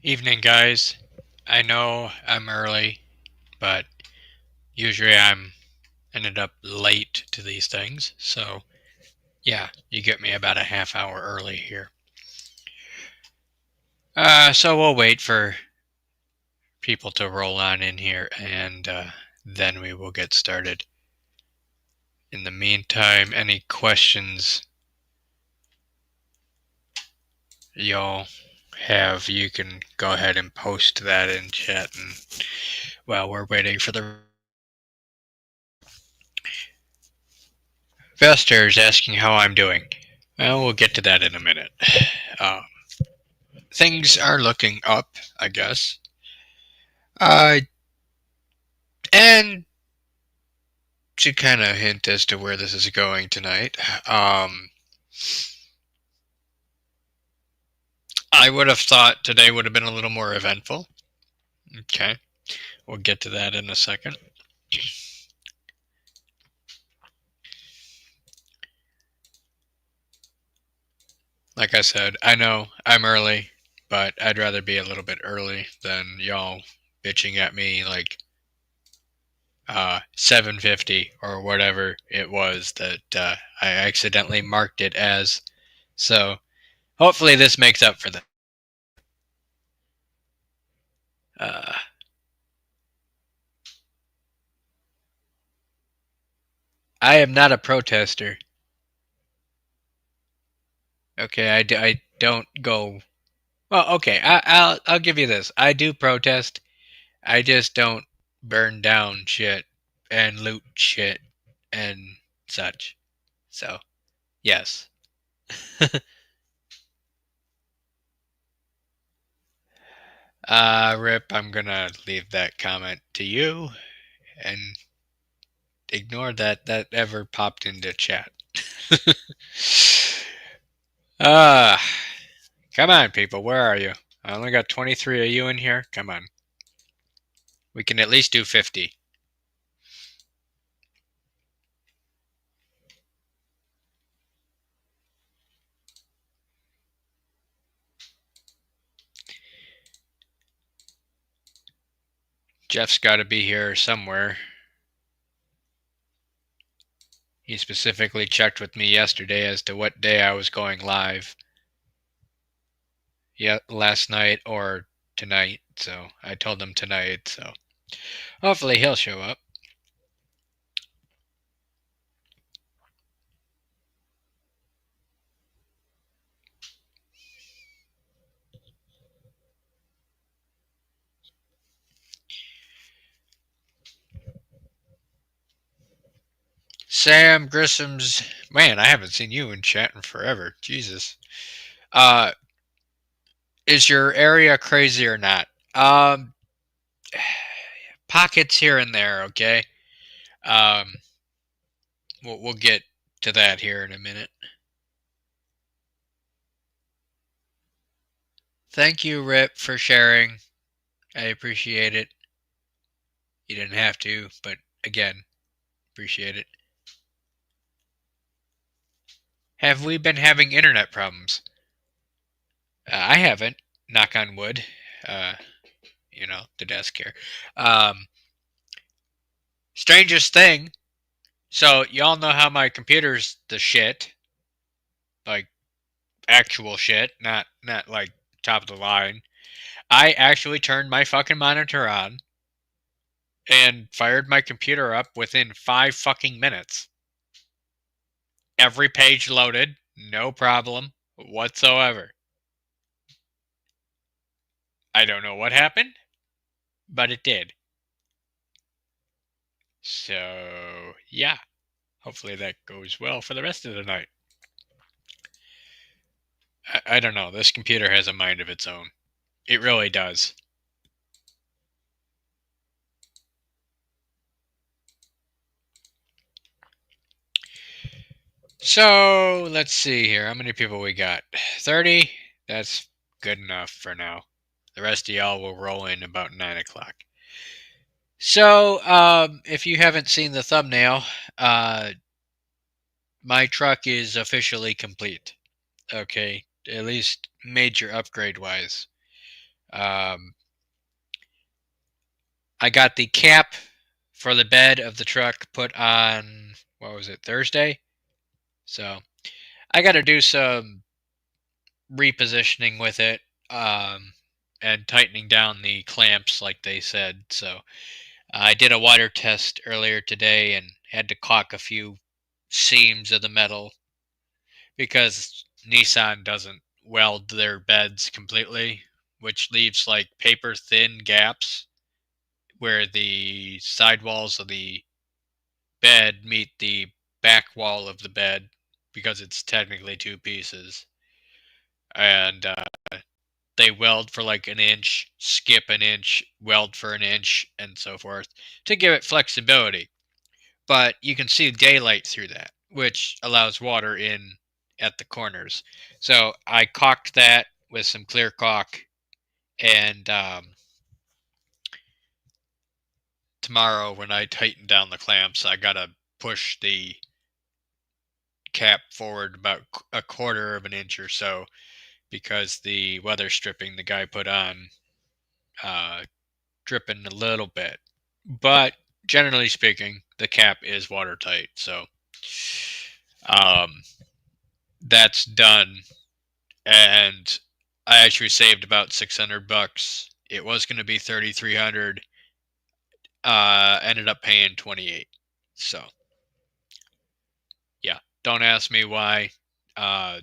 Evening, guys. I know I'm early, but usually I'm ended up late to these things. So, yeah, you get me about a half hour early here. So we'll wait for people to roll on in here and then we will get started. In the meantime, any questions y'all have, you can go ahead and post that in chat. And while we're waiting for the investors asking how I'm doing. Well, we'll get to that in a minute. Um, things are looking up, I guess. Uh, and to kind of hint as to where this is going tonight, I would have thought today would have been a little more eventful. Okay, we'll get to that in a second. Like I said, I know I'm early, but I'd rather be a little bit early than y'all bitching at me like 7:50 or whatever it was that I accidentally marked it as. So hopefully this makes up for that. Uh, I am not a protester. Okay, I don't go. Well, okay, I'll give you this. I do protest. I just don't burn down shit and loot shit and such. So yes. Rip, I'm gonna leave that comment to you and ignore that ever popped into chat. uh Come on, people, where are you? I only got 23 of you in here. Come on. We can at least do 50. Jeff's got to be here somewhere. He specifically checked with me yesterday as to what day I was going live. Yeah, last night or tonight. So I told him tonight. So hopefully he'll show up. Sam Grissom's, man, I haven't seen you in chat in forever. Jesus. Uh, is your area crazy or not? Um, Pockets here and there. Okay. Um, we'll get to that here in a minute. Thank you, Rip, for sharing. I appreciate it. You didn't have to, but again, appreciate it. Have we been having internet problems? I haven't. Knock on wood. Uh, the desk here. Um, Strangest thing. So y'all know how my computer's the shit, like actual shit, not like top of the line. I actually turned my fucking monitor on and fired my computer up within 5 fucking minutes. Every page loaded, no problem whatsoever. I don't know what happened, but it did. So, yeah. Hopefully that goes well for the rest of the night. I don't know. This computer has a mind of its own. It really does. So, let's see here. How many people we got? 30? That's good enough for now. The rest of y'all will roll in about 9 o'clock. So, if you haven't seen the thumbnail, my truck is officially complete. Okay, at least major upgrade wise. Um, I got the cap for the bed of the truck put on, what was it, Thursday? So I got to do some repositioning with it, um, and tightening down the clamps like they said. So I did a water test earlier today and had to caulk a few seams of the metal because Nissan doesn't weld their beds completely, which leaves like paper thin gaps where the sidewalls of the bed meet the back wall of the bed because it's technically two pieces. And they weld for like an inch, skip an inch, weld for an inch, and so forth to give it flexibility. But you can see daylight through that, which allows water in at the corners. So I caulked that with some clear caulk, and tomorrow when I tighten down the clamps, I gotta push the cap forward about a quarter of an inch or so because the weather stripping the guy put on uh, dripping a little bit. But generally speaking, the cap is watertight, so um, that's done. And I actually saved about $600. It was going to be 3,300. Ended up paying 28. So yeah, don't ask me why. Uh,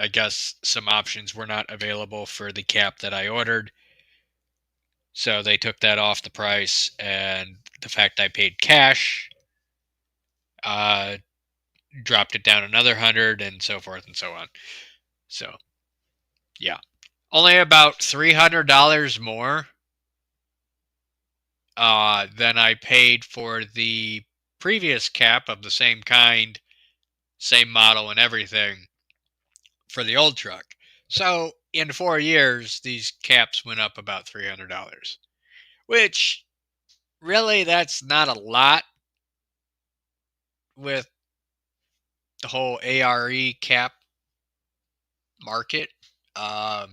I guess some options were not available for the cap that I ordered. So they took that off the price, and the fact I paid cash uh, dropped it down another 100, and so forth and so on. So yeah, only about $300 more than I paid for the previous cap of the same kind, same model, and everything for the old truck. So in 4 years, these caps went up about $300, which really that's not a lot with the whole ARE cap market. Um,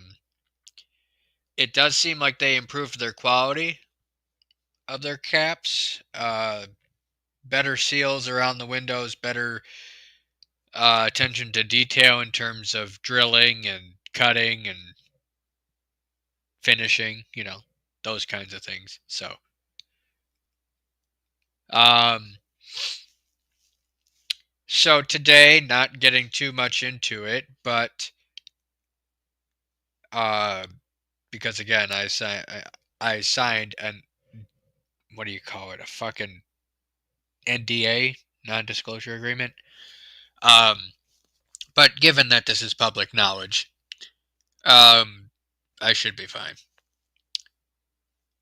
it does seem like they improved their quality of their caps. Better seals around the windows, better attention to detail in terms of drilling and cutting and finishing, those kinds of things. Um, so today, not getting too much into it, but uh, because again, I signed an, what do you call it, a fucking NDA, non-disclosure agreement. Um, but given that this is public knowledge, I should be fine.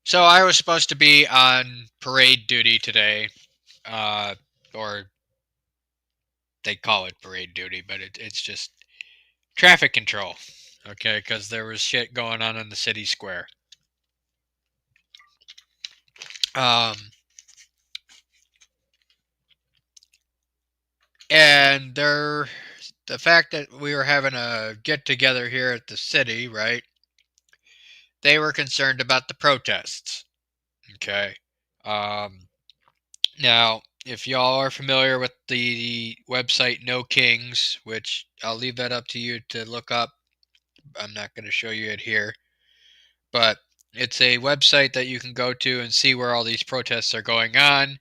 So I was supposed to be on parade duty today, uh, or they call it parade duty, but it's just traffic control, okay? Because there was shit going on in the city square. Um, and the fact that we were having a get together here at the city, right? They were concerned about the protests, okay? Um, Now, if y'all are familiar with the website No Kings, which I'll leave that up to you to look up, I'm not going to show you it here, but it's a website that you can go to and see where all these protests are going on.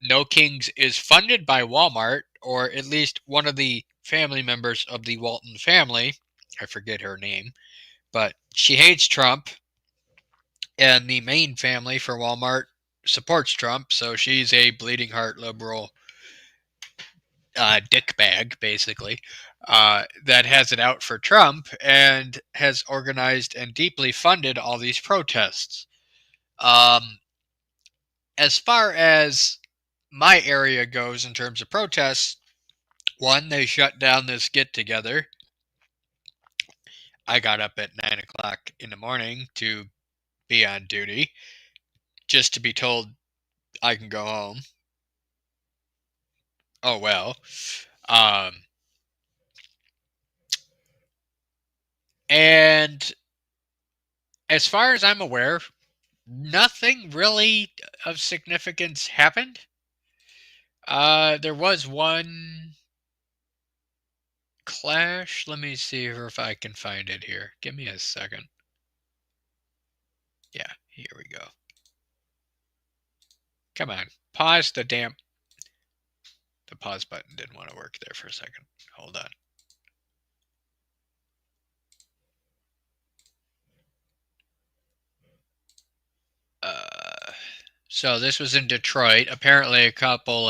No Kings is funded by Walmart, or at least one of the family members of the Walton family. I forget her name, but she hates Trump, and the main family for Walmart supports Trump, so she's a bleeding heart liberal dick bag, basically, that has it out for Trump and has organized and deeply funded all these protests. Um, as far as my area goes in terms of protests, one, they shut down this get together. I got up at 9 o'clock in the morning to be on duty just to be told I can go home. Oh well. Um, and as far as I'm aware, nothing really of significance happened. There was one clash. Let me see if I can find it here. Give me a second. Yeah, here we go. Come on, pause the damn. The pause button didn't want to work there for a second. Hold on. So this was in Detroit. Apparently, a couple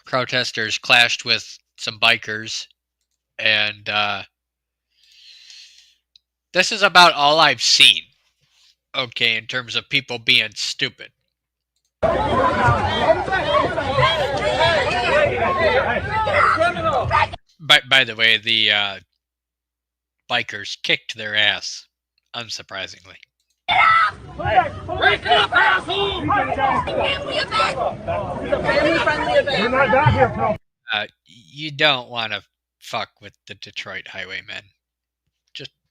protesters clashed with some bikers, and this is about all I've seen. Okay, in terms of people being stupid. By the way, the bikers kicked their ass, unsurprisingly. Break up, asshole! Family event! It's a family-friendly event. You're not down here, pal. You don't want to fuck with the Detroit highwaymen.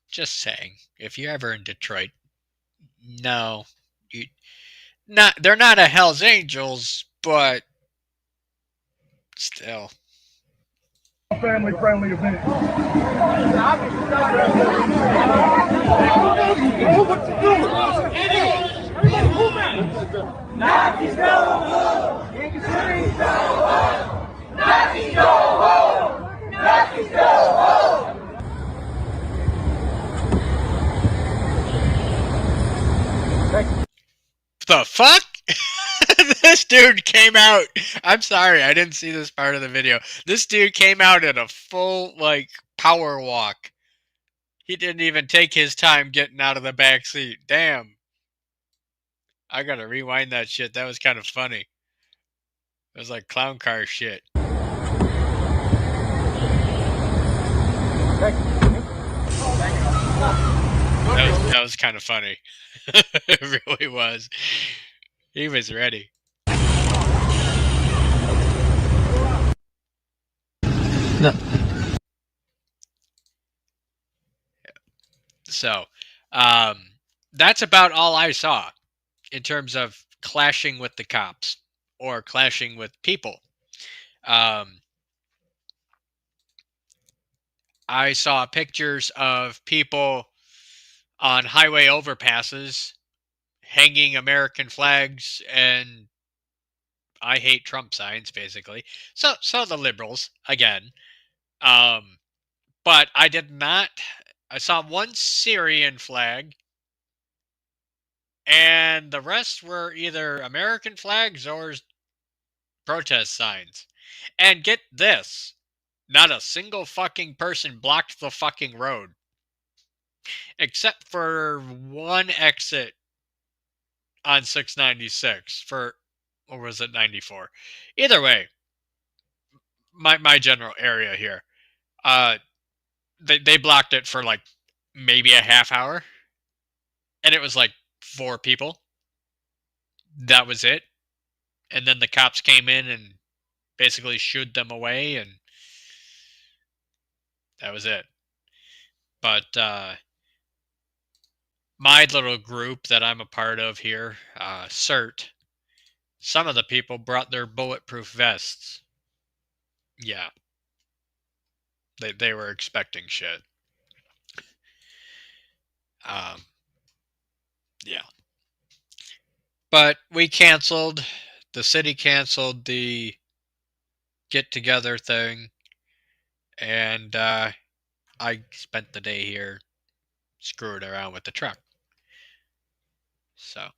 Just saying. If you're ever in Detroit, no, they're not a Hell's Angels, but still. Family-friendly event. Nazis go home! Nazis go home! Nazis go home! Nazis go home! The fuck? This dude came out. I'm sorry, I didn't see this part of the video. This dude came out in a full, like, power walk. He didn't even take his time getting out of the back seat. Damn. I gotta rewind that shit. That was kind of funny. It was like clown car shit. That was kind of funny. It really was. He was ready. No. So, that's about all I saw in terms of clashing with the cops or clashing with people. I saw pictures of people on highway overpasses hanging American flags and I hate Trump signs, basically. So the liberals, again. But I did not. I saw one Syrian flag, and the rest were either American flags or protest signs. And get this, not a single fucking person blocked the fucking road. Except for one exit on 696 for, or was it 94? Either way, my general area here. They blocked it for like maybe a half hour. And it was like 4 people. That was it. And then the cops came in and basically shooed them away, and that was it. But my little group that I'm a part of here, CERT, some of the people brought their bulletproof vests. Yeah. They were expecting shit. Yeah. But we canceled. The city canceled the get-together thing. And I spent the day here screwing around with the truck. So.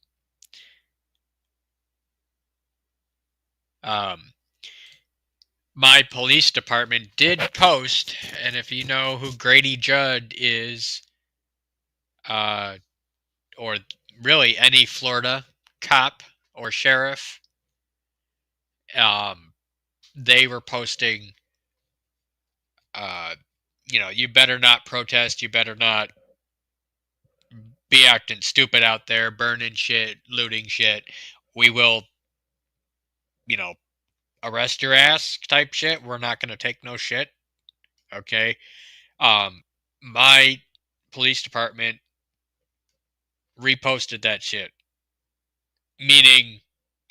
My police department did post, and if you know who Grady Judd is, or really any Florida cop or sheriff, they were posting, you better not protest, you better not be acting stupid out there, burning shit, looting shit. We will, arrest your ass type shit. We're not going to take no shit. Okay. My police department reposted that shit, meaning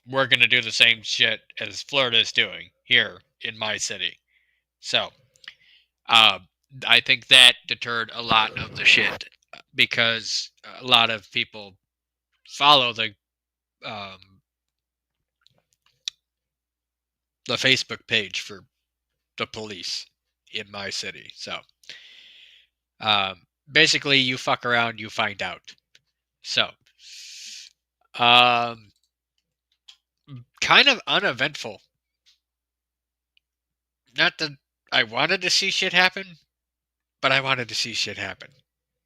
we're gonna do the same shit as Florida is doing here in my city. So, um, I think that deterred a lot of the shit because a lot of people follow um, the Facebook page for the police in my city. So, basically, you fuck around, you find out. So, um, kind of uneventful. Not that I wanted to see shit happen, but I wanted to see shit happen,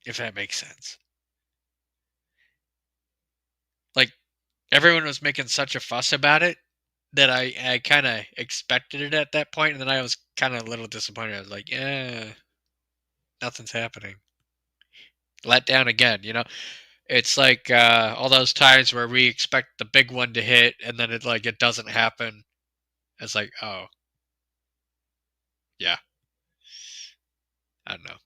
if that makes sense. Like, everyone was making such a fuss about it that I kind of expected it at that point, and then I was kind of a little disappointed. I was like, yeah, nothing's happening. Let down again, you know? It's like all those times where we expect the big one to hit, and then it doesn't happen. It's like, oh, yeah, I don't know.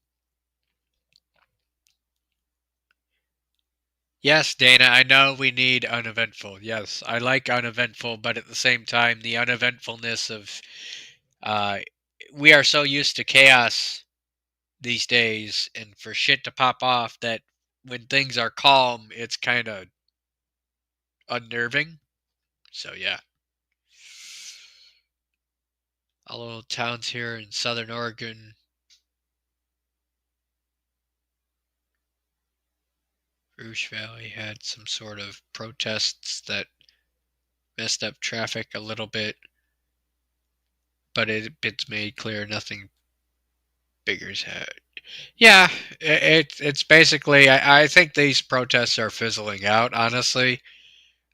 Yes, Dana, I know we need uneventful. Yes, I like uneventful, but at the same time, the uneventfulness of uh, we are so used to chaos these days, and for shit to pop off, that when things are calm, it's kind of unnerving. So yeah, all little towns here in Southern Oregon, Rouge Valley had some sort of protests that messed up traffic a little bit, but it's made clear nothing bigger's had. Yeah, it's basically. I think these protests are fizzling out. Honestly,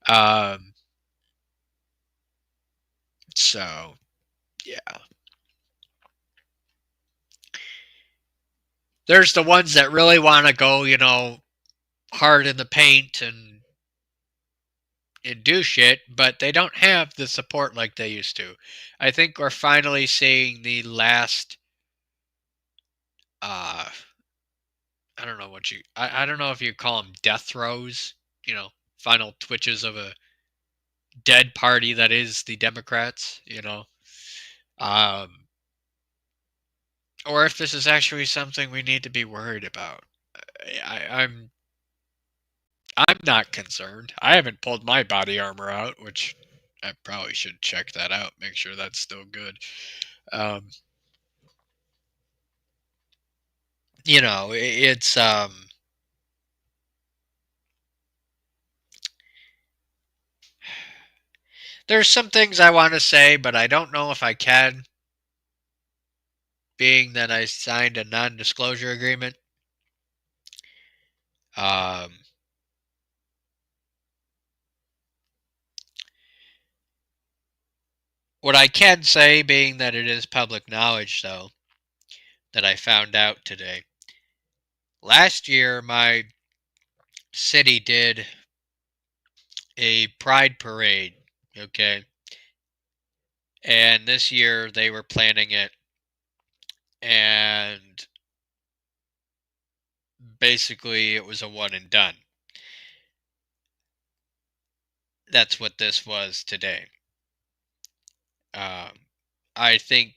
um, so yeah, there's the ones that really want to go, hard in the paint and do shit, but they don't have the support like they used to. I think we're finally seeing the last. Uh, I don't know what I don't know if you call them death throes. Final twitches of a dead party that is the Democrats. Um, or if this is actually something we need to be worried about. I'm not concerned. I haven't pulled my body armor out, which I probably should check that out, make sure that's still good. Um, it's there's some things I want to say, but I don't know if I can, being that I signed a non-disclosure agreement. Um, what I can say, being that it is public knowledge, though, that I found out today. Last year, my city did a pride parade, okay? And this year they were planning it, and basically it was a one and done. That's what this was today. I think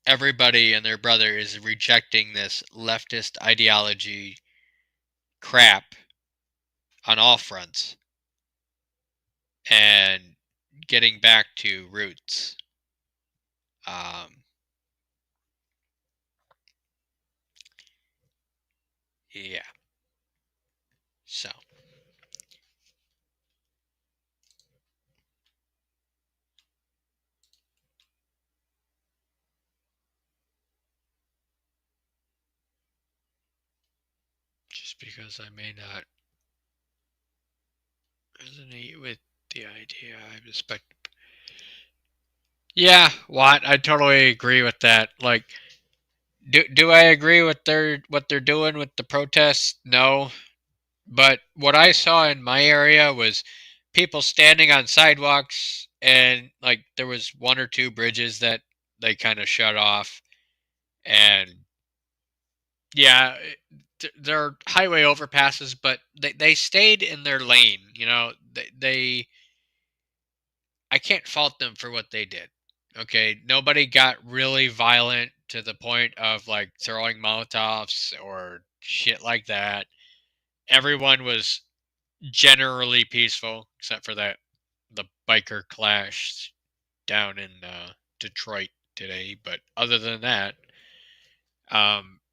everybody and their brother is rejecting this leftist ideology crap on all fronts and getting back to roots. Yeah. So, just because I may not resonate with the idea, I respect. Yeah, what? I totally agree with that. Like, do I agree with what they're doing with the protests? No. But what I saw in my area was people standing on sidewalks, and like there was one or two bridges that they kind of shut off, and yeah, they're highway overpasses, but they stayed in their lane. You know, they I can't fault them for what they did. Okay, nobody got really violent to the point of like throwing Molotovs or shit like that. Everyone was generally peaceful, except for the biker clash down in Detroit today. But other than that,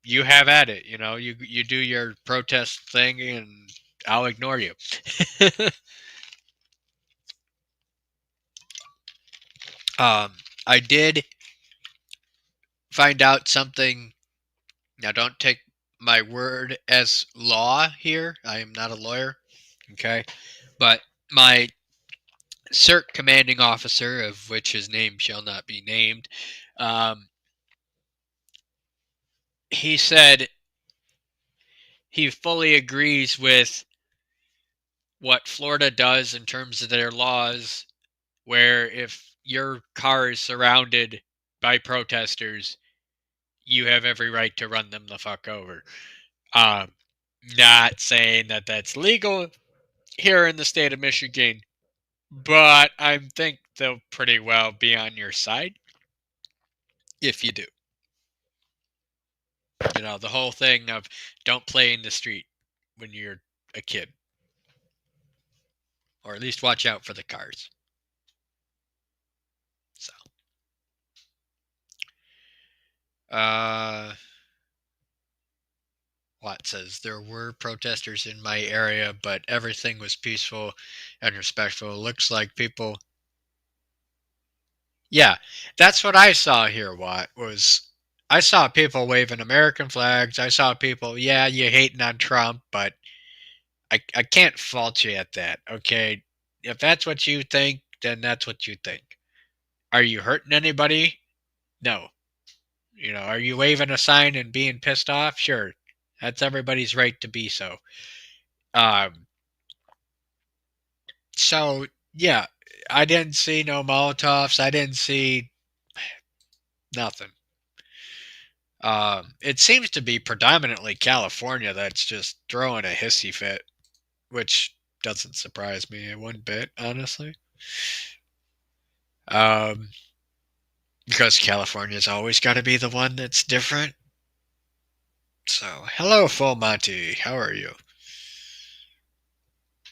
you have at it. You know, you do your protest thing, and I'll ignore you. I did find out something. Now, don't take my word as law here. I am not a lawyer. Okay, but my CERT commanding officer, of which his name shall not be named, um, he said he fully agrees with what Florida does in terms of their laws, where if your car is surrounded by protesters, you have every right to run them the fuck over. Um, Not saying that that's legal here in the state of Michigan, but I think they'll pretty well be on your side if you do. You know, the whole thing of don't play in the street when you're a kid, or at least watch out for the cars. So, uh, Watt says there were protesters in my area, but everything was peaceful and respectful. Looks like people. Yeah, that's what I saw here. Watt was. I saw people waving American flags. I saw people. Yeah, you hating on Trump, but I can't fault you at that. Okay, if that's what you think, then that's what you think. Are you hurting anybody? No. You know, are you waving a sign and being pissed off? Sure, that's everybody's right to be so. Um, So yeah, I didn't see no Molotovs. I didn't see nothing. It seems to be predominantly California that's just throwing a hissy fit, which doesn't surprise me one bit, honestly. Um, because California's always got to be the one that's different. So, hello, Full Monty. How are you?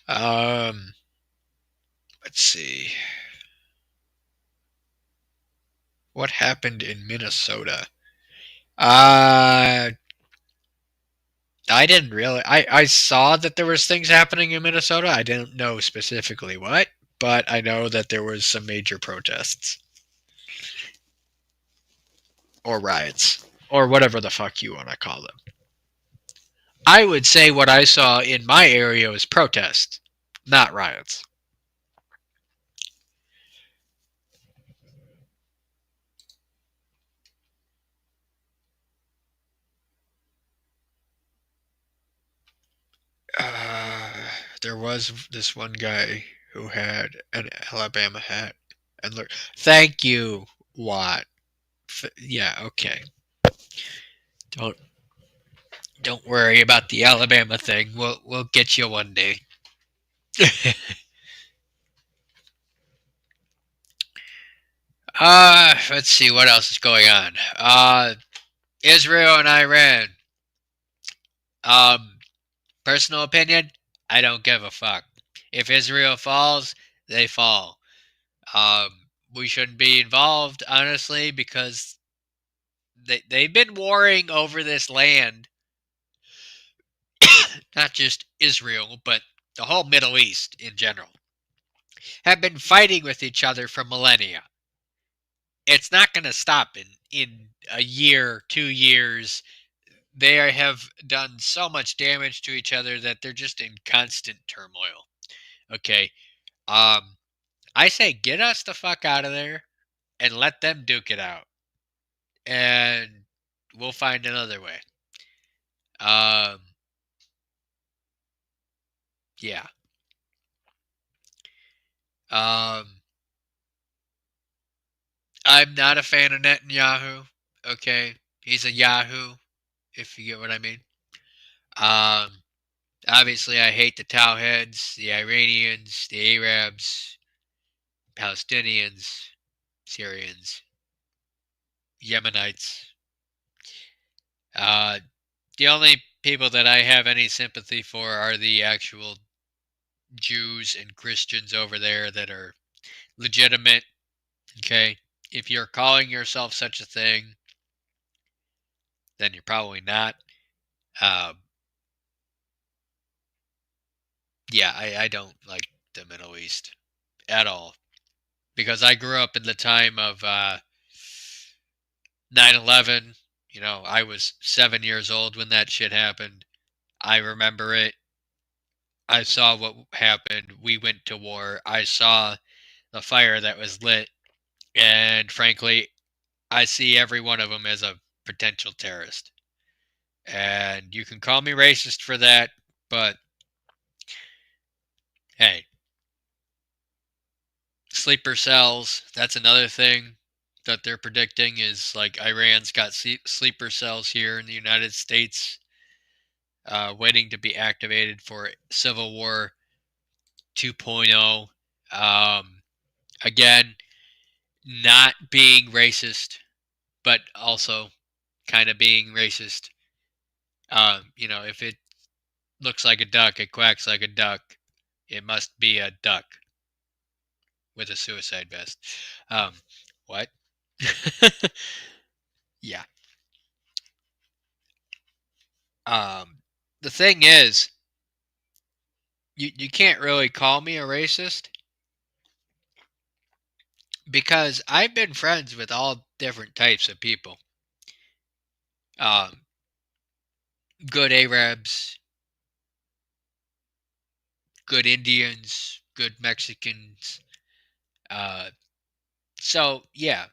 Um, let's see. What happened in Minnesota? Uh, I didn't really. I saw that there was things happening in Minnesota. I didn't know specifically what, but I know that there was some major protests or riots or whatever the fuck you want to call them. I would say what I saw in my area was protests, not riots. There was this one guy who had an Alabama hat, and look, thank you, Watt. Yeah, okay. Don't don't worry about the Alabama thing. We'll get you one day. Let's see what else is going on. Israel and Iran. Um, Personal opinion, I don't give a fuck. If Israel falls, they fall. We shouldn't be involved, honestly, because they've been warring over this land, not just Israel, but the whole Middle East in general, have been fighting with each other for millennia. It's not going to stop in a year, 2 years. They have done so much damage to each other that they're just in constant turmoil. Okay. Um, I say get us the fuck out of there and let them duke it out. And we'll find another way. Um, yeah. Um, I'm not a fan of Netanyahu. Okay. He's a Yahoo, if you get what I mean. Um, Obviously, I hate the Towheads, the Iranians, the Arabs, Palestinians, Syrians, Yemenites. Uh, the only people that I have any sympathy for are the actual Jews and Christians over there that are legitimate. Okay, if you're calling yourself such a thing, then you're probably not. Um, yeah, I don't like the Middle East at all because I grew up in the time of 9/11. You know, I was 7 years old when that shit happened. I remember it. I saw what happened. We went to war. I saw the fire that was lit. And frankly, I see every one of them as a potential terrorist. And you can call me racist for that, but hey, sleeper cells, that's another thing that they're predicting is like Iran's got sleeper cells here in the United States waiting to be activated for Civil War 2.0. Again, not being racist, but also kind of being racist. If it looks like a duck, it quacks like a duck. It must be a duck with a suicide vest. Um, what? Yeah. The thing is, you can't really call me a racist because I've been friends with all different types of people. Um, Good Arabs, good Indians, good Mexicans. Uh, so yeah,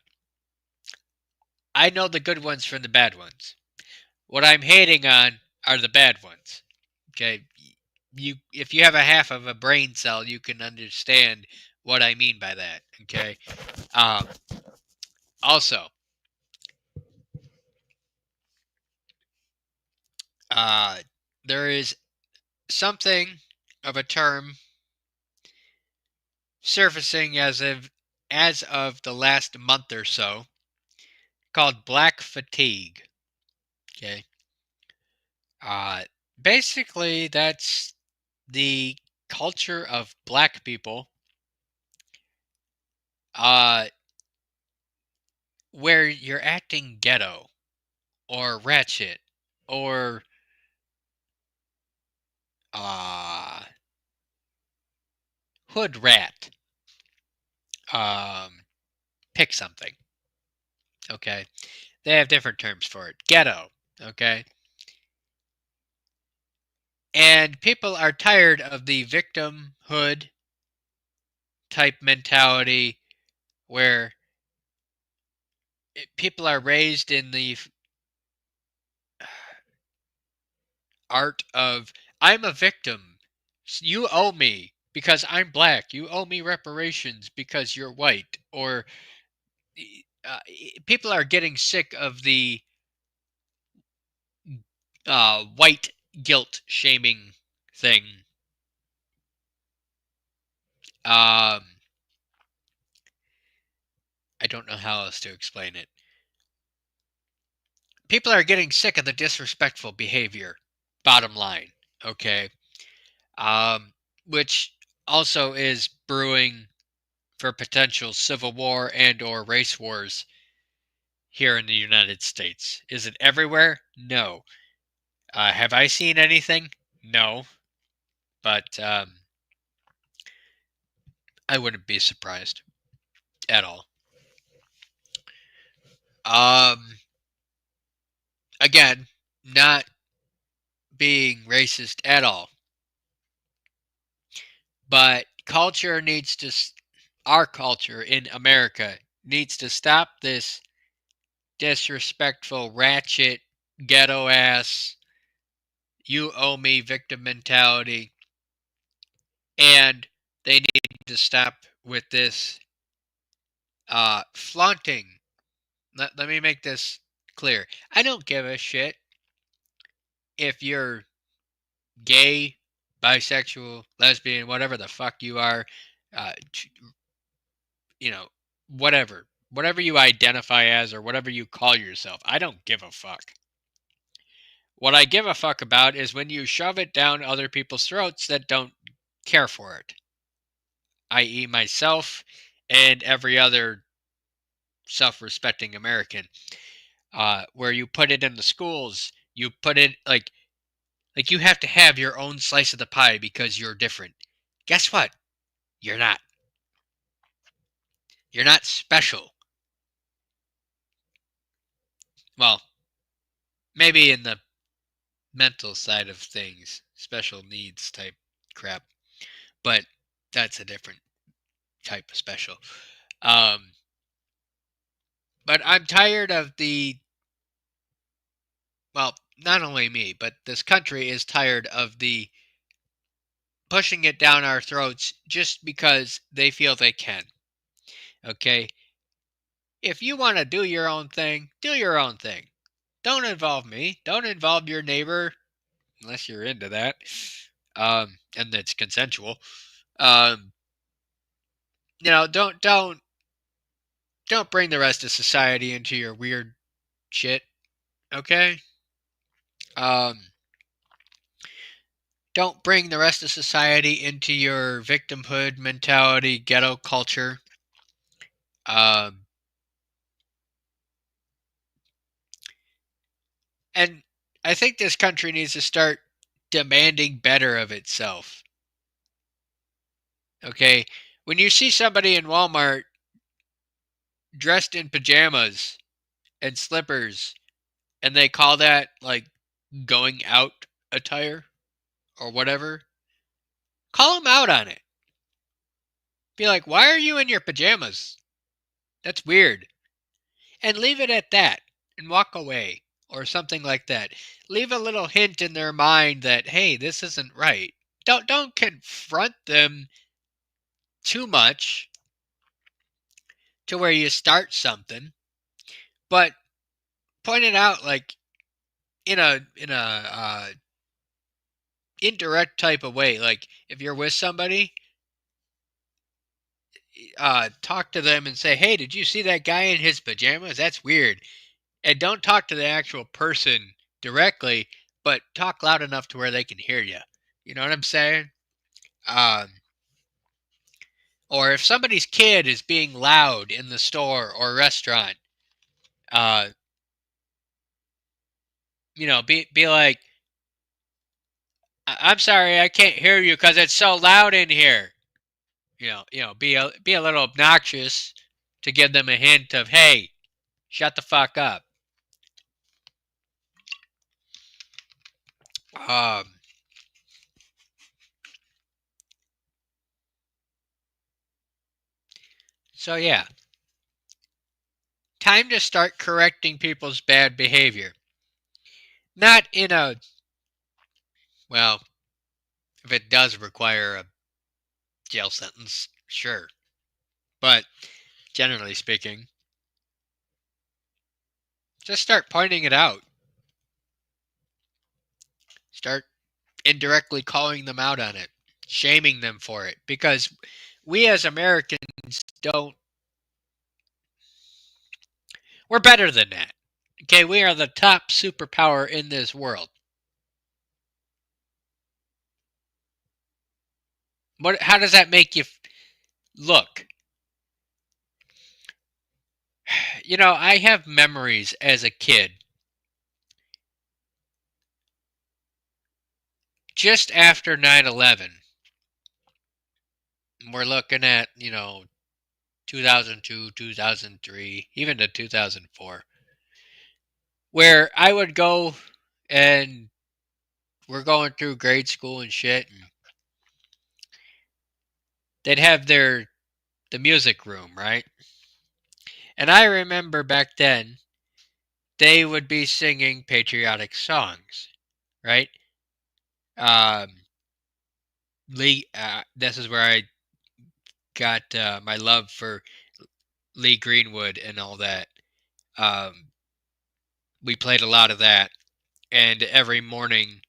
I know the good ones from the bad ones. What I'm hating on are the bad ones. Okay, if you have a half of a brain cell, you can understand what I mean by that. Okay. Um, Also, uh, there is something of a term surfacing as of the last month or so called black fatigue. Okay. Uh, Basically, that's the culture of black people, uh, where you're acting ghetto or ratchet or uh, hood rat. Um, Pick something. Okay, they have different terms for it. Ghetto. Okay, and people are tired of the victimhood type mentality where people are raised in the art of I'm a victim. You owe me because I'm black. You owe me reparations because you're white. Or people are getting sick of the white guilt shaming thing. Um, I don't know how else to explain it. People are getting sick of the disrespectful behavior. Bottom line, okay. Um, which also is brewing for potential civil war and or race wars here in the United States. Is it everywhere? No. Have I seen anything? No. But I wouldn't be surprised at all. Um, Again, not being racist at all, but culture needs to. Our culture in America needs to stop this disrespectful, ratchet, ghetto ass, you owe me victim mentality. And they need to stop with this flaunting. Let me make this clear. I don't give a shit if you're gay, bisexual, lesbian, whatever the fuck you are, uh, you know, whatever you identify as or whatever you call yourself. I don't give a fuck. What I give a fuck about is when you shove it down other people's throats that don't care for it, i.e., myself and every other self-respecting American. Where you put it in the schools, you put it like you have to have your own slice of the pie because you're different. Guess what? You're not. You're not special. Well, maybe in the mental side of things, special needs type crap, but that's a different type of special. Um, but I'm tired of well, not only me, but this country is tired of the pushing it down our throats just because they feel they can. Okay? If you want to do your own thing, do your own thing. Don't involve me. Don't involve your neighbor unless you're into that. And it's consensual. Um, don't bring the rest of society into your weird shit, okay? Um, don't bring the rest of society into your victimhood mentality, ghetto culture. Um, and I think this country needs to start demanding better of itself. Okay, when you see somebody in Walmart dressed in pajamas and slippers, and they call that like going out attire or whatever, call them out on it. Be like, why are you in your pajamas? That's weird. And leave it at that and walk away or something like that. Leave a little hint in their mind that, hey, this isn't right. Don't confront them too much to where you start something, but point it out like in a indirect type of way. Like if you're with somebody, talk to them and say, "Hey, did you see that guy in his pajamas? That's weird." And don't talk to the actual person directly, but talk loud enough to where they can hear you. You know what I'm saying? Um, or if somebody's kid is being loud in the store or restaurant, uh, be like, "I'm sorry, I can't hear you because it's so loud in here." Be a little obnoxious to give them a hint of, "Hey, shut the fuck up." Um, so yeah, time to start correcting people's bad behavior. Not in a, well, if it does require a jail sentence, sure. But generally speaking, just start pointing it out. Start indirectly calling them out on it, shaming them for it. Because we as Americans don't, we're better than that. Okay, we are the top superpower in this world. How does that make you look? I have memories as a kid. Just after 9/11, we're looking at, 2002, 2003, even to 2004, where I would go and we're going through grade school and shit, and they'd have the music room, right? And I remember back then they would be singing patriotic songs, right? Um, this is where I got my love for Lee Greenwood and all that. Um, we played a lot of that, and every morning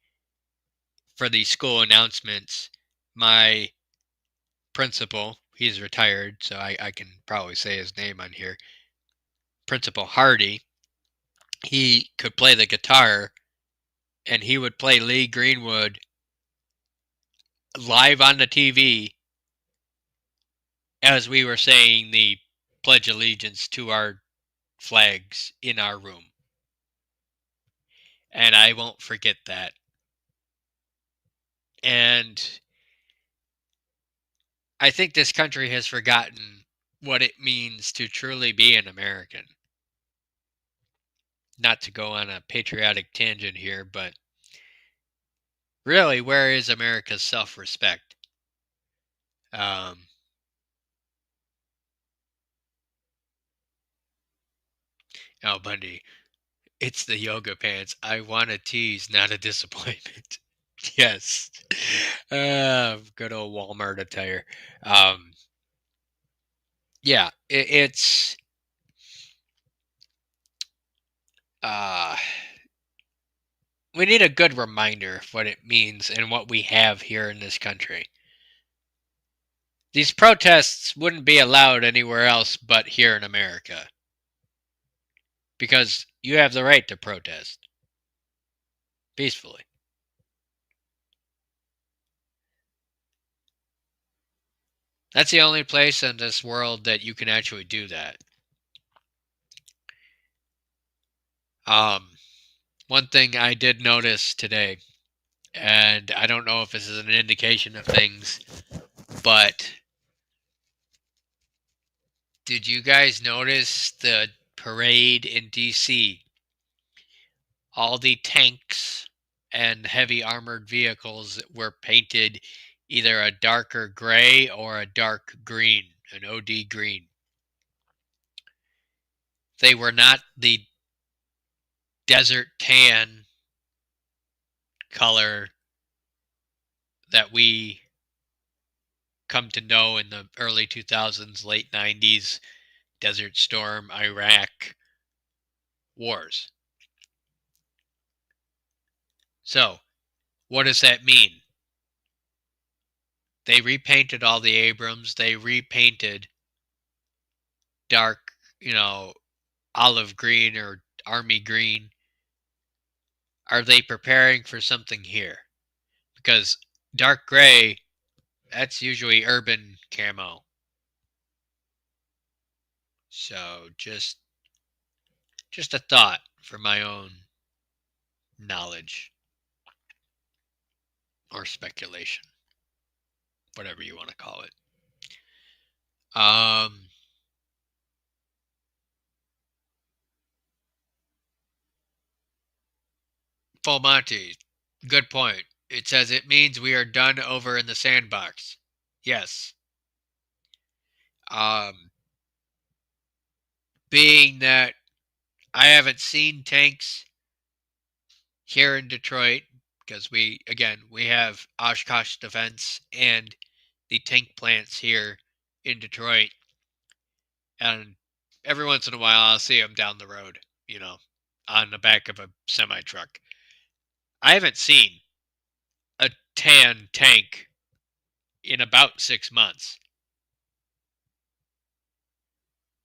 for the school announcements, my principal, he's retired, so I can probably say his name on here, Principal Hardy, he could play the guitar, and he would play Lee Greenwood live on the TV as we were saying the Pledge Allegiance to our flags in our room. And I won't forget that. And I think this country has forgotten what it means to truly be an American. Not to go on a patriotic tangent here, but really, where is America's self-respect? Um, oh, Bundy, it's the yoga pants. I want a tease, not a disappointment. Yes. Good old Walmart attire. Um, yeah, it's uh, we need a good reminder of what it means and what we have here in this country. These protests wouldn't be allowed anywhere else but here in America because you have the right to protest peacefully. That's the only place in this world that you can actually do that. One thing I did notice today, and I don't know if this is an indication of things, but did you guys notice the parade in DC? All the tanks and heavy armored vehicles were painted either a darker gray or a dark green, an OD green. They were not the desert tan color that we come to know in the early 2000s, late 90s, Desert Storm, Iraq wars. So, what does that mean? They repainted all the Abrams, they repainted dark, olive green or army green. Are they preparing for something here? Because dark gray, that's usually urban camo. So just a thought for my own knowledge or speculation, whatever you want to call it. Full Monty, good point. It says it means we are done over in the sandbox. Yes. Being that I haven't seen tanks here in Detroit, because we have Oshkosh Defense and the tank plants here in Detroit, and every once in a while I'll see them down the road, on the back of a semi truck. I haven't seen a tan tank in about 6 months.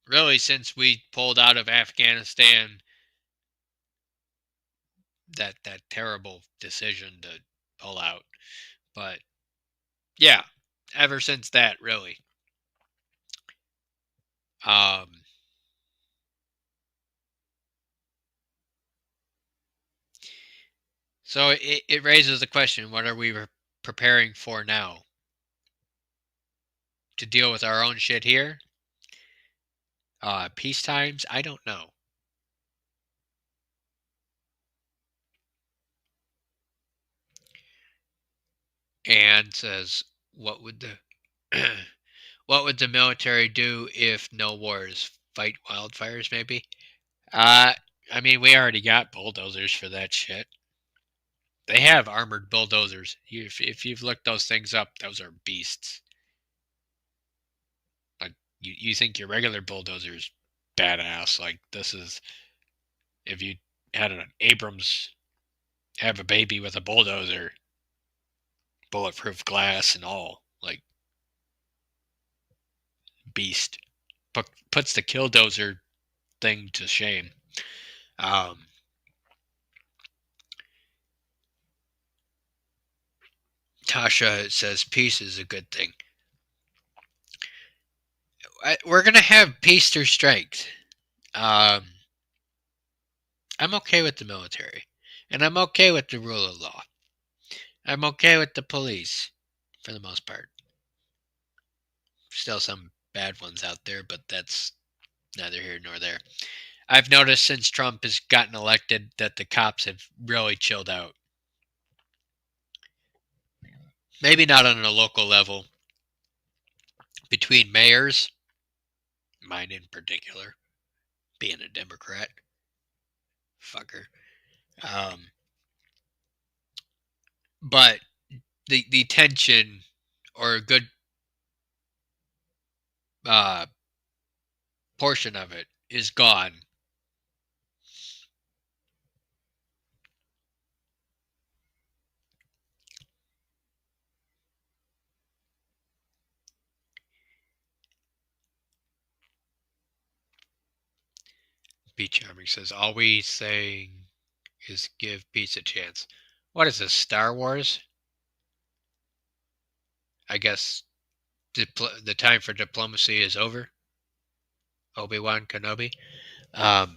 Really, since we pulled out of Afghanistan, that terrible decision to pull out. But yeah, ever since that, really. So it raises the question: what are we preparing for now? To deal with our own shit here? Peace times? I don't know. And says, what would the what would the military do if no wars? Fight wildfires, maybe? I mean, we already got bulldozers for that shit. They have armored bulldozers. If you've looked those things up, those are beasts. Like you think your regular bulldozer's badass. Like this is, if you had an Abrams have a baby with a bulldozer, bulletproof glass and all. Like, beast. Puts the killdozer thing to shame. Tasha says peace is a good thing. We're gonna have peace through strength. I'm okay with the military, and I'm okay with the rule of law. I'm okay with the police, for the most part. Still some bad ones out there, but that's neither here nor there. I've noticed since Trump has gotten elected that the cops have really chilled out. Maybe not on a local level. Between mayors, mine in particular, being a Democrat, fucker. But the tension or a good uh, portion of it is gone. B Charming says, all we saying is give peace a chance. What is this, Star Wars? I guess the time for diplomacy is over. Obi-Wan Kenobi. Um,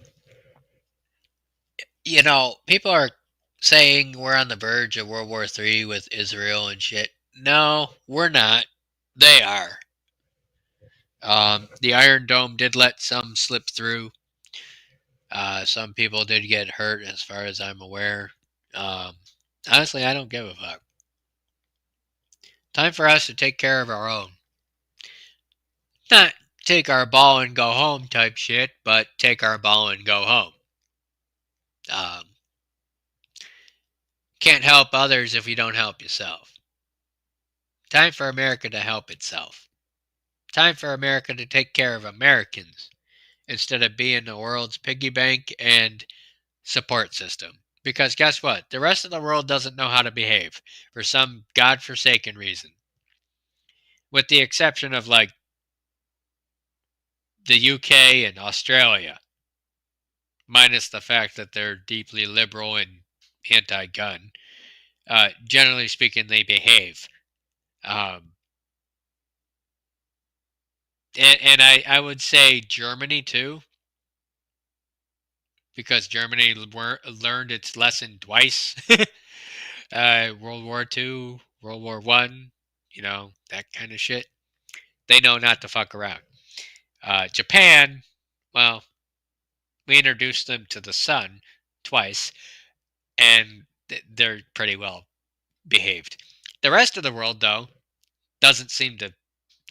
people are saying we're on the verge of World War III with Israel and shit. No, we're not. They are. The Iron Dome did let some slip through. Some people did get hurt, as far as I'm aware. Honestly, I don't give a fuck. Time for us to take care of our own. Not take our ball and go home type shit, but take our ball and go home. Can't help others if you don't help yourself. Time for America to help itself. Time for America to take care of Americans instead of being the world's piggy bank and support system. Because guess what? The rest of the world doesn't know how to behave for some godforsaken reason. With the exception of like the UK and Australia, minus the fact that they're deeply liberal and anti-gun. Generally speaking, they behave. And I would say Germany too, because Germany learned its lesson twice. World War II, World War One, that kind of shit. They know not to fuck around. Japan, well, we introduced them to the sun twice, and they're pretty well behaved. The rest of the world, though, doesn't seem to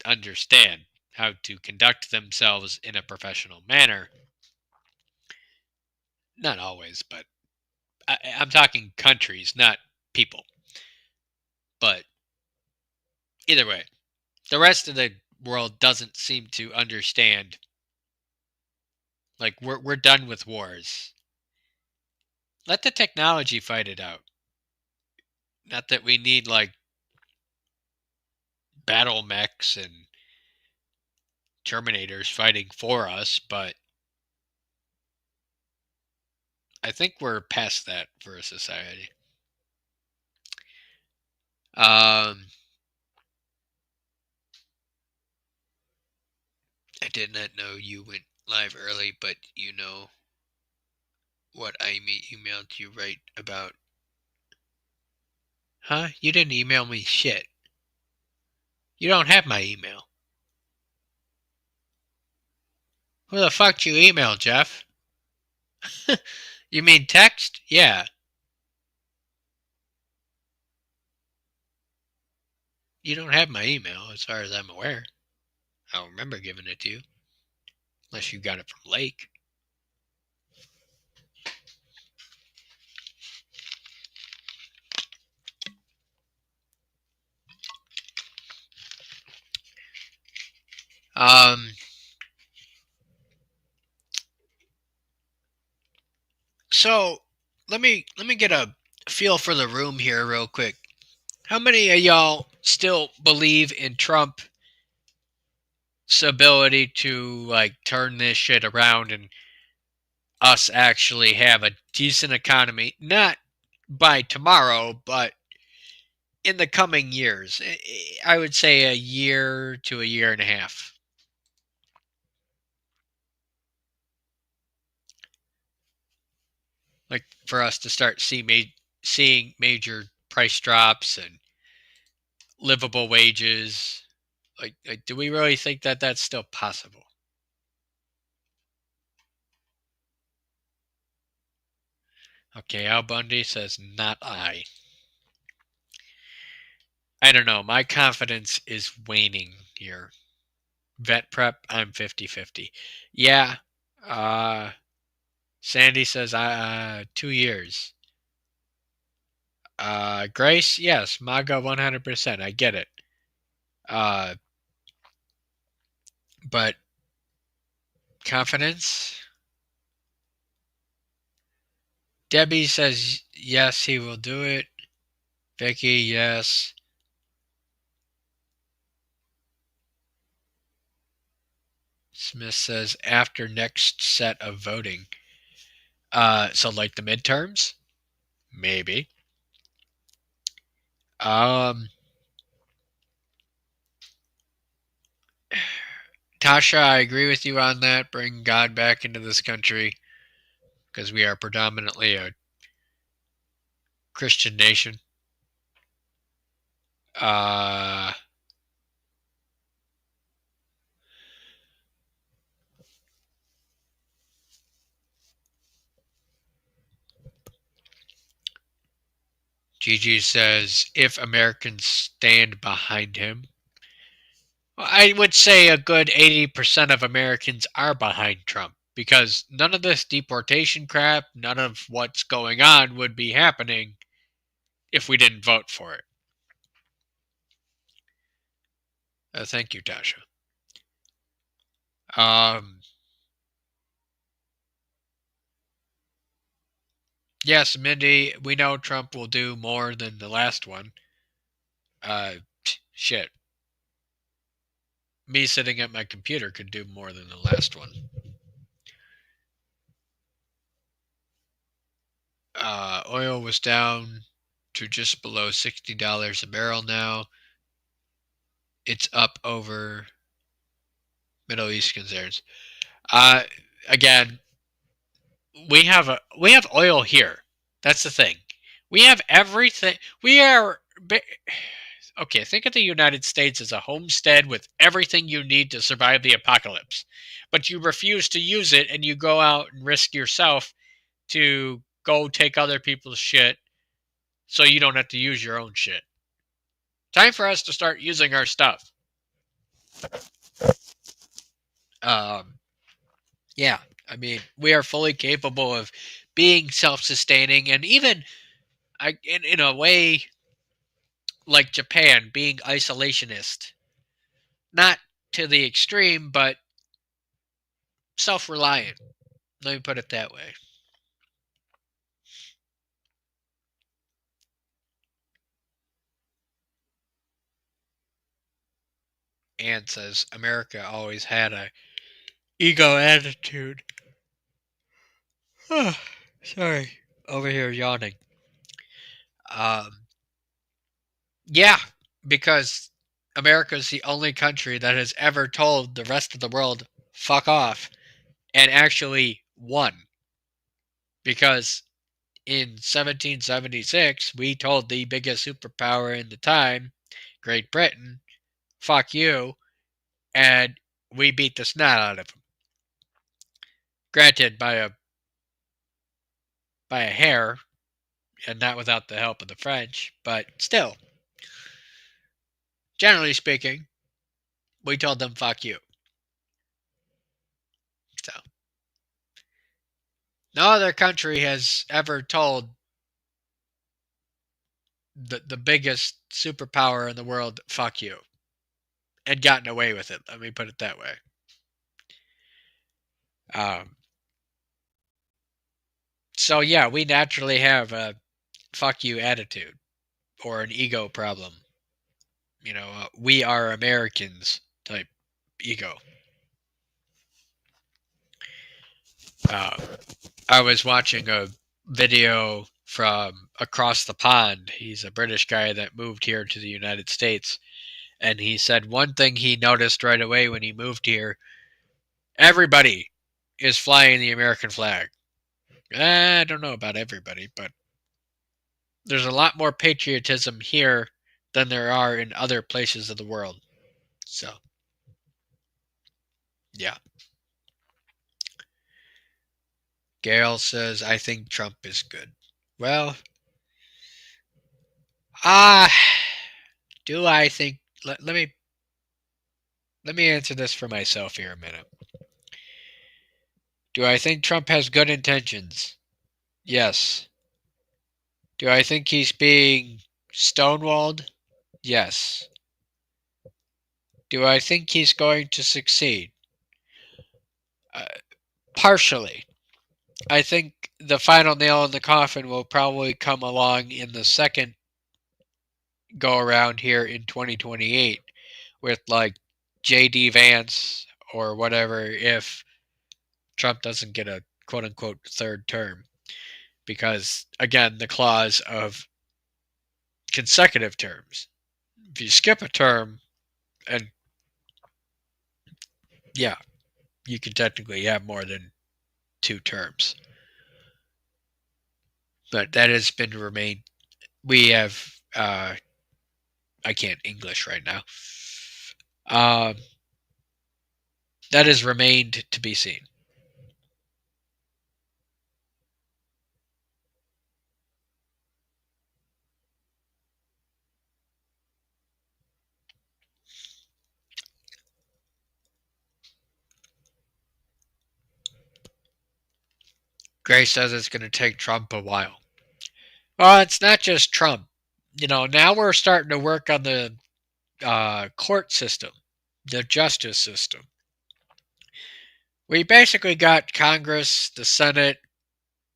understand how to conduct themselves in a professional manner. Not always, but I'm talking countries, not people. But either way, the rest of the world doesn't seem to understand. Like, we're done with wars. Let the technology fight it out. Not that we need like battle mechs and Terminators fighting for us, but I think we're past that for a society. I did not know you went live early, but you know what I emailed you right about. Huh? You didn't email me shit. You don't have my email. Who the fuck did you email, Jeff? You mean text? Yeah. You don't have my email, as far as I'm aware. I don't remember giving it to you. Unless you got it from Lake. So let me get a feel for the room here real quick. How many of y'all still believe in Trump's ability to like turn this shit around and us actually have a decent economy? Not by tomorrow, but in the coming years. I would say a year to a year and a half. Like for us to start seeing major price drops and livable wages. Like, do we really think that that's still possible? Okay, Al Bundy says, not I. I don't know. My confidence is waning here. Vet prep, I'm 50-50. Yeah. Uh, Sandy says, 2 years. Grace, yes. MAGA 100%. I get it. Uh, but confidence? Debbie says, yes, he will do it. Vicky, yes. Smith says, after next set of voting. So like the midterms? Maybe. Um, Tasha, I agree with you on that. Bring God back into this country because we are predominantly a Christian nation. Uh, Gigi says, if Americans stand behind him. Well, I would say a good 80% of Americans are behind Trump because none of this deportation crap, none of what's going on would be happening if we didn't vote for it. Thank you, Tasha. Um, yes, Mindy, we know Trump will do more than the last one. Shit. Me sitting at my computer could do more than the last one. Oil was down to just below $60 a barrel now. It's up over Middle East concerns. Uh, Again, we have oil here. That's the thing. We have everything. We are okay. Think of the United States as a homestead with everything you need to survive the apocalypse, but you refuse to use it, and you go out and risk yourself to go take other people's shit, so you don't have to use your own shit. Time for us to start using our stuff. Um, yeah, I mean, we are fully capable of being self-sustaining, and even in a way like Japan, being isolationist. Not to the extreme, but self-reliant. Let me put it that way. Anne says America always had a ego attitude. Sorry, over here yawning. Um, yeah, because America's the only country that has ever told the rest of the world fuck off and actually won. Because in 1776, we told the biggest superpower in the time, Great Britain, fuck you, and we beat the snot out of them. Granted, by a hair, and not without the help of the French, but still, generally speaking, we told them fuck you. So, no other country has ever told the biggest superpower in the world fuck you and gotten away with it. Let me put it that way. Um, so yeah, we naturally have a fuck you attitude, or an ego problem. We are Americans type ego. Uh, I was watching a video from across the pond. He's a British guy that moved here to the United States. And he said one thing he noticed right away when he moved here, everybody is flying the American flag. I don't know about everybody, but there's a lot more patriotism here than there are in other places of the world. So, yeah. Gail says, I think Trump is good. Well, ah, do I think. Let me answer this for myself here a minute. Do I think Trump has good intentions? Yes. Do I think he's being stonewalled? Yes. Do I think he's going to succeed? Uh, Partially. I think the final nail in the coffin will probably come along in the second go around here in 2028 with like JD Vance or whatever if Trump doesn't get a quote unquote third term. Because again, the clause of consecutive terms. If you skip a term, and yeah, you can technically have more than 2 terms. But that has been remained. We have, I can't English right now. Um, that has remained to be seen. Gray says it's going to take Trump a while. Well, it's not just Trump. Now we're starting to work on the court system, the justice system. We basically got Congress, the Senate,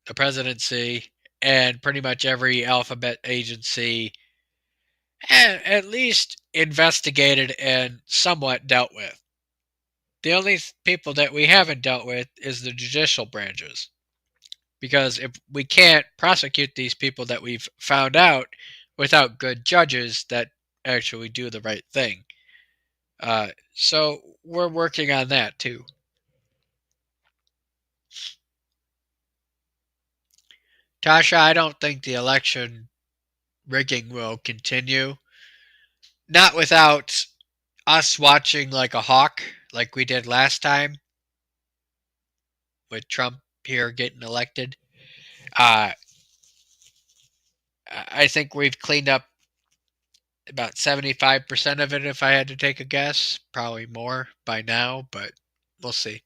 the presidency, and pretty much every alphabet agency at least investigated and somewhat dealt with. The only people that we haven't dealt with is the judicial branches. Because if we can't prosecute these people that we've found out without good judges that actually do the right thing. So we're working on that too. Tasha, I don't think the election rigging will continue. Not without us watching like a hawk, like we did last time with Trump here getting elected. Uh, I think we've cleaned up about 75% of it, if I had to take a guess. Probably more by now, but we'll see.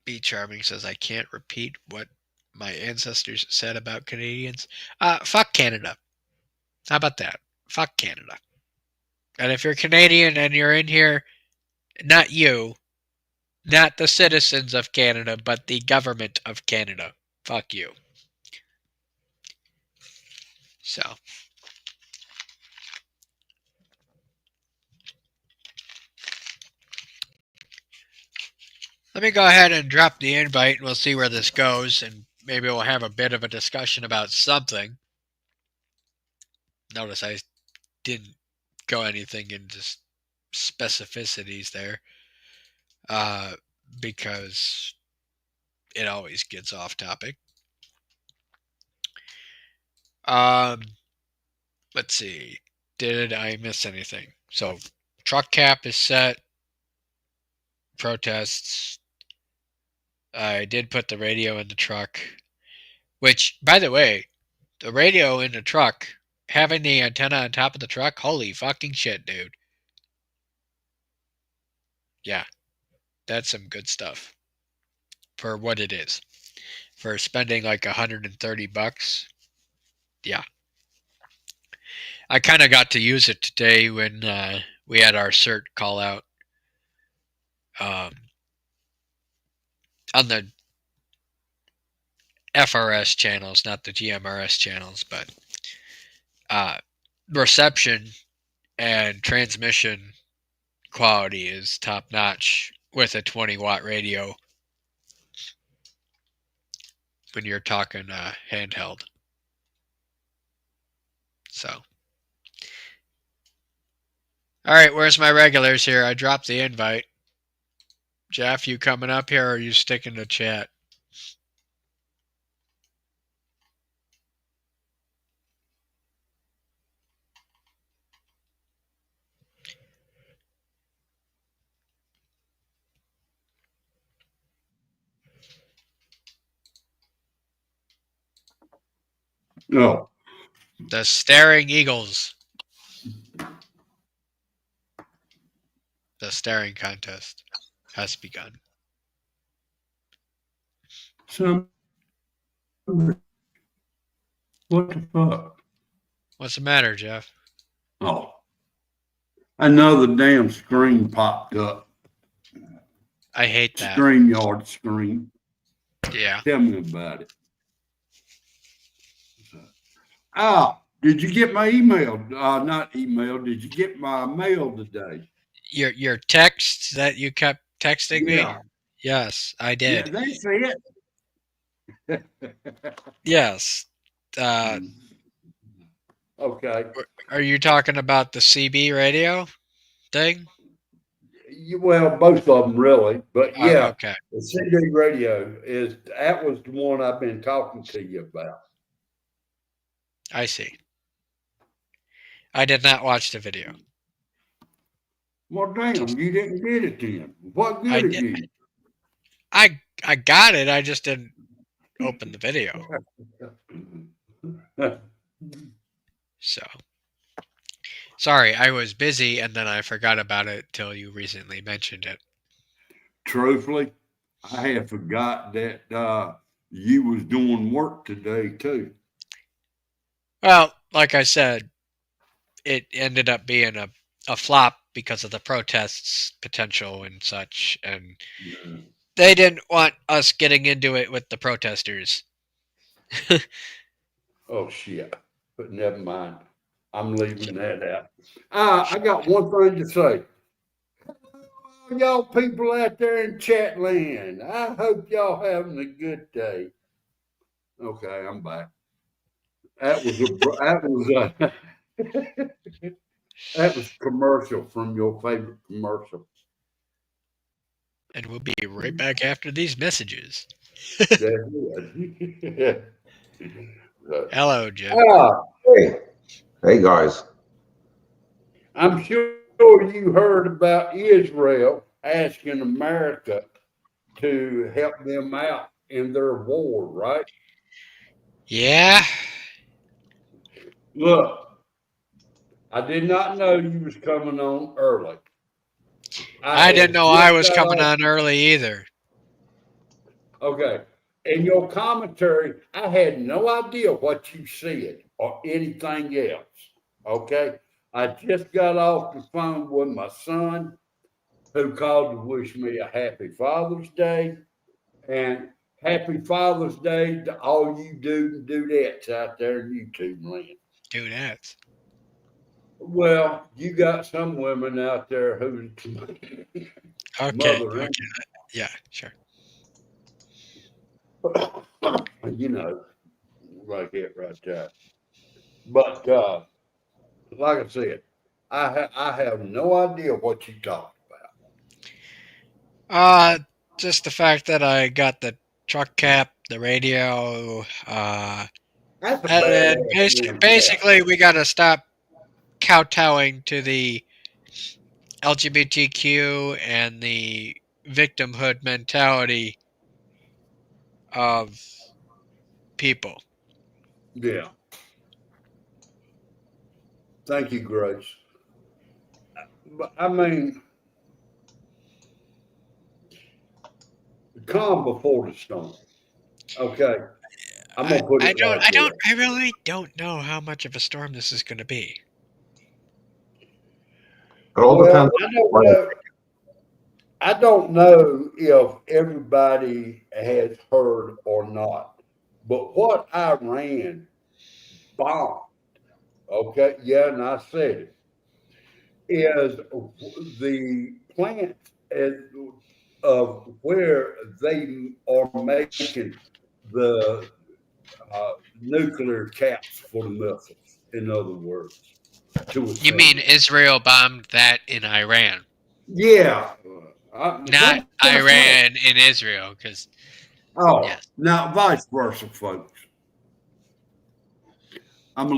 B Charming says, I can't repeat what my ancestors said about Canadians. Fuck Canada. How about that? Fuck Canada. And if you're Canadian and you're in here, not you, not the citizens of Canada, but the government of Canada. Fuck you. So. Let me go ahead and drop the invite and we'll see where this goes, and maybe we'll have a bit of a discussion about something. Notice I didn't go anything into specificities there, because it always gets off topic. Let's see. Did I miss anything? So, truck cap is set. Protests. I did put the radio in the truck. Which, by the way, the radio in the truck, having the antenna on top of the truck, holy fucking shit, dude. Yeah, that's some good stuff. For what it is. For spending like $130. Yeah. I kind of got to use it today when we had our cert call out. On the FRS channels, not the GMRS channels, but uh, reception and transmission quality is top notch with a 20-watt radio when you're talking handheld. So, all right, where's my regulars here? I dropped the invite. Jeff, you coming up here or are you sticking to chat? No. The Staring Eagles. The staring contest has begun. Some. What the fuck? What's the matter, Jeff? Oh. Another damn screen popped up. I hate that. StreamYard screen. Yeah. Tell me about it. Did you get my email? Not email. Did you get my mail today? Your texts that you kept texting me? Yeah. Yes, I Yeah, did. they see it. Yes. Okay. Are you talking about the CB radio thing? Well, both of them really, but yeah, Okay. the CD radio that was the one I've been talking to you about. I see. I did not watch the video. Well, damn, you didn't get it then. What I good of did. you? I got it. I just didn't open the video. So sorry, I was busy and then I forgot about it till you recently mentioned it. Truthfully, I had forgot that you was doing work today too. Well, like I said, it ended up being a flop because of the protests potential and such, and they didn't want us getting into it with the protesters. Oh shit! But never mind. I'm leaving that out. I got one thing to say. Y'all people out there in chat land, I hope y'all having a good day. Okay, I'm back. That was that was commercial from your favorite commercial. And we'll be right back after these messages. Hello, Jim. Hey, hey guys. I'm sure you heard about Israel asking America to help them out in their war, right? Yeah. Look, I did not know you was coming on early. I didn't know I was coming on early either. Okay. In your commentary, I had no idea what you said or anything else. Okay. I just got off the phone with my son who called to wish me a happy Father's Day. And happy Father's Day to all you dudettes out there in YouTube land. Dudettes. Well, you got some women out there who Okay. mother, Yeah, sure. you know, like it right there. But like I said, I have no idea what you talked Just the fact that I got the truck cap, the radio, about. That's a and then badass damn basically we got to stop kowtowing to the LGBTQ and the victimhood mentality of people. Yeah. Thank you, Grace. But I mean, calm before the storm. Okay. I'm gonna put it like this. I really don't know how much of a storm this is going to be. It all Well, depends on I don't know if everybody has heard or not, But what Iran bombed, okay, yeah, and I said it, is the plant of where they are making the nuclear caps for the missiles, in other words, to You assemble. mean Israel bombed that in Iran, Yeah. not That's what I said. Iran in Israel? Because Oh, yes. now vice versa, folks. I'm a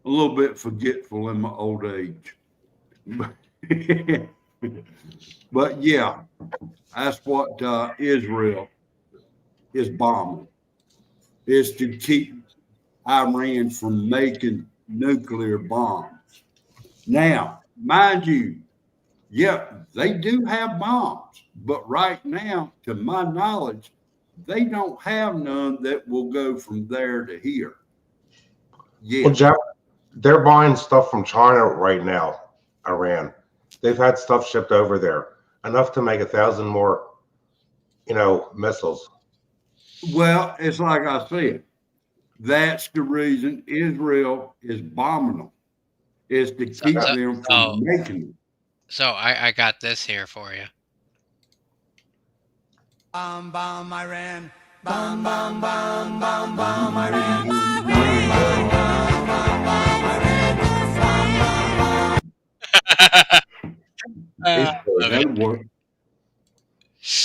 little bit forgetful in my old age. But yeah, that's what Israel is bombing, is to keep Iran from making nuclear bombs. Now, mind you, yeah, they do have bombs, but right now, to my knowledge, they don't have none that will go from there to here. Well, Yeah. Jeff, they're buying stuff from China right now, Iran. They've had stuff shipped over there, enough to make 1,000 more, missiles. Well, it's like I said, that's the reason Israel is bombing them, is to So, keep so, them so, from making them. so I got this here for you. Bomb, bomb, Iran. Bomb, bomb, bomb, bomb, bomb, Iran. Bomb, bomb, bomb, bomb, bomb, Iran. Love it. That'll work.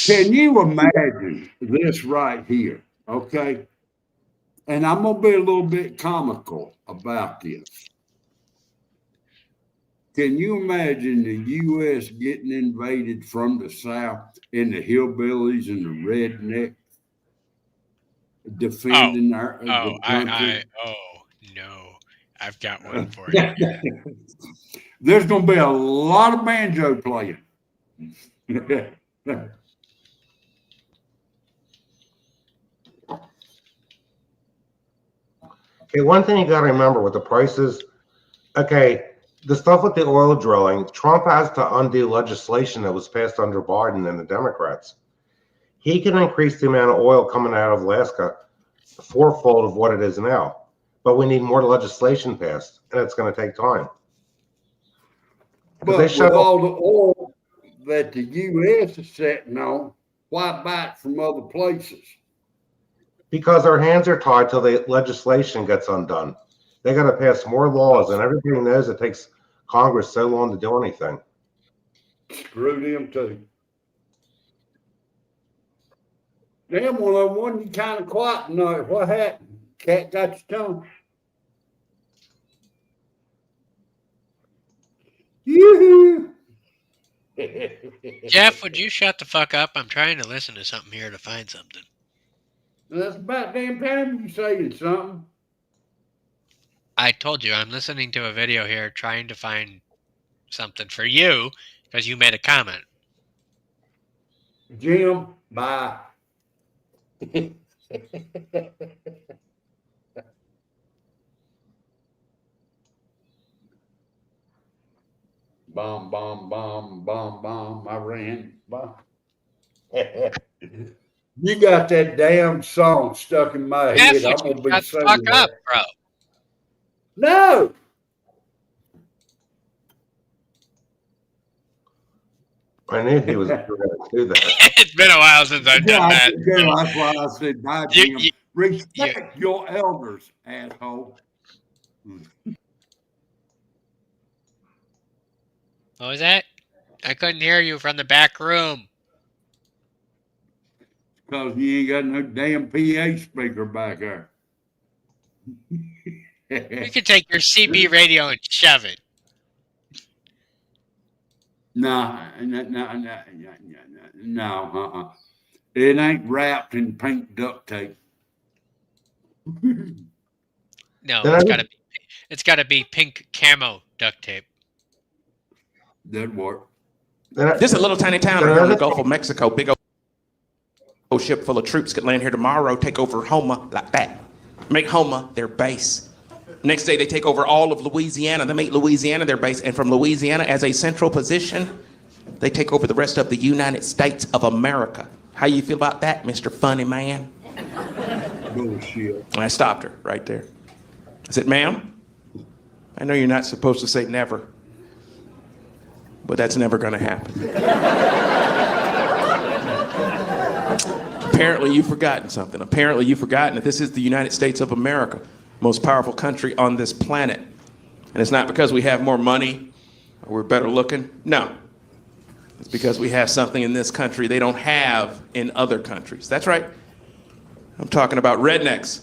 Can you imagine this right here? Okay. And I'm going to be a little bit comical about this. Can you imagine the U.S. getting invaded from the South and the hillbillies and the rednecks defending the country? Oh no, I've got one for you. There's going to be a lot of banjo playing. Okay, one thing you got to remember with the prices, okay, the stuff with the oil drilling, Trump has to undo legislation that was passed under Biden and the Democrats. He can increase the amount of oil coming out of Alaska fourfold of what it is now, but we need more legislation passed, and it's going to take time. But with all the oil that the U.S. is sitting on, why buy it from other places? Because our hands are tied till the legislation gets undone. They got to pass more laws, and everybody knows it takes Congress so long to do anything. Screw them too. Damn, well, one you kind of quiet tonight. What happened? Cat got your tongue. Yoo-hoo. Jeff, would you shut the fuck up? I'm trying to listen to something here to find something. That's about damn time you saying something. I told you I'm listening to a video here trying to find something for you because you made a comment. Jim, bye. Bomb, bomb, bomb, bomb, bomb. I ran. Bomb. You got that damn song stuck in my head. Jeff, I'm would gonna you be shut the fuck singing up, that. bro? No. I knew he was going to do that. It's been a while since I've done that. That's why I said bye, Jim. Respect your elders, asshole. What was that? I couldn't hear you from the back room. Because you ain't got no damn PA speaker back there. You can take your CB radio and shove it. No. It ain't wrapped in pink duct tape. No, Then it's gotta be pink camo duct tape. That'd work. This is a little tiny town right here in the Gulf of Mexico. Big old ship full of troops could land here tomorrow, take over Homa like that. Make Homa their base. Next day, they take over all of Louisiana. They make Louisiana their base. And from Louisiana, as a central position, they take over the rest of the United States of America. How you feel about that, Mr. Funny Man? Bullshit. And I stopped her right there. I said, ma'am, I know you're not supposed to say never, but that's never going to happen. Apparently you've forgotten something. Apparently you've forgotten that this is the United States of America, most powerful country on this planet. And it's not because we have more money or we're better looking. No. It's because we have something in this country they don't have in other countries. That's right. I'm talking about rednecks.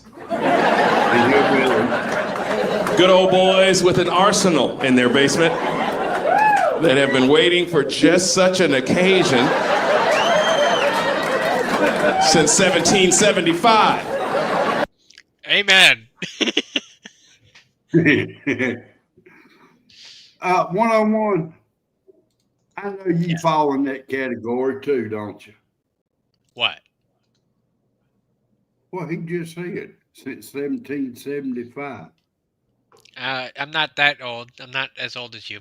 Good old boys with an arsenal in their basement that have been waiting for just such an occasion since 1775. Amen. 101. I know you fall in that category too, don't you? What? Well, he just said since 1775. I'm not that old. I'm not as old as you.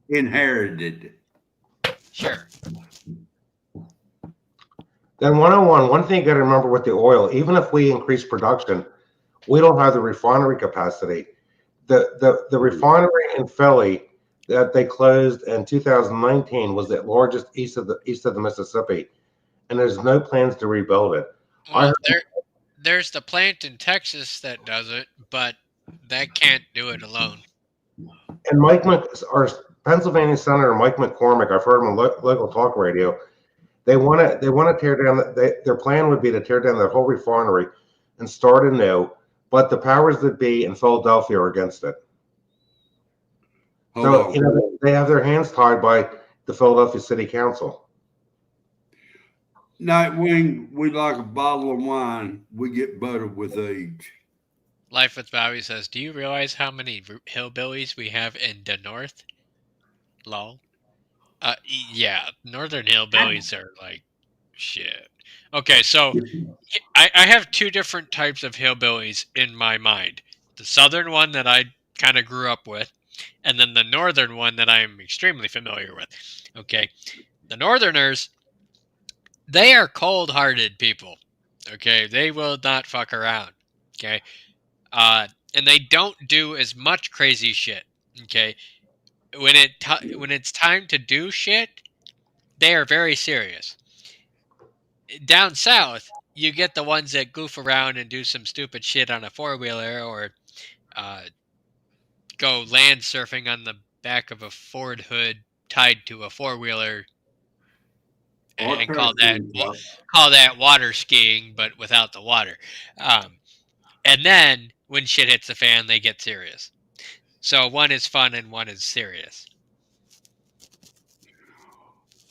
Inherited. Sure. Then 101, one thing you got to remember with the oil, even if we increase production, we don't have the refinery capacity. The refinery in Philly that they closed in 2019 was the largest east of the Mississippi, and there's no plans to rebuild it. Well, there's the plant in Texas that does it, but that can't do it alone. And our Pennsylvania Senator Mike McCormick, I've heard him on local talk radio. They want to tear down. Their plan would be to tear down that whole refinery and start anew. But the powers that be in Philadelphia are against it. So they have their hands tied by the Philadelphia City Council. Nightwing, we like a bottle of wine. We get buttered with age. Life with Bobby says, "Do you realize how many hillbillies we have in the north?" Lol. Yeah, northern hillbillies are like shit. Okay, so I have two different types of hillbillies in my mind. The southern one that I kind of grew up with, and then the northern one that I'm extremely familiar with. Okay, the northerners, they are cold-hearted people. Okay, they will not fuck around. Okay, and they don't do as much crazy shit. Okay, when it's time to do shit, they are very serious. Down south, you get the ones that goof around and do some stupid shit on a four-wheeler or go land surfing on the back of a Ford hood tied to a four-wheeler and call that water skiing, but without the water. And then when shit hits the fan, they get serious. So one is fun and one is serious.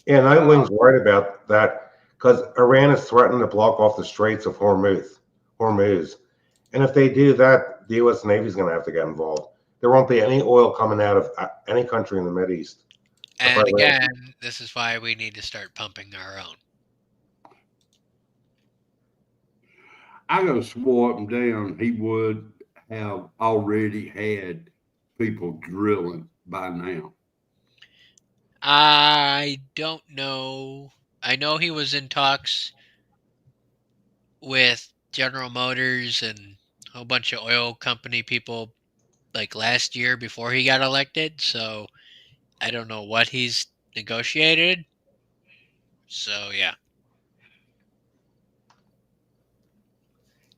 Yeah, Nightwing's right about that because Iran is threatening to block off the Straits of Hormuz. And if they do that, the U.S. Navy is going to have to get involved. There won't be any oil coming out of any country in the Mideast. And again, this is why we need to start pumping our own. I go swore up and down he would have already had people drilling by now. I don't know. I know he was in talks with General Motors and a whole bunch of oil company people like last year before he got elected. So I don't know what he's negotiated. So yeah.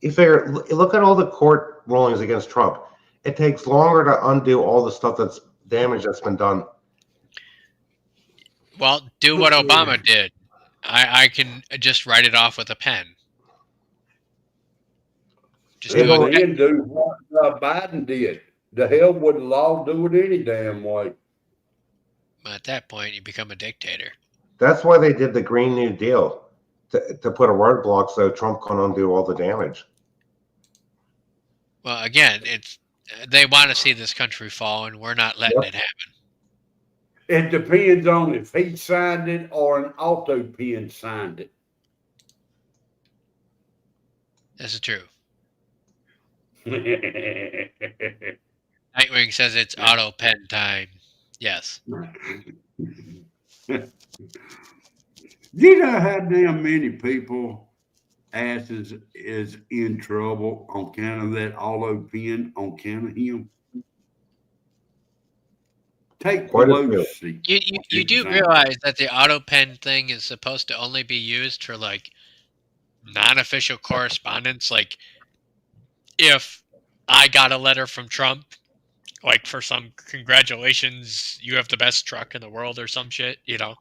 You figure, look at all the court rulings against Trump. It takes longer to undo all the stuff that's damage that's been done. Well, do what Obama did. I can just write it off with a pen. Just do what Biden did. The hell would the law do it any damn way? At that point, you become a dictator. That's why they did the Green New Deal, to put a roadblock so Trump can undo all the damage. Well, again, they want to see this country fall, and we're not letting it happen. It depends on if he signed it or an auto pen signed it. This is true. Nightwing says it's auto pen time. Yes. You know how damn many people asses is in trouble on account of that auto pen on account of him? Take Quite a few. Pelosi. You do example. realize that the auto pen thing is supposed to only be used for like non-official correspondence. Like if I got a letter from Trump, like for some congratulations, you have the best truck in the world or some shit, you know,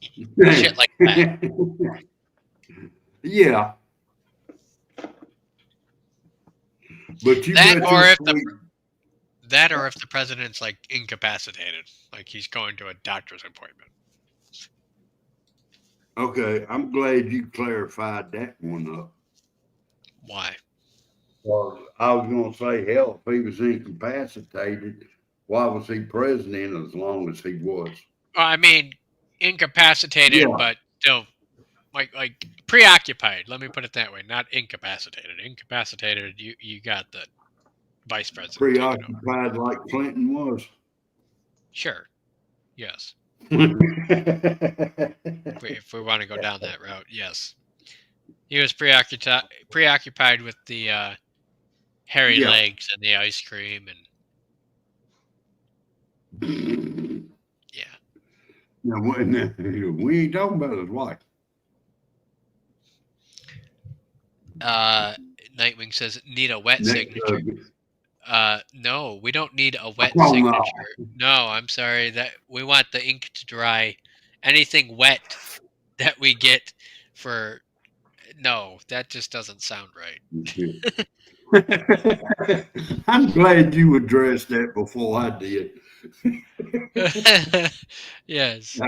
shit like that. Yeah. But you That bet or your if the sweet that or if the president's like incapacitated, like he's going to a doctor's appointment. Okay, I'm glad you clarified that one up. Why? Well, I was gonna say, hell, if he was incapacitated, why was he president as long as he was? Well, I mean, incapacitated, Yeah. but still, like preoccupied. Let me put it that way. Not incapacitated. Incapacitated, you got the vice president taking over. Preoccupied like Clinton was. Sure. Yes. Yeah. If we want to go down that route, yes. He was preoccupied with the hairy Yeah. legs and the ice cream and yeah. Now, we ain't talking about his wife. Nightwing says need a wet signature. No, we don't need a wet Oh, no. signature. No, I'm sorry. That we want the ink to dry. Anything wet that we get for no, that just doesn't sound right. I'm glad you addressed that before I did. Yes.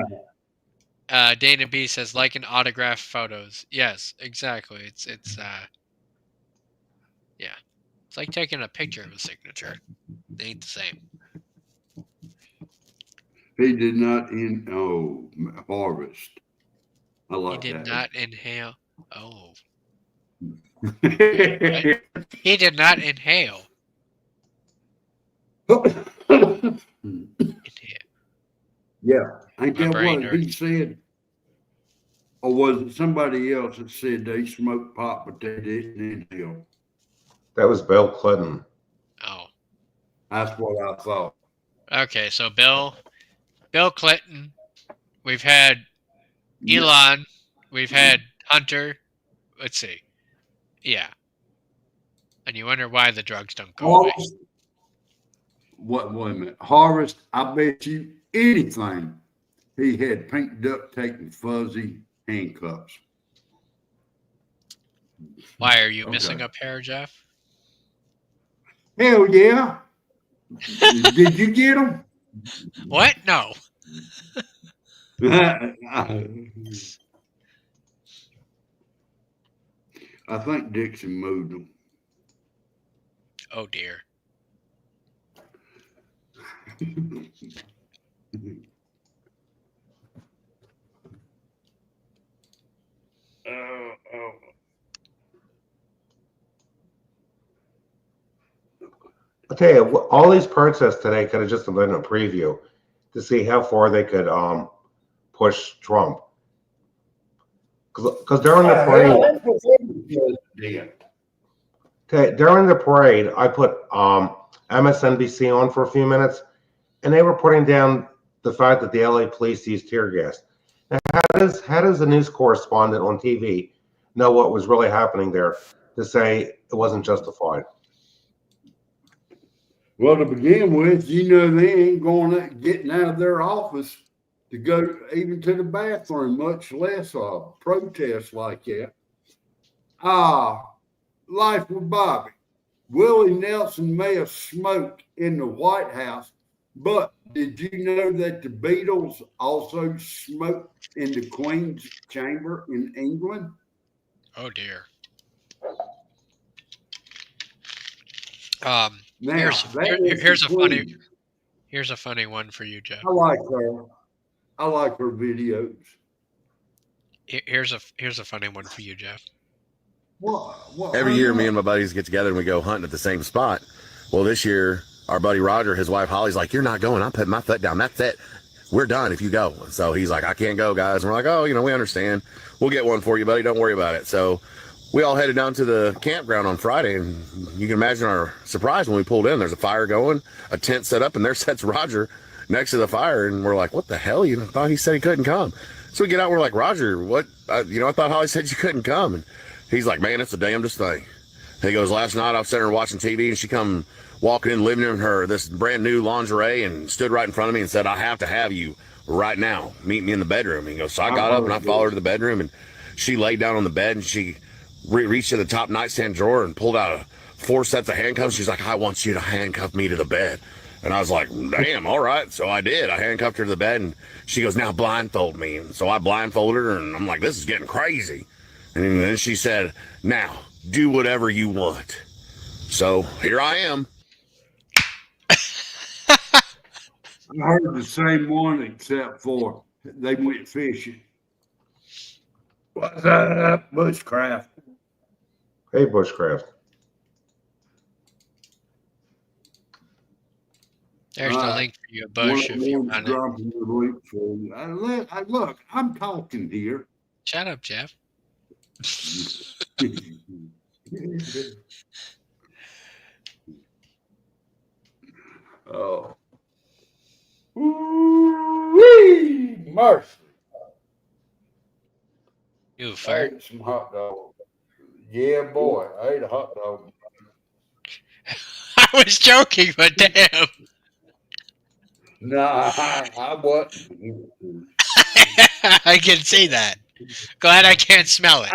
Dana B says like an autograph photos. Yes, exactly. It's yeah. It's like taking a picture of a signature. They ain't the same. He did not harvest. I like He did that. not inhale. Oh. Yeah, He did not inhale. Inhale. ain't My that brain what hurt. he said? Or was it somebody else that said they smoked pot but they didn't inhale? That was Bill Clinton. Oh. That's what I thought. Okay, so Bill Clinton, we've had Elon, we've had Hunter. Let's see. Yeah. And you wonder why the drugs don't go away. Wait a minute. Harvest, I bet you anything he had pink duct tape and fuzzy handcuffs. Why are you Okay. missing a pair, Jeff? Hell yeah. Did you get them? What? No. I think Dixon moved them. Oh dear. I'll tell you, all these protests today could have just been a preview to see how far they could push Trump. Because during the parade, I put MSNBC on for a few minutes, and they were putting down the fact that the LA police used tear gas. Now, how does a news correspondent on TV know what was really happening there to say it wasn't justified? Well, to begin with, you know they ain't getting out of their office to go even to the bathroom, much less a protest like that. Life with Bobby. Willie Nelson may have smoked in the White House, but did you know that the Beatles also smoked in the Queen's chamber in England? Oh dear. Now, here's a funny one for you, Jeff. I like her. I like her videos. Here's a funny one for you, Jeff. What? Every year, me and my buddies get together and we go hunting at the same spot. Well, this year, our buddy Roger, his wife Holly's like, "You're not going. I'm putting my foot down. That's it. we're done if you go. So he's like, I can't go, guys. And we're like, oh, we understand. We'll get one for you, buddy. Don't worry about it. So we all headed down to the campground on Friday, and you can imagine our surprise when we pulled in. There's a fire going, a tent set up, and there sits Roger next to the fire, and we're like, what the hell? You thought he said he couldn't come. So we get out, and we're like, Roger, what? I thought Holly said you couldn't come. And he's like, man, it's the damnedest thing. And he goes, last night I was sitting there watching TV, and she come walking in, living in her this brand new lingerie, and stood right in front of me and said, I have to have you right now. Meet me in the bedroom. And he goes, so I got up and I followed her to the bedroom, and she laid down on the bed, and she reached in the top nightstand drawer and pulled out 4 sets of handcuffs. She's like, I want you to handcuff me to the bed. And I was like, damn, all right. So I did. I handcuffed her to the bed, and she goes, now blindfold me. And so I blindfolded her, and I'm like, this is getting crazy. And then she said, now do whatever you want. So here I am. I heard the same one, except for they went fishing. What's up, bushcraft? Hey, bushcraft. There's the link for your bush if you want it. Look, I'm talking here. Shut up, Jeff. Oh. Ooh-wee, mercy. You I fart. ate some hot dogs. Yeah, boy, I ate a hot dog. I was joking, but damn. Nah, I wasn't. I can see that. Glad I can't smell it.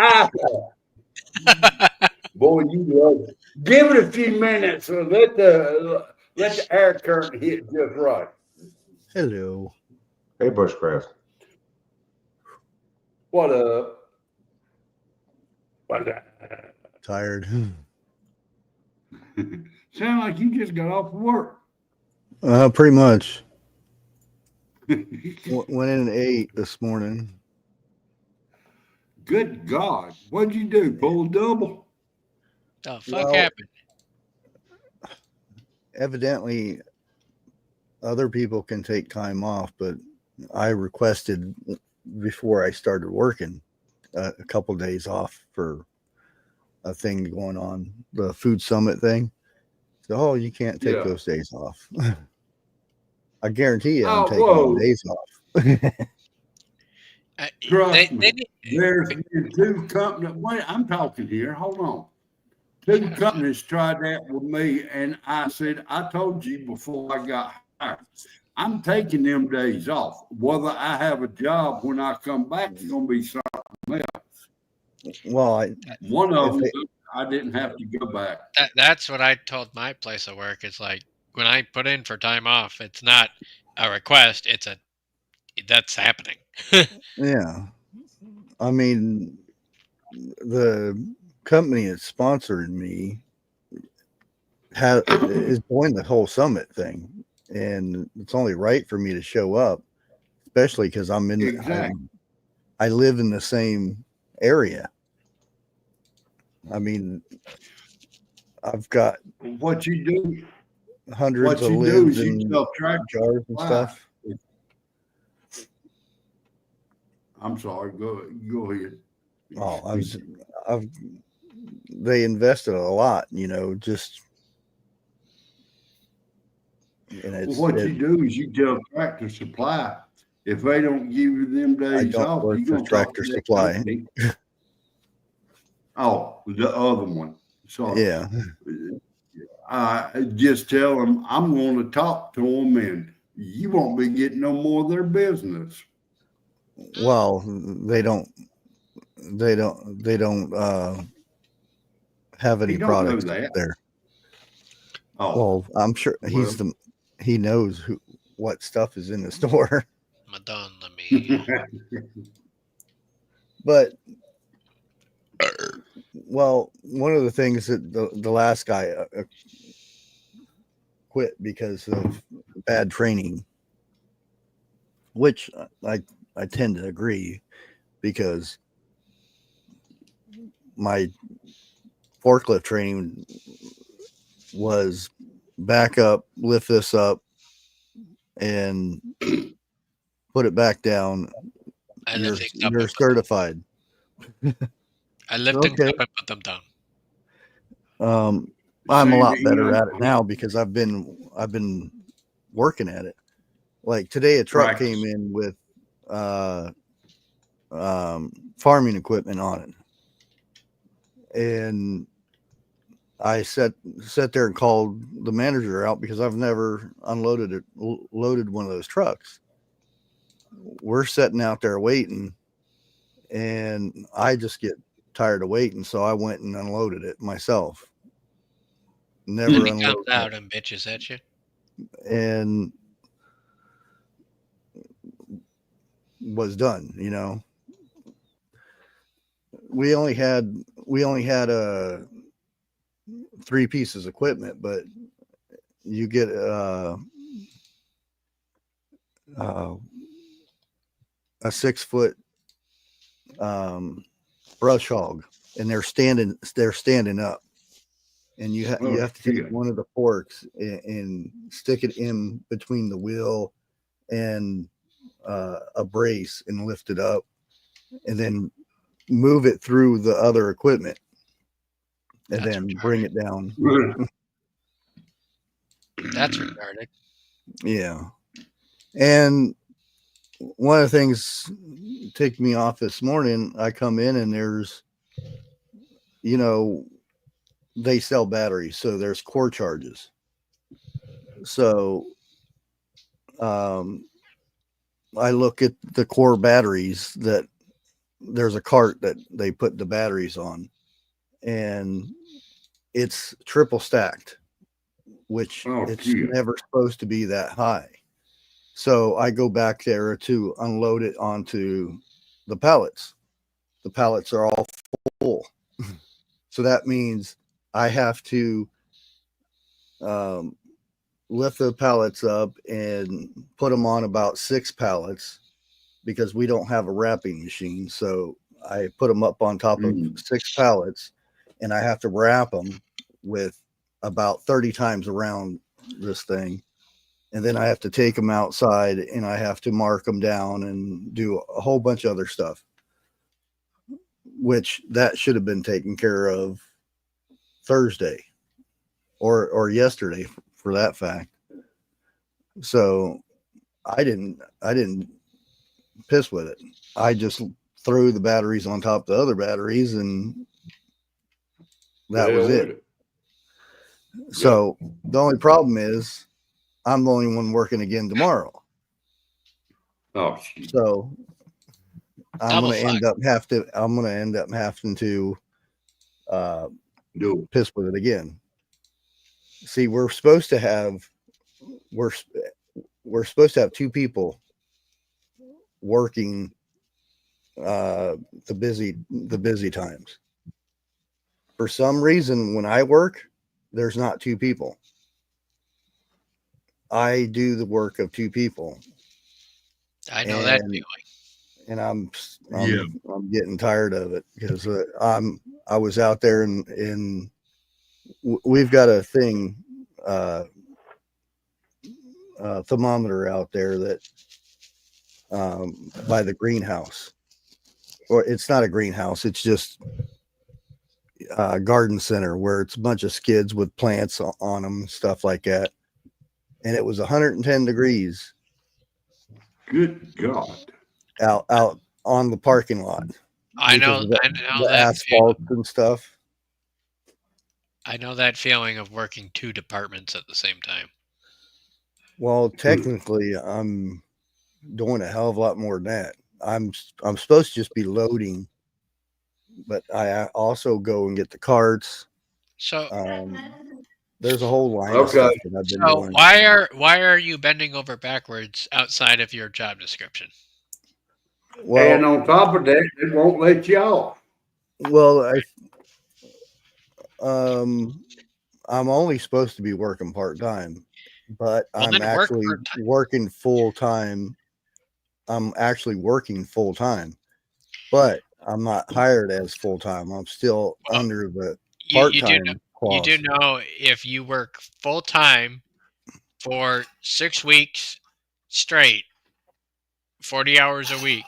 Boy, you love it. Give it a few minutes and let the air current hit just right. Hello. Hey, bushcraft. What up? What up? Tired. Sound like you just got off work. Pretty much. Went in at 8 this morning. Good God. What'd you do? Pull a double? The fuck happened? Evidently, other people can take time off, but I requested before I started working a couple days off for a thing going on, the food summit thing. So, you can't take those days off. I guarantee you I'm taking days off. Trust me. There's been 2 companies. Wait, I'm talking here. Hold on. 2 companies tried that with me, and I said, I told you before I got hired, I'm taking them days off. Whether I have a job when I come back, it's going to be something else. Well, one of them, I didn't have to go back. That's what I told my place of work. It's like when I put in for time off, it's not a request. That's happening. yeah. I mean, the company that sponsored me is doing the whole summit thing, and it's only right for me to show up, especially because I live in the same area. I mean, I've got what you do. Hundreds of lids and jars and stuff. I'm sorry. Go ahead. Oh, they invested a lot, just. And what you do is you tell Tractor Supply, if they don't give you them days off, you're going to Tractor Supply. Oh, the other one. Sorry. Yeah. Just tell them I'm going to talk to them, and you won't be getting no more of their business. Well, they don't have any products there. Oh, well, I'm sure he knows what stuff is in the store. Madonna me. But one of the things that the last guy quit because of bad training, which I tend to agree, because my forklift training was back up, lift this up, and put it back down. I lift things up. You're certified. I lift things Okay. up and put them down. I'm a Same lot to better him. at it now because I've been working at it. Like today, a truck Practice. came in with farming equipment on it, and I sat there and called the manager out because I've never loaded one of those trucks. We're sitting out there waiting, and I just get tired of waiting, so I went and unloaded it myself. Never And he comes unloaded out it. and bitches at you. And was done, you know. We only had 3 pieces of equipment, but you get a 6-foot brush hog, and they're standing up, and you have to take one of the forks and stick it in between the wheel and a brace and lift it up, and then move it through the other equipment, and That's then retarded. bring it down. That's retarded. Yeah. And one of the things ticked me off this morning, I come in and there's, you know, they sell batteries, so there's core charges. So I look at the core batteries, that there's a cart that they put the batteries on, and it's triple stacked, which it's never supposed to be that high. So I go back there to unload it onto the pallets. The pallets are all full. So that means I have to lift the pallets up and put them on about 6 pallets because we don't have a wrapping machine. So I put them up on top of 6 pallets, and I have to wrap them with about 30 times around this thing. And then I have to take them outside, and I have to mark them down and do a whole bunch of other stuff, which that should have been taken care of Thursday or yesterday for that fact. So I didn't piss with it. I just threw the batteries on top of the other batteries, and that was it. So the only problem is I'm the only one working again tomorrow. Oh, so I'm gonna end up having to piss with it again. See, we're supposed to have 2 people working the busy times. For some reason, when I work, there's not 2 people. I do the work of 2 people. I know that feeling. And I'm getting tired of it because I was out there and we've got a thing, thermometer out there that by the greenhouse, or it's not a greenhouse, it's just a garden center where it's a bunch of skids with plants on them, stuff like that. And it was 110 degrees. Good God. Out on the parking lot. I know the that asphalt and stuff. I know that feeling of working 2 departments at the same time. Well, technically, I'm doing a hell of a lot more than that. I'm supposed to just be loading, but I also go and get the carts. So there's a whole line of stuff that I've been doing. Why are you bending over backwards outside of your job description? Well, and on top of that, it won't let you off. Well, I'm only supposed to be working part-time, but I'm actually working full-time. I'm actually working full-time, but I'm not hired as full-time. I'm still under the part-time clause. You do know if you work full-time for 6 weeks straight 40 hours a week,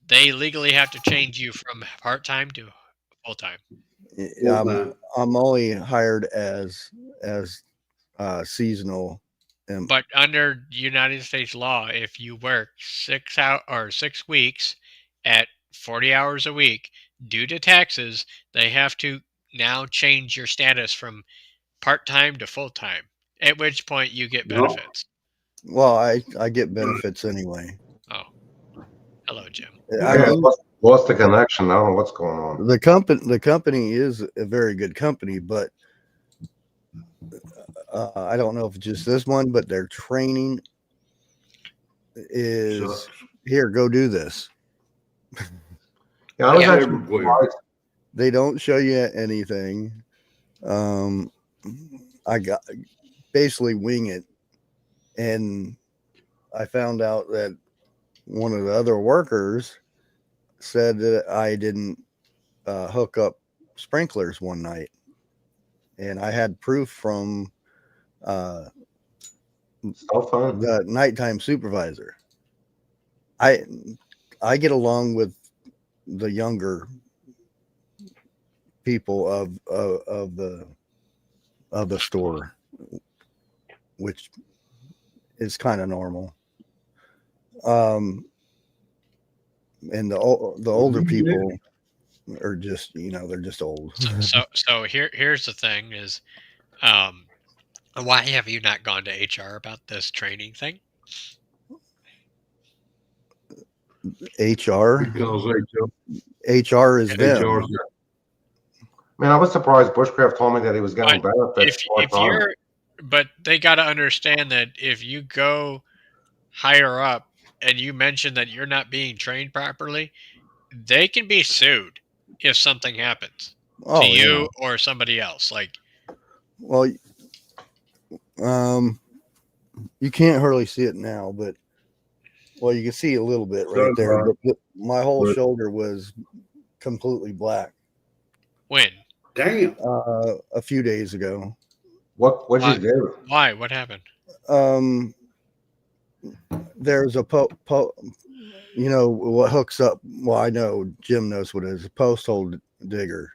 they legally have to change you from part-time to full-time. I'm only hired as seasonal. But under United States law, if you work 6 weeks at 40 hours a week due to taxes, they have to now change your status from part-time to full-time, at which point you get benefits. Well, I get benefits anyway. Oh, hello, Jim. I mean, lost the connection. I don't know what's going on. the company is a very good company, but I don't know if it's just this one, but their training is here. Go do this. Yeah, I was actually surprised. They don't show you anything. I got basically wing it, and I found out that one of the other workers said that I didn't hook up sprinklers one night, and I had proof from the nighttime supervisor. I get along with the younger people of the store, which is kind of normal. And the older people are just, they're just old. So here's the thing is, why have you not gone to HR about this training thing? Because HR is them. Man, I was surprised Bushcraft told me that he was getting benefits. But they got to understand that if you go higher up and you mention that you're not being trained properly, they can be sued if something happens to you or somebody else. Well, you can't hardly see it now, but you can see a little bit right there. But my whole shoulder was completely black. When? Damn. A few days ago. What'd you do? Why? What happened? There's a what hooks up. Well, I know Jim knows what it is. A post hole digger.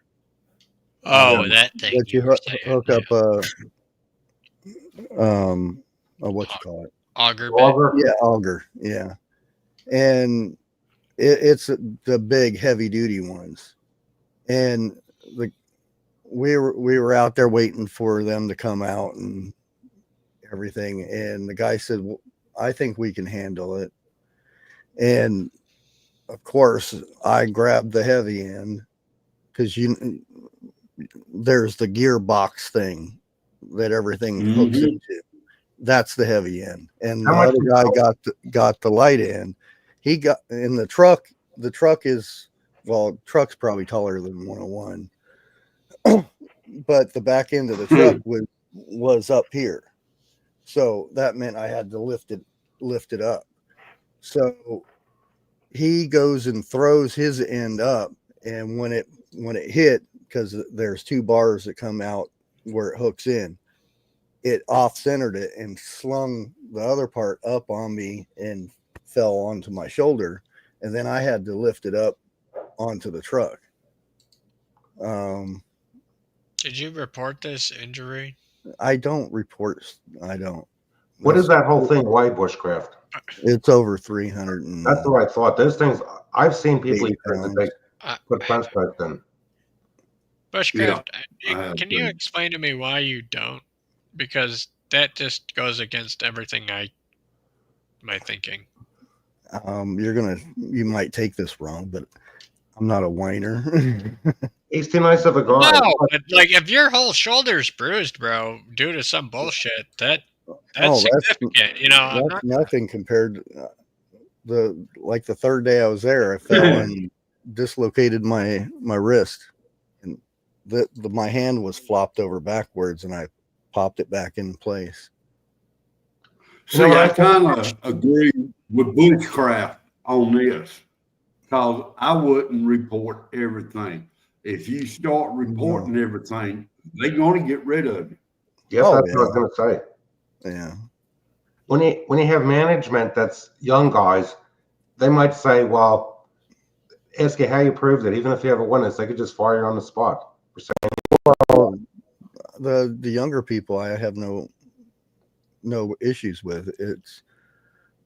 Oh, that thing. That you hook up what you call it? Auger. Yeah, auger. Yeah, and it's the big heavy duty ones, and we were out there waiting for them to come out and everything, and the guy said, well, I think we can handle it. And of course I grabbed the heavy end because there's the gearbox thing that everything hooks into. That's the heavy end. And the other guy got the light end. He got in the truck. The truck is, truck's probably taller than 101. But the back end of the truck was up here. So that meant I had to lift it up. So he goes and throws his end up, and when it hit, because there's two bars that come out where it hooks in, it off-centered it and slung the other part up on me and fell onto my shoulder, and then I had to lift it up onto the truck. Did you report this injury? I don't report. I don't. What is that whole thing weigh, Bushcraft? It's over 300. That's what I thought. Those things, I've seen people put fence posts in. Bushcraft, can you explain to me why you don't? Because that just goes against everything my thinking. You might take this wrong, but I'm not a whiner. He's too nice of a guy. No, but if your whole shoulder's bruised, bro, due to some bullshit, that's significant. That's nothing compared to the third day I was there, I fell and dislocated my wrist, and my hand was flopped over backwards, and I popped it back in place. See, I kind of agree with Bushcraft on this, because I wouldn't report everything. If you start reporting everything, they're going to get rid of you. Yes, that's what I was going to say. Yeah. When you have management that's young guys, they might say, well, ask you how you proved it. Even if you have a witness, they could just fire you on the spot. Well, the younger people, I have no issues with. It's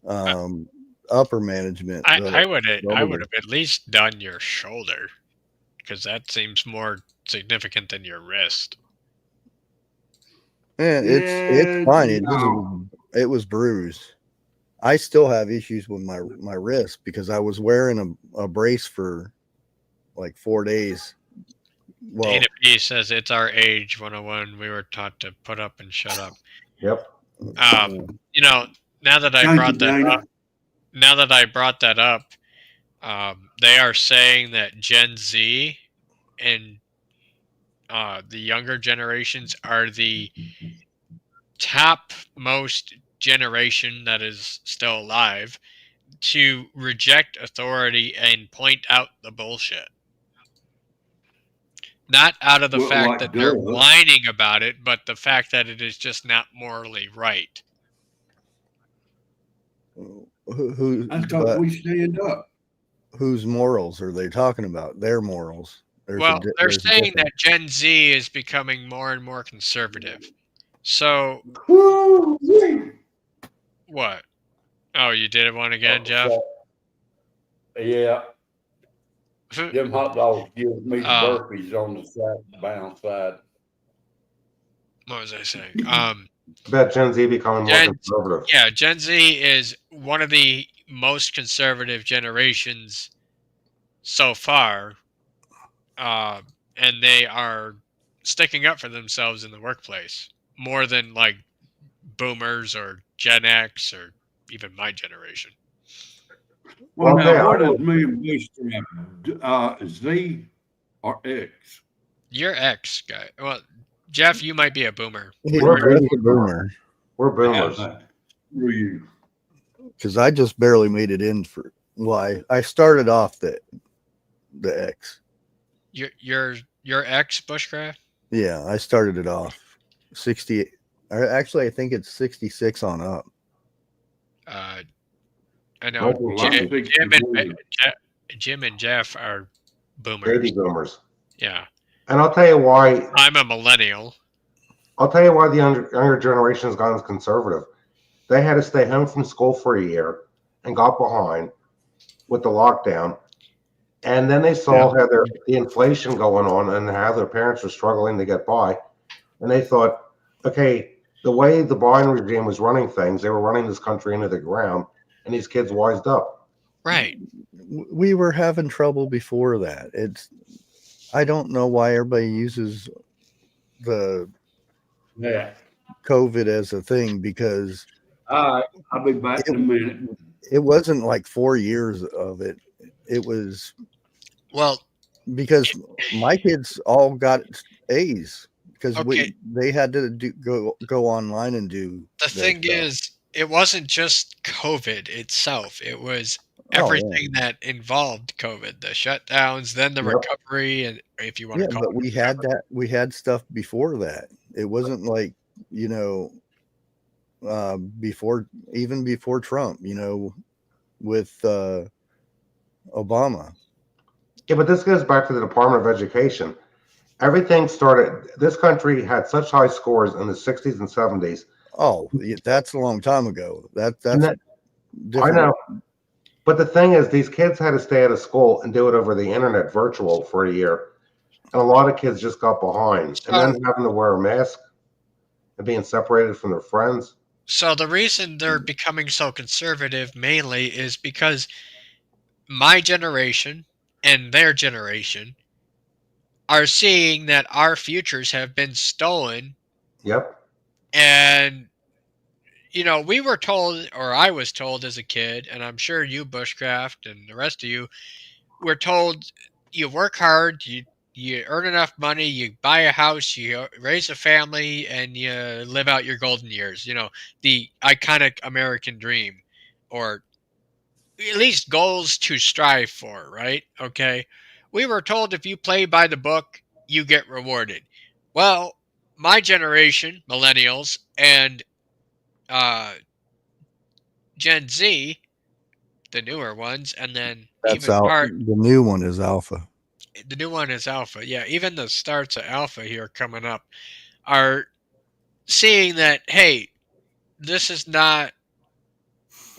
upper management. I would the have older- at least done your shoulder, because that seems more significant than your wrist. Yeah, it's fine. It was bruised. I still have issues with my wrist because I was wearing a brace for like 4 days. Well, Dana P says it's our age 101. We were taught to put up and shut up. Yep. You know, now that I brought that up, they are saying that Gen Z and the younger generations are the top most generation that is still alive to reject authority and point out the bullshit. Not out of the fact that they're whining about it, but the fact that it is just not morally right. That's because we stand up. Whose morals are they talking about? Their morals. They're saying that Gen Z is becoming more and more conservative. So, what? Oh, you did one again, Jeff? Yeah. Them hot dogs give me burpees on the southbound side. What was I saying? About Gen Z becoming more conservative. Yeah, Gen Z is one of the most conservative generations so far, and they are sticking up for themselves in the workplace more than like boomers or Gen X or even my generation. Well, now, what does me and Bush have? Z or X? You're X, guy. Well, Jeff, you might be a boomer. We're a boomer. We're boomers. Screw you. Because I just barely made it in for. Well, I started off the X. Your X bushcraft? Yeah, I started it off 60. Actually, I think it's 66 on up. I know Jim and Jeff are boomers. Baby boomers. Yeah. And I'll tell you why. I'm a millennial. I'll tell you why the younger generation has gone conservative. They had to stay home from school for a year and got behind with the lockdown. And then they saw how the inflation going on and how their parents were struggling to get by. And they thought, okay, the way the Biden regime was running things, they were running this country into the ground, and these kids wised up. Right. We were having trouble before that. I don't know why everybody uses the COVID as a thing, because all right, I'll be back in a minute. It wasn't like 4 years of it. It was because my kids all got A's because they had to go online and do. The thing is, it wasn't just COVID itself. It was everything that involved COVID, the shutdowns, then the recovery, and if you want to call it. But we had stuff before that. It wasn't like, before Trump, with Obama. Yeah, but this goes back to the Department of Education. Everything started, this country had such high scores in the 60s and 70s. Oh, that's a long time ago. That's I know. But the thing is, these kids had to stay out of school and do it over the internet virtual for a year. And a lot of kids just got behind. And then having to wear a mask and being separated from their friends. So the reason they're becoming so conservative mainly is because my generation and their generation are seeing that our futures have been stolen. Yep. And, we were told, or I was told as a kid, and I'm sure you, Bushcraft, and the rest of you, were told you work hard, you earn enough money, you buy a house, you raise a family, and you live out your golden years. The iconic American dream, or at least goals to strive for, right? Okay. We were told if you play by the book, you get rewarded. Well, my generation, millennials, and Gen Z, the newer ones, and then That's even out. The new one is alpha. the new one is alpha. Yeah, even the starts of alpha here coming up are seeing that, hey, this is not,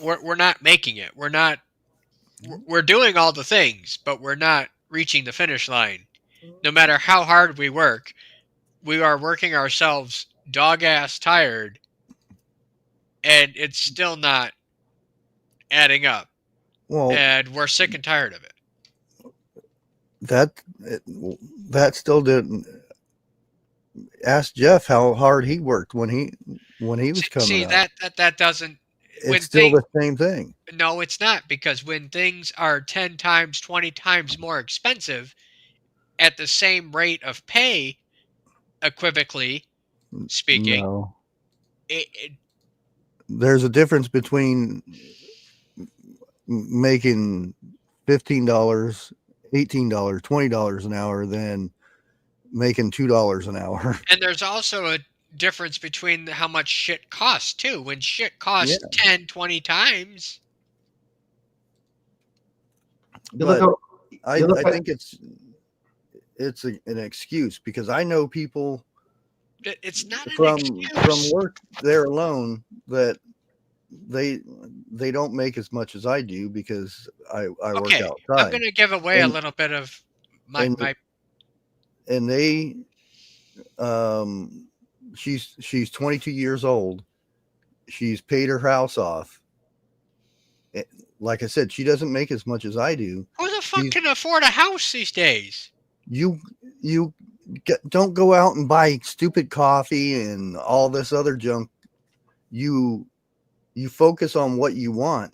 we're not making it. We're doing all the things, but we're not reaching the finish line. No matter how hard we work, we are working ourselves dog ass tired, and it's still not adding up. Well, And we're sick and tired of it. That still didn't. Ask Jeff how hard he worked when he was coming See, up. that doesn't. It's still the same thing. No, it's not, because when things are 10 times, 20 times more expensive at the same rate of pay, equivocally speaking, No. it, There's a difference between making $15, $18, $20 an hour than making $2 an hour. and there's also a difference between how much shit costs too. When shit costs 10, 20 times. But I think it's an excuse, because I know people It's not from work there alone that they don't make as much as I do, because I work outside. I'm going to give away a little bit of my and they she's 22 years old. She's paid her house off. Like I said, she doesn't make as much as I do. Who the fuck can afford a house these days? You don't go out and buy stupid coffee and all this other junk. You focus on what you want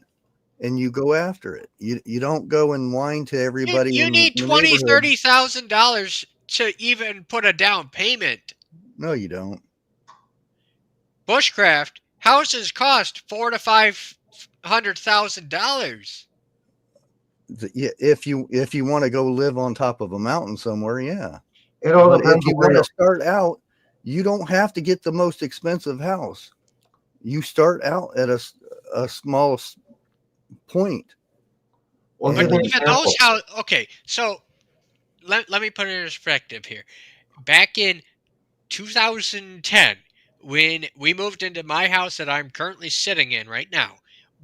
and you go after it. You don't go and whine to everybody. You need $20,000, $30,000 to even put a down payment. No, you don't. Bushcraft houses cost $400,000 to $500,000. Yeah, if you want to go live on top of a mountain somewhere, yeah. It all But depends. if you want to start out, you don't have to get the most expensive house. You start out at a small point. Well, but even those houses, okay, so let me put it in perspective here. Back in 2010, when we moved into my house that I'm currently sitting in right now,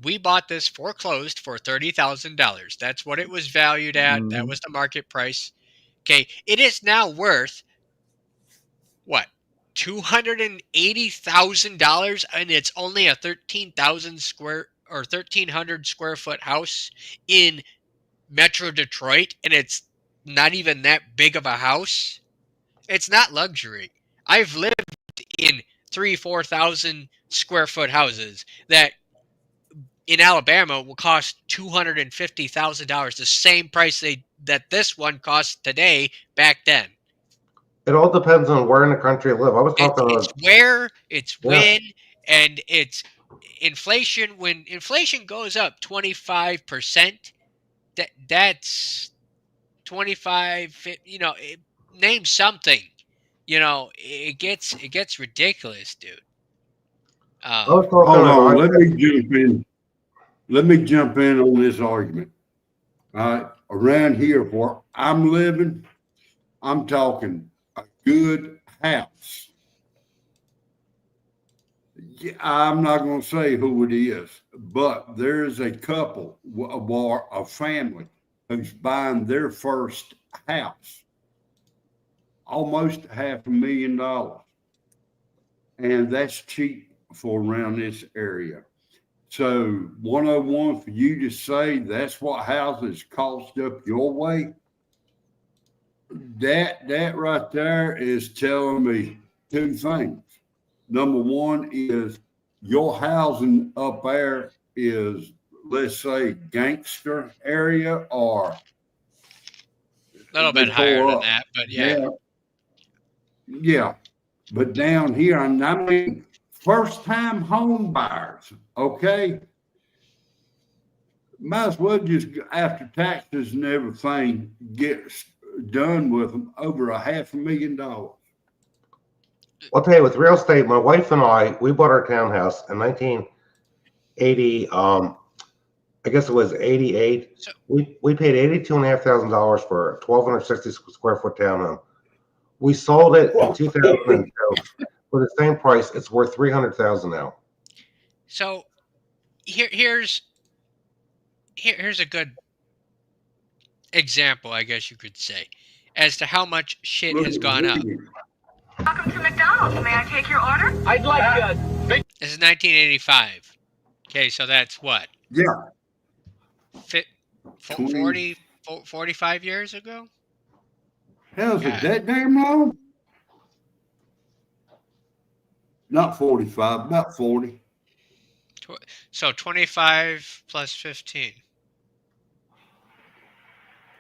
we bought this foreclosed for $30,000. That's what it was valued at. That was the market price. Okay, it is now worth what? $280,000, and it's only a 1,300 square foot house in Metro Detroit, and it's not even that big of a house. It's not luxury. I've lived in 3,000-4,000 square foot houses that in Alabama will cost $250,000, the same price that this one costs today back then. It all depends on where in the country you live. I was talking it's where, it's when, and it's inflation. When inflation goes up 25%, that's 25. Name something. It gets ridiculous, dude. Hold on, let me jump in. Let me jump in on this argument. All right, around here where I'm living, I'm talking a good house. Yeah, I'm not going to say who it is, but there's a couple or a family who's buying their first house, almost $500,000, and that's cheap for around this area. So 101 for you to say that's what houses cost up your way, that right there is telling me two things. Number one is your housing up there is, let's say, gangster area or a little bit higher than that, but yeah. Yeah. But down here, I mean, first-time home buyers, okay? Might as well just, after taxes and everything, get done with them over $500,000. I'll tell you, with real estate, my wife and I, we bought our townhouse in 1980. I I guess it was 88. So, We paid $82,500 for a 1,260 square foot townhome. We sold it in 2002 for the same price. It's worth $300,000 now. so here's a good example, I guess you could say, as to how much shit has gone up. Welcome to McDonald's. May I take your order? I'd like a big. This is 1985. Okay, so that's what? Yeah. 45 years ago? Hell's it that damn long? Not 45, about 40. So 25 plus 15.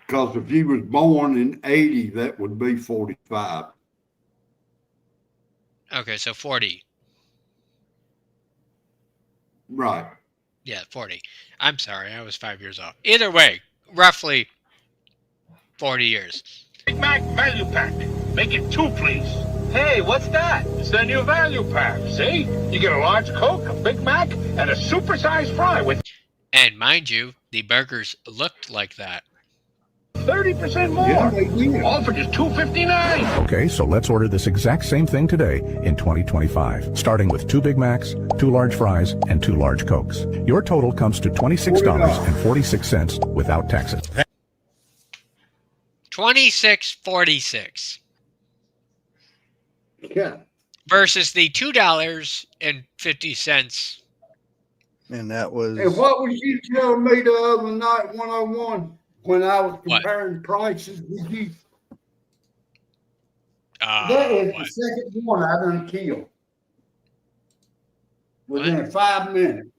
Because if you was born in 80, that would be 45. Okay, so 40. Right. Yeah, 40. I'm sorry, I was 5 years off. Either way, roughly 40 years. Big Mac value pack. Make it 2, please. Hey, what's that? It's the new value pack. See? You get a large Coke, a Big Mac, and a supersized fry with. And mind you, the burgers looked like that. 30% more. Yeah, they did. All for just $2.59. Okay, so let's order this exact same thing today in 2025, starting with 2 Big Macs, 2 large fries, and 2 large Cokes. Your total comes to $26.46 without taxes. $26.46 Yeah. versus the $2.50. And that was And what was you telling me the other night, 101, when I was What? comparing prices with you? That is What? the second one I done killed. Within What? 5 minutes.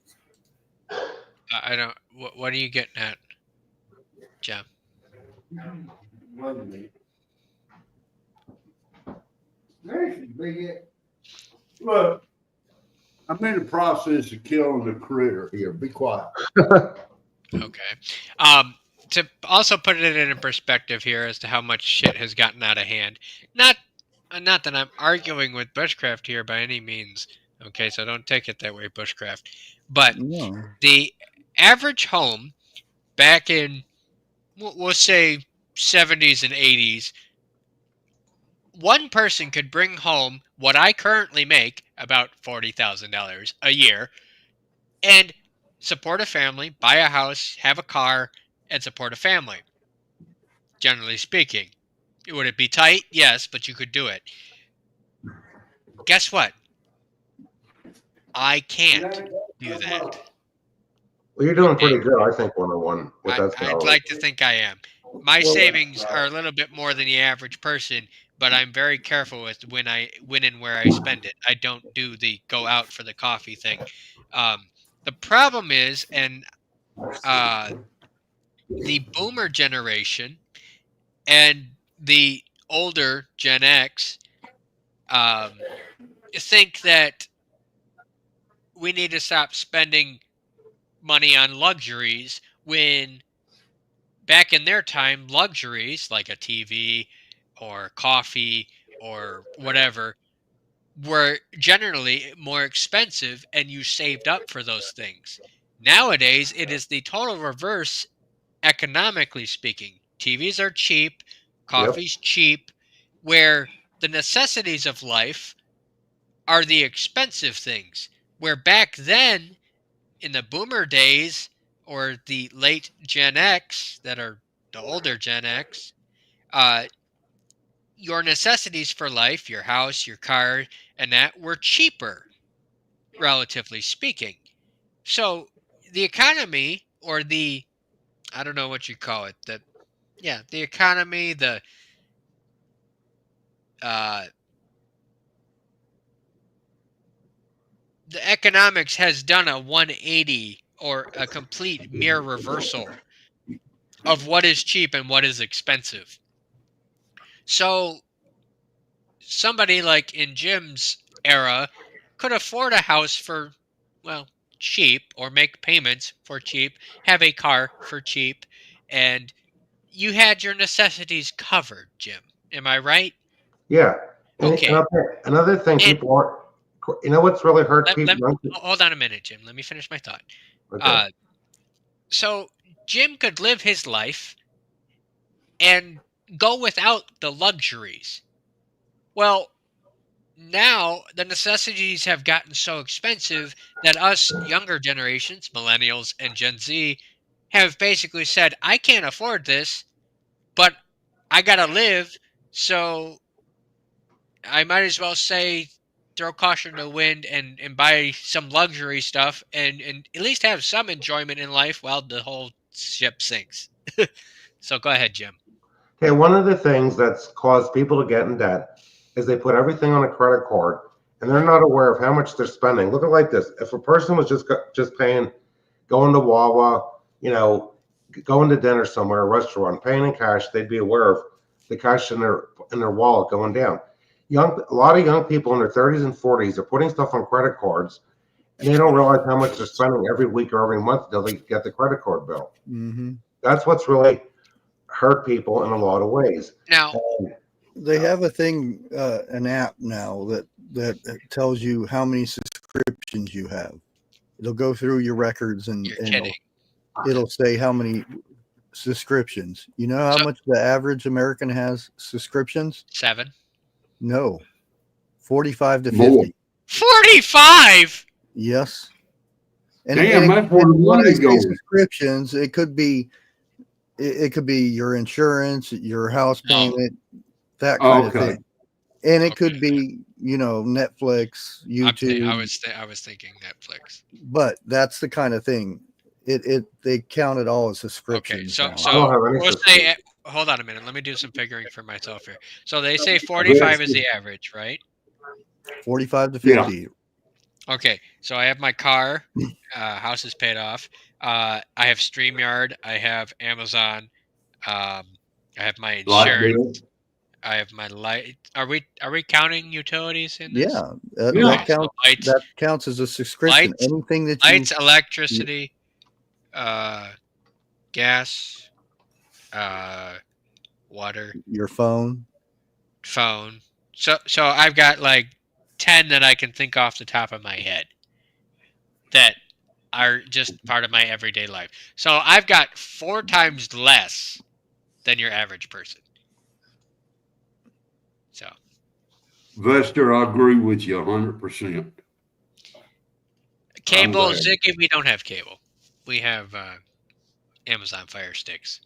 I don't. What are you getting at, Jim? Wait a minute. There should be it. Look, I'm in the process of killing the critter here. Be quiet. Okay. To also put it in perspective here as to how much shit has gotten out of hand. Not that I'm arguing with Bushcraft here by any means. Okay, so don't take it that way, Bushcraft. But no. the average home back in, we'll say, 70s and 80s, one person could bring home what I currently make, about $40,000 a year, and support a family, buy a house, have a car, and support a family. Generally speaking. Would it be tight? Yes, but you could do it. Guess what? I can't do that. Well, you're doing pretty good, I think, 101 with that I'd salary. like to think I am. My savings are a little bit more than the average person, but I'm very careful with when and where I spend it. I don't do the go out for the coffee thing. The problem is, and the boomer generation and the older Gen X think that we need to stop spending money on luxuries when back in their time, luxuries like a TV or coffee or whatever were generally more expensive and you saved up for those things. Nowadays, it is the total reverse, economically speaking. TVs are cheap, coffee's cheap, where the necessities of life are the expensive things. Where back then, in the boomer days, or the late Gen X, that are the older Gen X, your necessities for life, your house, your car, and that were cheaper, relatively speaking. So the economy, or the, I don't know what you call it, the economy, the economics has done a 180 or a complete mere reversal of what is cheap and what is expensive. So somebody like in Jim's era could afford a house for, well, cheap, or make payments for cheap, have a car for cheap, and you had your necessities covered, Jim. Am I right? Yeah. Okay. Another thing, people aren't. You know what's really hurt people? Hold on a minute, Jim. Let me finish my thought. Okay. So Jim could live his life and go without the luxuries. Well, now the necessities have gotten so expensive that us younger generations, millennials and Gen Z, have basically said, I can't afford this, but I gotta live, so I might as well say throw caution to the wind and buy some luxury stuff and at least have some enjoyment in life while the whole ship sinks. So go ahead, Jim. Okay, one of the things that's caused people to get in debt is they put everything on a credit card and they're not aware of how much they're spending. Look at it like this: if a person was just paying, going to Wawa, going to dinner somewhere, a restaurant, paying in cash, they'd be aware of the cash in their wallet going down. A lot of young people in their 30s and 40s are putting stuff on credit cards, and they don't realize how much they're spending every week or every month until they get the credit card bill. Mm-hmm. That's what's really hurt people in a lot of ways. Now, they have a thing, an app now that tells you how many subscriptions you have. It'll go through your records and it'll say how many subscriptions. You know how much the average American has subscriptions? 7. No, 45 to 50. More. 45. Yes. And, Damn, that's where the when I money say goes. subscriptions, it could be your insurance, your house payment, that kind of thing. And it could be, Netflix, YouTube. I was thinking Netflix. But that's the kind of thing. They count it all as subscriptions. Okay, so I don't have any we'll say, hold on a minute. Let me do some figuring for myself here. So they say 45 is the average, right? 45 to 50. Yeah. Okay, so I have my car, house is paid off. I have StreamYard, I have Amazon, I have my insurance, I have my light. Are we counting utilities in this? Yeah, that counts as a subscription. Lights, anything that lights, electricity, gas, water, your phone. So I've got like 10 that I can think off the top of my head that are just part of my everyday life. So I've got 4 times less than your average person. So, Vester, I agree with you 100%. Cable, Ziggy, we don't have cable. We have Amazon Fire Sticks.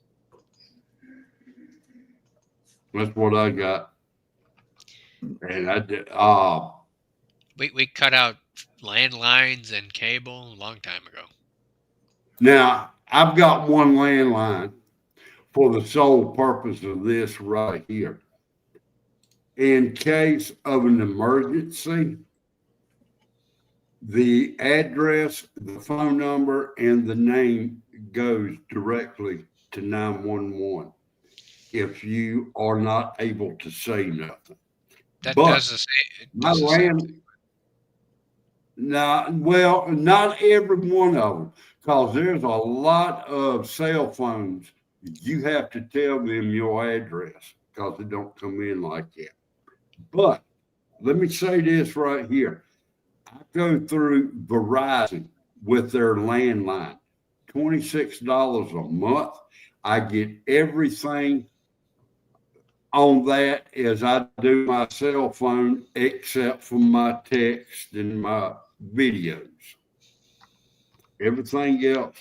That's what I got. And I did. We cut out landlines and cable a long time ago. Now, I've got one landline for the sole purpose of this right here. In case of an emergency, the address, the phone number, and the name goes directly to 911 if you are not able to say nothing. That does the same. Well, not every one of them, because there's a lot of cell phones. You have to tell them your address because they don't come in like that. But let me say this right here. I go through Verizon with their landline, $26 a month. I get everything on that as I do my cell phone, except for my text and my videos. Everything else,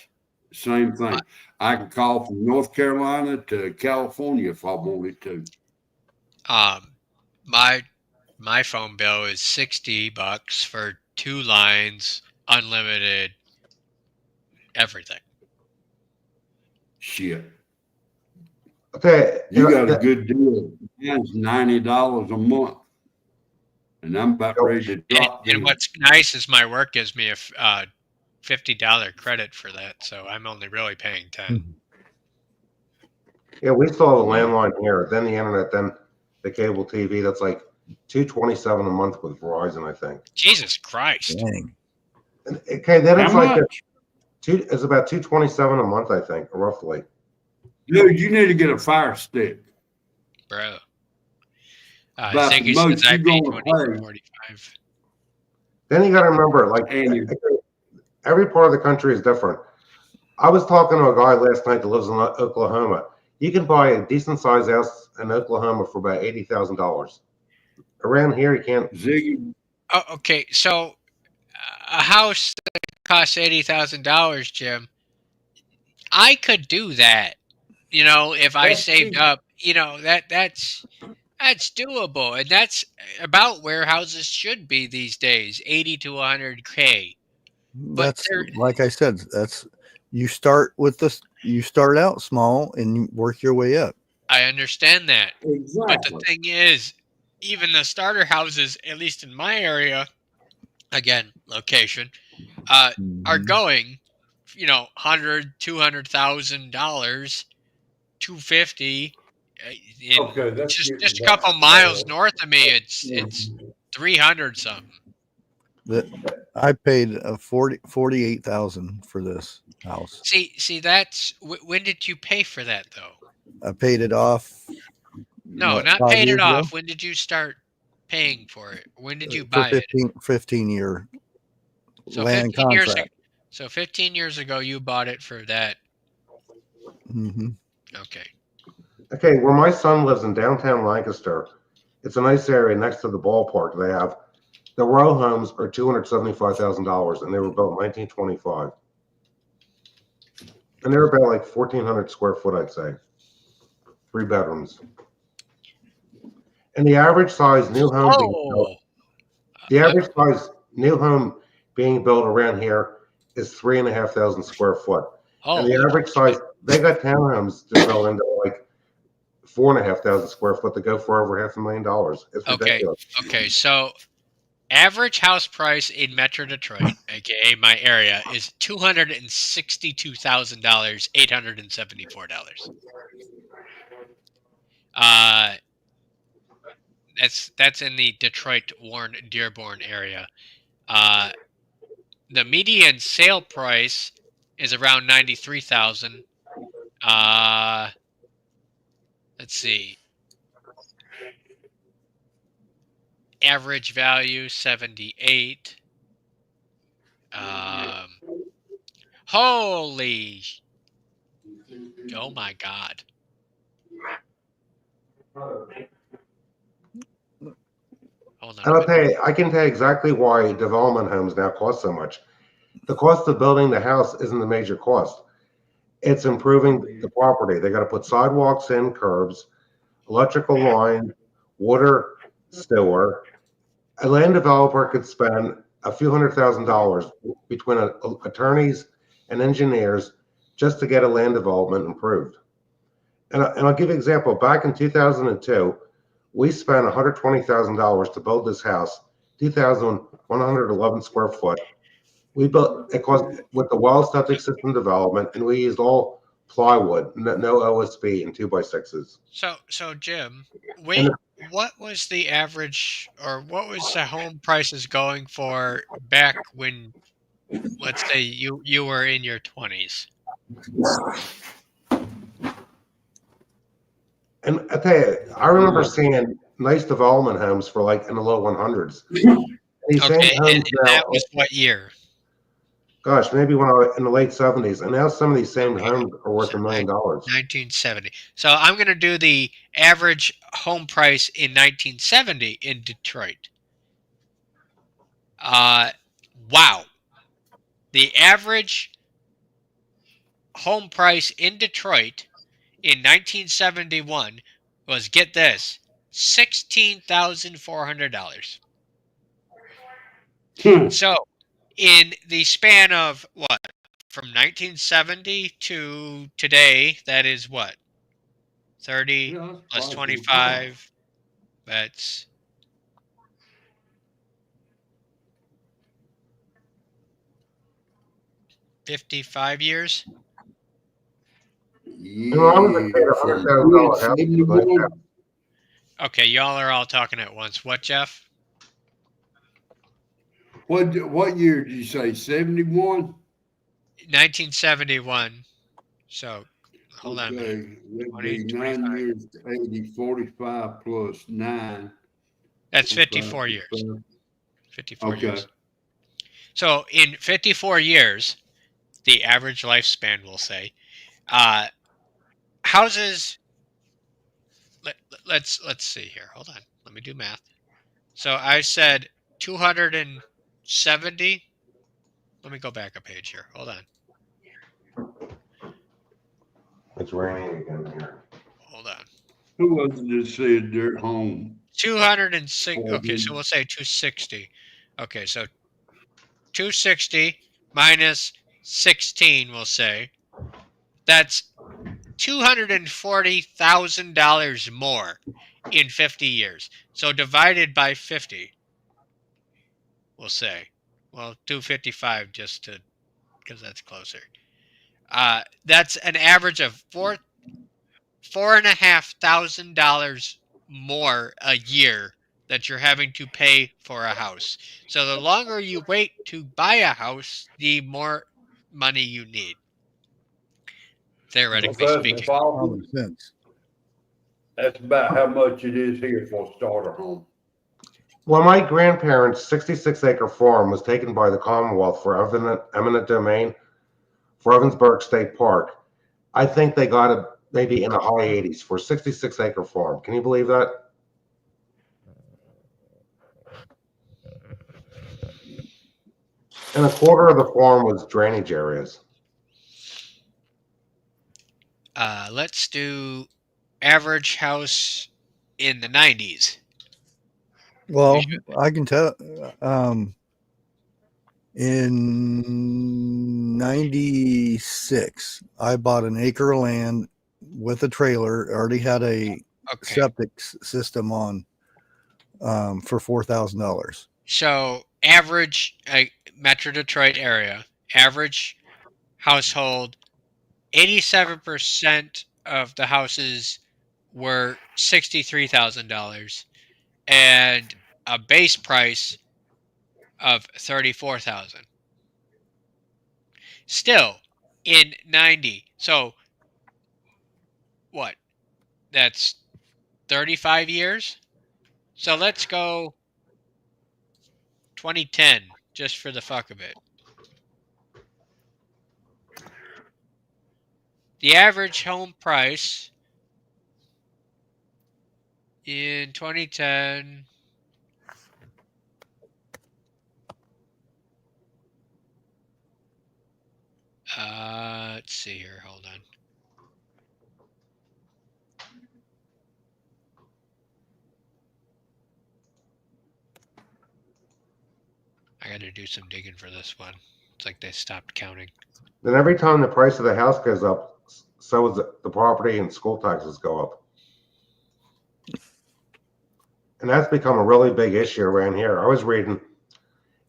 same thing. I can call from North Carolina to California if I wanted to. My phone bill is $60 for 2 lines, unlimited, everything. Shit. Okay, You got a good deal. Mine's $90 a month, and I'm about ready to drop. And what's nice is my work gives me a $50 credit for that, so I'm only really paying $10. Yeah, we saw the landline here, then the internet, then the cable TV. That's like $227 a month with Verizon, I think. Jesus Christ! Dang. Okay, then it's How like much? it's about $227 a month, I think, roughly. Dude, you need to get a Fire Stick. Bro. About the Ziggy most says I you pay gonna pay. $20.45. Then you got to remember, like And every part of the country is different. I was talking to a guy last night that lives in Oklahoma. You can buy a decent sized house in Oklahoma for about $80,000. Around here, you can't. Ziggy, Oh, okay, so a house that costs $80,000, Jim, I could do that. If I that's saved cheap. up, that's doable, and that's about where houses should be these days, 80 to 100K. But That's like I said. That's you start with this. You start out small and you work your way up. I understand that. But the Exactly. thing is, even the starter houses, at least in my area, again, location, are Mhm. going, $100,000, $200,000, 250. In Okay, that's just getting a couple that miles bad. north of me, it's 300 something. That I paid 48,000 for this house. See, that's when did you pay for that though? I paid it off. No, What, not 5 paid it years ago? off. When did you start paying for it? When did you For buy it? 15 year So land 15 years ago. contract. So 15 years ago, you bought it for that. Hmm. Okay. Okay, where my son lives in downtown Lancaster, it's a nice area next to the ballpark. They have the row homes are $275,000, and they were built in 1925, and they're about like 1,400 square foot, I'd say, 3 bedrooms. And the average size new home being built, Oh, the uh, average size new home being built around here is 3,500 square foot, and the holy average shit. size they got townhomes to go into like 4,500 square foot to go for over $500,000. It's Okay. ridiculous. Okay. So average house price in Metro Detroit, aka my area, is $262,000, $874. Uh, that's in the Detroit, Warren, Dearborn area. Uh, the median sale price is around 93,000. Uh, let's see. Average value 78. Um, holy, oh my God. Hold on a And I'll minute. tell you, I can tell you exactly why development homes now cost so much. The cost of building the house isn't the major cost. It's improving the property. They got to put sidewalks in, curbs, electrical line, water, sewer. A land developer could spend a few $100,000 between attorneys and engineers just to get a land development improved. And I'll give you an example. Back in 2002, we spent $120,000 to build this house, 2,111 square foot. We built it cost with the well septic system development, and we used all plywood, no OSB, and 2x6s. So Jim, And wait, what was the average or what was the home prices going for back when, let's say you were in your 20s? and I tell you, I remember seeing nice development homes for like in the low 100s. These same Okay, and homes now, that was what year? gosh, maybe when I was in the late 70s, and now some of these same Okay, homes are worth so $1 million. 1970. So I'm going to do the average home price in 1970 in Detroit. Uh, wow. The average home price in Detroit in 1971 was, get this, $16,400. So, in the span of what, from 1970 to today, that is what, 30 Yeah, that's plus price of a car. 25, that's 55 years. And when I was a kid, Yeah, a from $100,000 house was a nice 71. house. Okay, y'all are all talking at once. What, Jeff? What year did you say? 71? 1971. So, hold on a minute. Okay, that'd 20, be 25. 9 years, 80, 45 plus 9. That's 45, 54 years. 55. 54 Okay. years. So, in 54 years, the average lifespan, we'll say. Houses. Let's see here. Hold on. Let me do math. So I said 270. Let me go back a page here. Hold on. It's raining again here. Hold on. Who was it that said their home? 206. Okay, so we'll say 260. Okay, so 260 minus 16, we'll say. That's $240,000 more in 50 years. So divided by 50, we'll say. Well, 255 just to, because that's closer. That's an average of $4,500 more a year that you're having to pay for a house. So the longer you wait to buy a house, the more money you need. Theoretically speaking. Common sense. That's about how much it is here for a starter home. Well, my grandparents' 66-acre farm was taken by the Commonwealth for eminent domain for Evansburg State Park. I think they got it maybe in the high 80s for a 66-acre farm. Can you believe that? And a quarter of the farm was drainage areas. Let's do average house in the 90s. Well, I can tell. In 96, I bought an acre of land with a trailer. Already had a septic system on for $4,000. So average Metro Detroit area, average household, 87% of the houses were $63,000 and a base price of $34,000. Still in 90. So what? That's 35 years. So let's go 2010 just for the fuck of it. The average home price in 2010 let's see here, hold on. I got to do some digging for this one. It's like they stopped counting. Then every time the price of the house goes up, so is the property and school taxes go up. And that's become a really big issue around here. I was reading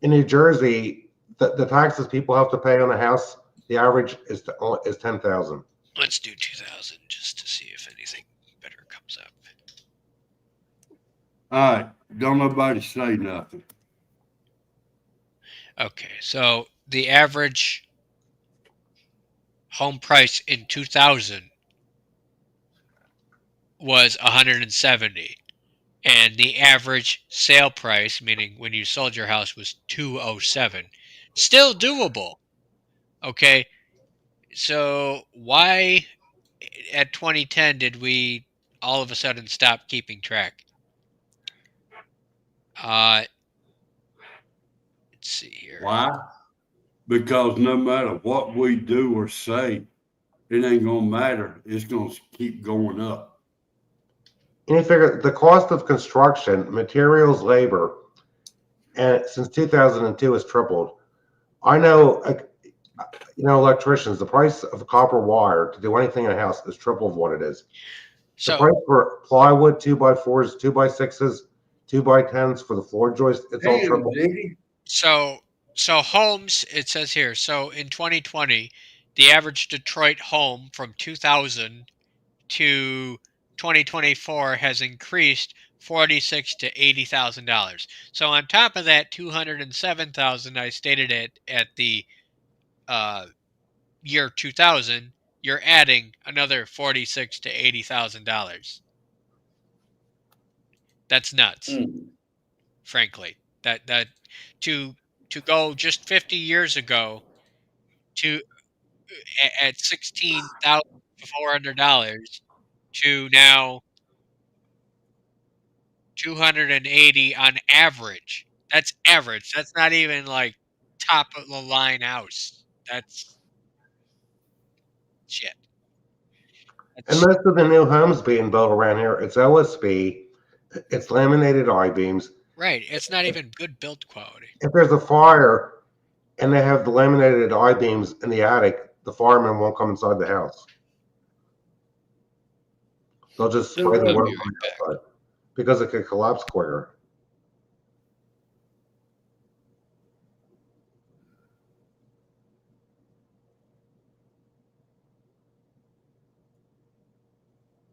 in New Jersey, the taxes people have to pay on a house, the average is $10,000. Let's do 2,000 just to see if anything better comes up. All right, don't nobody say nothing. Okay, so the average home price in 2000 was 170, and the average sale price, meaning when you sold your house, was 207. Still doable. Okay, so why at 2010 did we all of a sudden stop keeping track? Let's see here. Why? Because no matter what we do or say, it ain't gonna matter. It's gonna keep going up. And you figure the cost of construction, materials, labor, and since 2002 has tripled. I know, electricians, the price of copper wire to do anything in a house is triple of what it is. So, the price for plywood, 2x4s, 2x6s, 2x10s for the floor joist, it's all triple. So homes, it says here, so in 2020, the average Detroit home from 2000 to 2024 has increased $46,000 to $80,000. So on top of that $207,000 I stated it at the year 2000, you're adding another $46,000 to $80,000. That's nuts. Frankly, that to go just 50 years ago to at $16,400 to now 280 on average. That's average. That's not even like top of the line house. That's shit. And That's most of the new homes being built around here, it's OSB, it's laminated I-beams. right. It's not even good build quality. If there's a fire and they have the laminated I-beams in the attic, the firemen won't come inside the house. They'll just spray the I'll water be from right back. the outside because it could collapse quicker.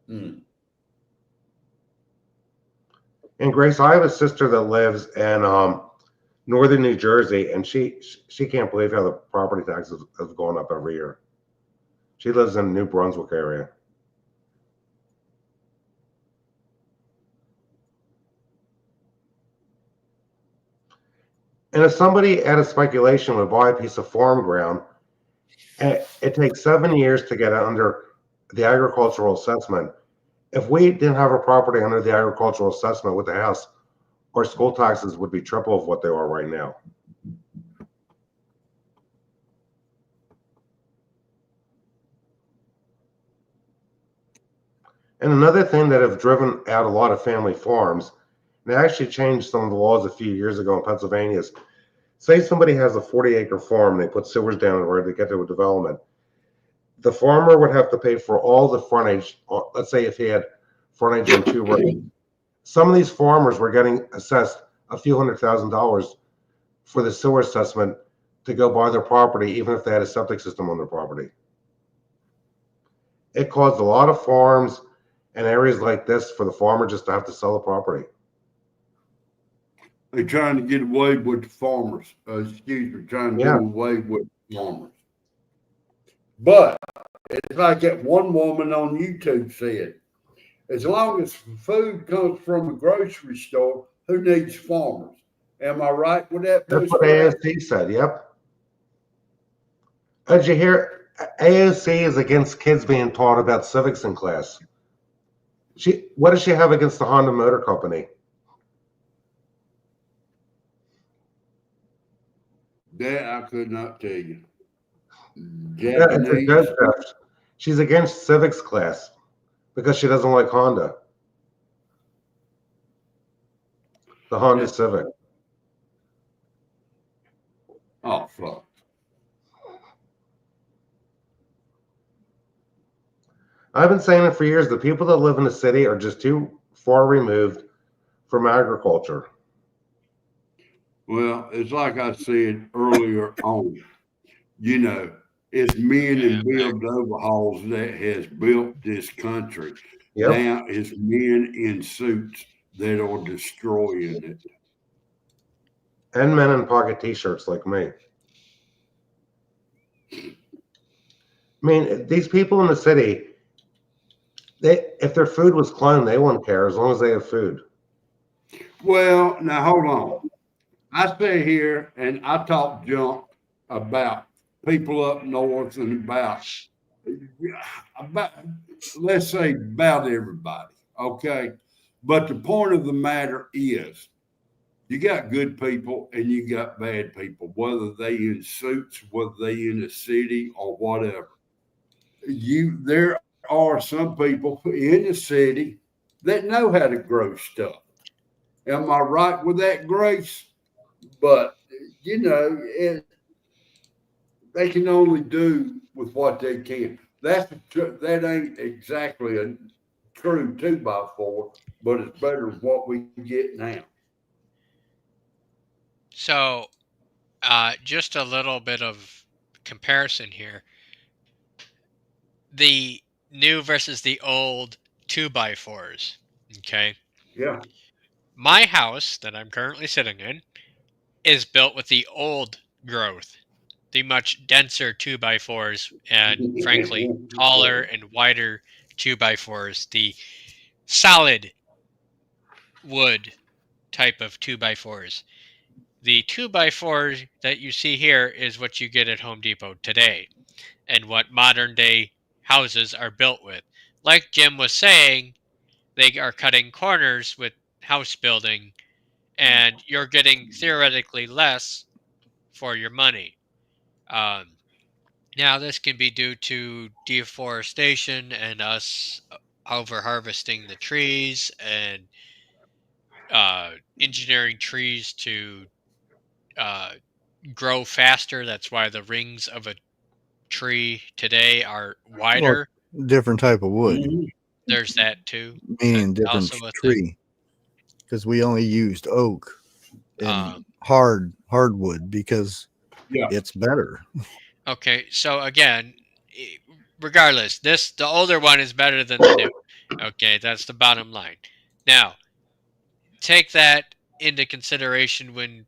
Hmm. And Grace, I have a sister that lives in northern New Jersey, and she can't believe how the property taxes have gone up every year. She lives in the New Brunswick area. And if somebody at a speculation would buy a piece of farm ground, and it takes 7 years to get it under the agricultural assessment. If we didn't have a property under the agricultural assessment with the house, our school taxes would be triple of what they are right now. And another thing that have driven out a lot of family farms, and they actually changed some of the laws a few years ago in Pennsylvania, is say somebody has a 40-acre farm, they put sewers down in order to get to a development. The farmer would have to pay for all the frontage. Let's say if he had frontage on 2 roads. Some of these farmers were getting assessed a few $100,000 for the sewer assessment to go buy their property, even if they had a septic system on their property. It caused a lot of farms and areas like this for the farmer just to have to sell the property. They're trying to get away with the farmers. Excuse me, trying to Yeah. do away with farmers. But it's like that one woman on YouTube said, as long as food comes from a grocery store, who needs farmers? Am I right with that? That's what Bushcraft? AOC said. Yep. Did you hear? AOC is against kids being taught about civics in class. What does she have against the Honda Motor Company? That I could not tell you. Yeah, it's a Japanese. joke, Jeff. She's against civics class because she doesn't like Honda. The Honda Civic. Oh, fuck. I've been saying it for years. The people that live in the city are just too far removed from agriculture. Well, it's like I said earlier on, you know, it's men and build overhauls that has built this country. Yep. Now it's men in suits that are destroying it. And men in pocket t-shirts like me. I mean, these people in the city, if their food was cloned, they wouldn't care as long as they have food. Well, now hold on. I stay here and I talk junk about people up north and about let's say about everybody, okay? But the point of the matter is you got good people and you got bad people, whether they in suits, whether they in the city or whatever. There are some people in the city that know how to grow stuff. Am I right with that, Grace? But you know, they can only do with what they can. That ain't exactly a true 2x4, but it's better than what we get now. So, just a little bit of comparison here. The new versus the old 2x4s. Okay. Yeah. My house that I'm currently sitting in is built with the old growth, the much denser 2x4s, and frankly, taller and wider 2x4s, the solid wood type of 2x4s. The 2x4 that you see here is what you get at Home Depot today. and what modern day houses are built with. Like Jim was saying, they are cutting corners with house building, and you're getting theoretically less for your money. Now, this can be due to deforestation and us over harvesting the trees and engineering trees to uh, grow faster. That's why the rings of a tree today are Well, wider. different type of wood, There's that too. meaning That's different also a thing. tree. Because we only used oak and hardwood because Yeah. it's better. Okay, so again, regardless, the older one is better than the new. Okay, that's the bottom line. Now, take that into consideration when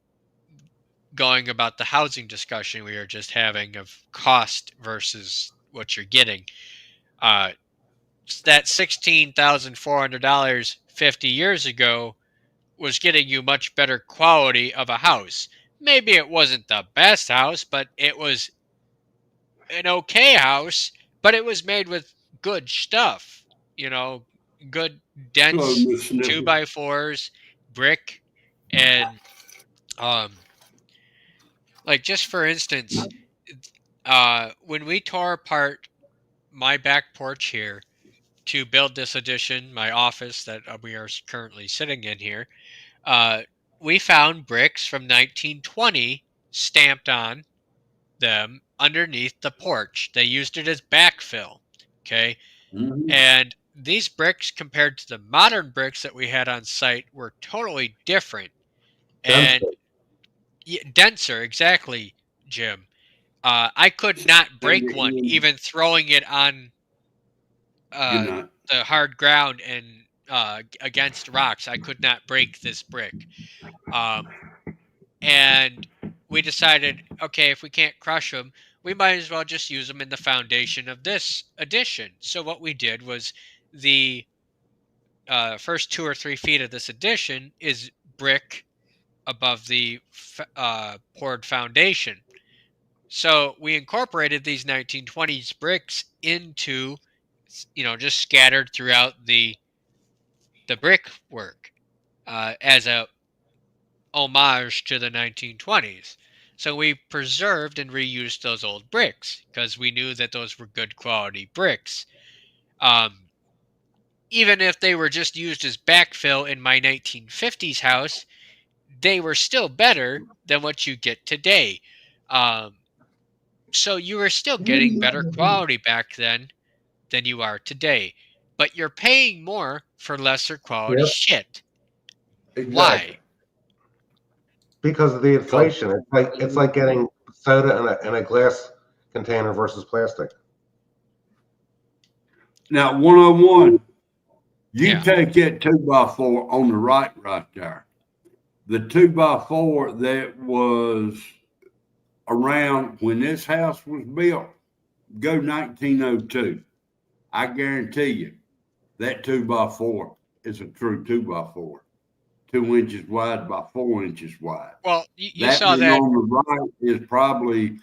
going about the housing discussion we were just having of cost versus what you're getting. That $16,400 50 years ago was getting you much better quality of a house. Maybe it wasn't the best house, but it was an okay house, but it was made with good stuff, good dense 2x4s, brick, and like just for instance, when we tore apart my back porch here to build this addition, my office that we are currently sitting in here, we found bricks from 1920 stamped on them underneath the porch. They used it as backfill. Okay. And these bricks, compared to the modern bricks that we had on site, were totally different and denser. Exactly, Jim. I could not break one, even throwing it on the hard ground and against rocks. I could not break this brick. And we decided, okay, if we can't crush them, we might as well just use them in the foundation of this addition. So what we did was the first 2 or 3 feet of this addition is brick above the poured foundation. So we incorporated these 1920s bricks into, just scattered throughout the brickwork as a homage to the 1920s. So we preserved and reused those old bricks because we knew that those were good quality bricks. Even if they were just used as backfill in my 1950s house, they were still better than what you get today. So you were still getting better quality back then than you are today, but you're paying more for lesser quality shit. Exactly. Why? Because of the inflation. It's like getting soda in a glass container versus plastic. Now, 101, you Yeah. take that 2x4 on the right there. The 2x4 that was around when this house was built, go 1902. I guarantee you that 2x4 is a true 2x4. 2 inches wide by 4 inches wide. Well, you That saw one that. on the right is probably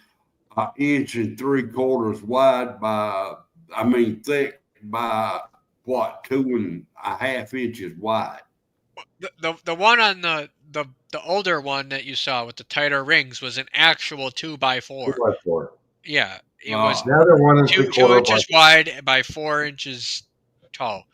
1 3/4 inches wide thick by what, 2.5 inches wide. The one on the older one that you saw with the tighter rings was an actual 2x4. 2x4. Yeah, it was Now they're 1 2 3/4 inches wide by 4 inches tall.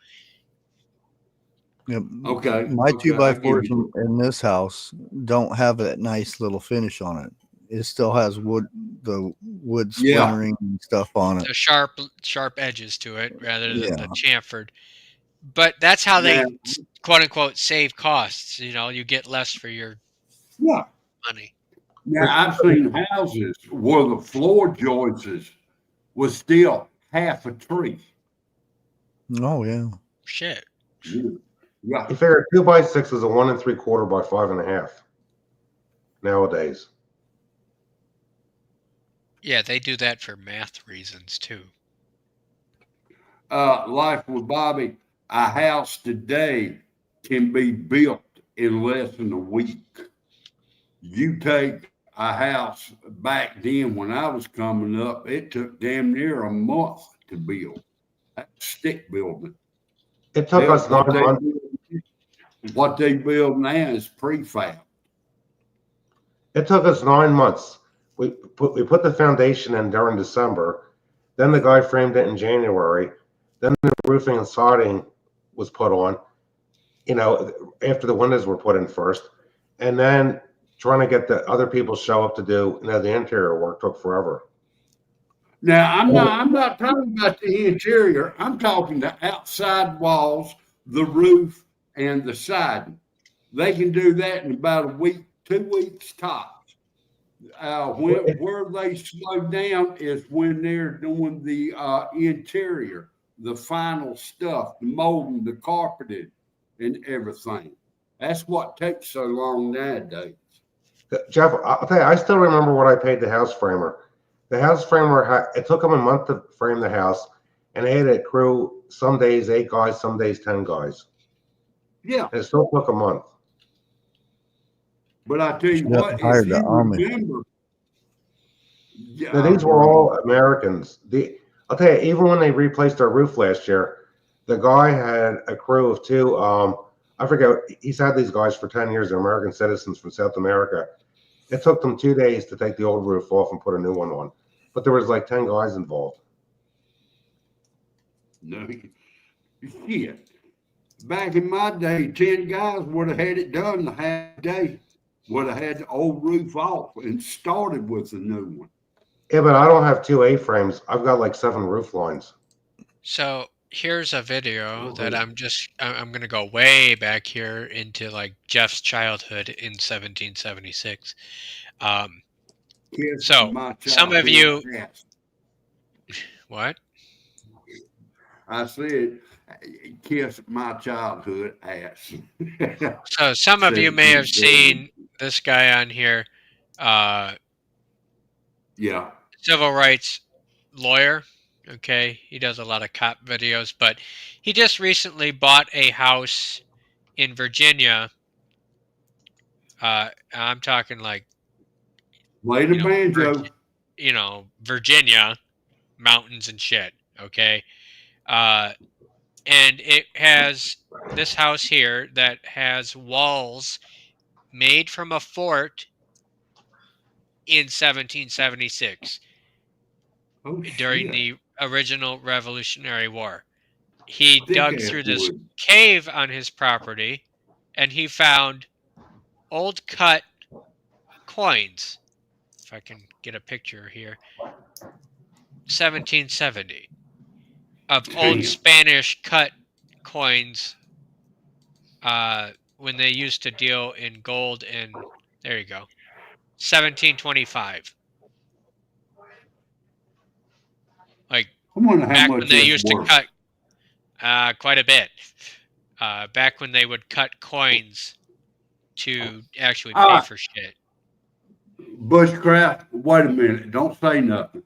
Yep. Okay. My okay, 2x4s in this house don't have that nice little finish on it. It still has the wood splintering and stuff on it. The sharp edges to it rather than the Yeah. chamfered. But that's how they Now- quote unquote save costs. You get less for your Yeah. money. Now I've seen houses where the floor joists was still half a tree. Oh yeah. Shit. Yeah. You figure 2x6 is a 1 3/4 by 5.5 nowadays. Yeah, they do that for math reasons too. Life with Bobby, a house today can be built in less than a week. You take a house back then when I was coming up, it took damn near a month to build. That's stick building. It took us 9 months. What they build now is prefab. It took us 9 months. We put the foundation in during December. Then the guy framed it in January. Then the roofing and siding was put on, after the windows were put in first. And then trying to get the other people show up to do, the interior work took forever. Now, I'm not talking about the interior. I'm talking the outside walls, the roof, and the siding. They can do that in about a week, 2 weeks tops. Where they slow down is when they're doing the interior, the final stuff, the molding, the carpeting, and everything. That's what takes so long nowadays. Jeff, I'll tell you, I still remember what I paid the house framer. The house framer, it took him a month to frame the house, and they had a crew, some days 8 guys, some days 10 guys. Yeah. And it still took a month. But I tell you what, if you remember, These were all Americans. I'll tell you, even when they replaced our roof last year, the guy had a crew of 2. I forget. He's had these guys for 10 years. They're American citizens from South America. It took them 2 days to take the old roof off and put a new one on. But there was like 10 guys involved. No, shit. Back in my day, 10 guys would have had it done the half day. Would have had the old roof off and started with the new one. Yeah, but I don't have 2 A-frames. I've got like 7 roof lines. So here's a video that I'm going to go way back here into like Jeff's childhood in 1776. So some of you, what? I said, kiss my childhood ass. So some of you may have seen this guy on here. Yeah. Civil rights lawyer. Okay. He does a lot of cop videos, but he just recently bought a house in Virginia. I'm talking like, play the banjo. Virginia mountains and shit. Okay. And it has this house here that has walls made from a fort in 1776 during the original Revolutionary War. He dug through this cave on his property and he found old cut coins. If I can get a picture here. 1770 of old Spanish cut coins when they used to deal in gold and there you go. 1725. Like back when they used to cut quite a bit. Back when they would cut coins to actually pay for shit. Bushcraft, wait a minute. Don't say nothing.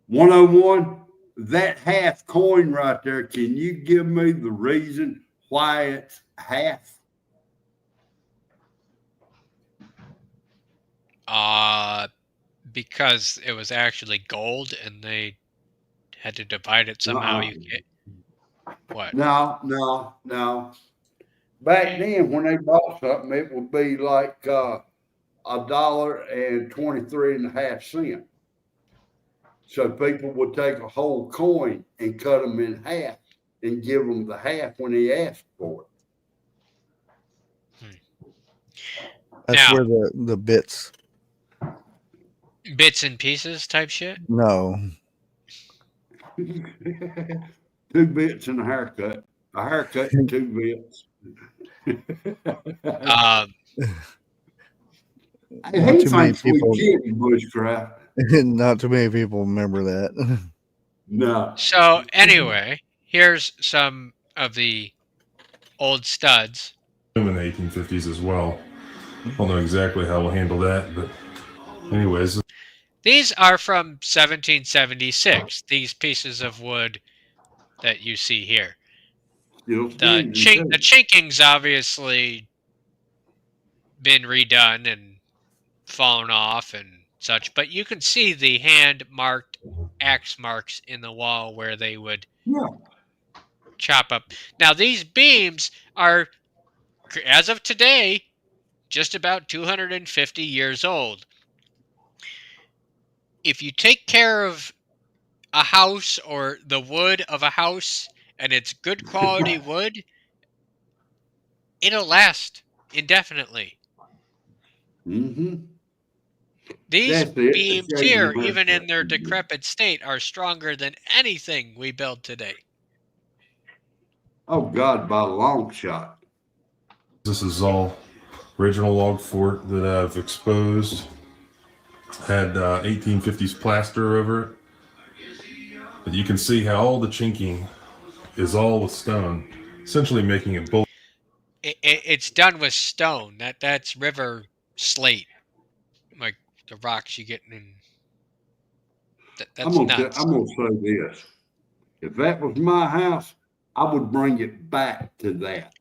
101, that half coin right there, can you give me the reason why it's half? Because it was actually gold and they had to divide it somehow. You get what? No. Back then, when they bought something, it would be like $1.23.5. So people would take a whole coin and cut them in half and give them the half when he asked for it. That's where the bits and pieces type shit? No. 2 bits and a haircut. A haircut and 2 bits. Not too many people. Bushcraft. Not too many people remember that. No. So anyway, here's some of the old studs. In the 1850s as well. I don't know exactly how we'll handle that, but anyways. These are from 1776, these pieces of wood that you see here. The chinking's obviously been redone and fallen off and such, but you can see the hand-marked axe marks in the wall where they would chop up. Now, these beams are, as of today, just about 250 years old. If you take care of a house or the wood of a house and it's good quality wood, it'll last indefinitely. Mm-hmm. These That's it. beams Show here, you even in their where- decrepit state, are stronger than anything we build today. Oh God, by a long shot. This is all original log fort that I've exposed. Had 1850s plaster over it. But you can see how all the chinking is all with stone, essentially making it bullet. It's done with stone. That's river slate, like the rocks you get in. That's nuts. I'm gonna say this. If that was my house, I would bring it back to that.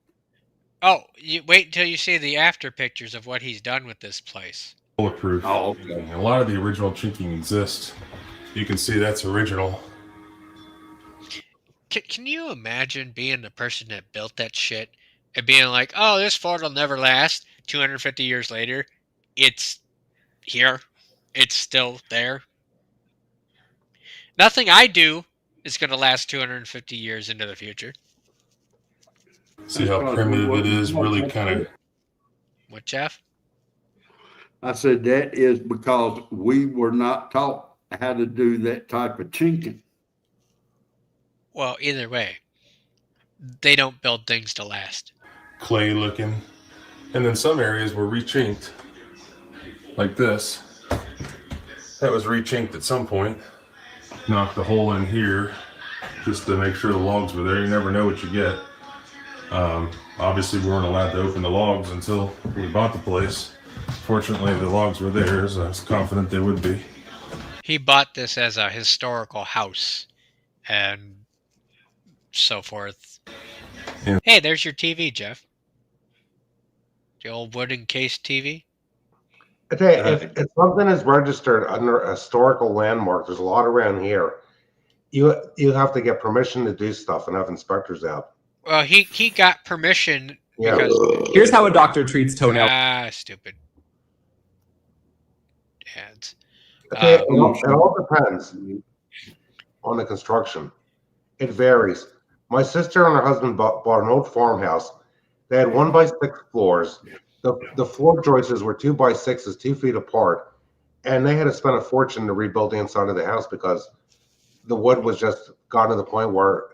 Oh, you wait until you see the after pictures of what he's done with this place. Bulletproof. Oh, okay. A lot of the original chinking exists. You can see that's original. Can you imagine being the person that built that shit and being like, oh, this fort will never last. 250 years later, it's here. It's still there. Nothing I do is going to last 250 years into the future. See how primitive it is, really kind of. What, Jeff? I said that is because we were not taught how to do that type of chinking. Well, either way, they don't build things to last. Clay looking. And then some areas were rechinked. Like this. That was rechinked at some point. Knocked a hole in here just to make sure the logs were there. You never know what you get. Obviously, we weren't allowed to open the logs until we bought the place. Fortunately, the logs were there, so I was confident they would be. He bought this as a historical house and so forth. Yeah. Hey, there's your TV, Jeff. The old wooden case TV. I tell you, if something is registered under a historical landmark, there's a lot around here. You have to get permission to do stuff and have inspectors out. Well, he got permission Yeah. because Here's how a doctor treats toenail. Stupid ads. Okay, it all depends on the construction. It varies. My sister and her husband bought an old farmhouse. They had 1x6 floors. The floor joists were 2x6s, 2 feet apart, and they had to spend a fortune to rebuild the inside of the house because the wood was just gotten to the point where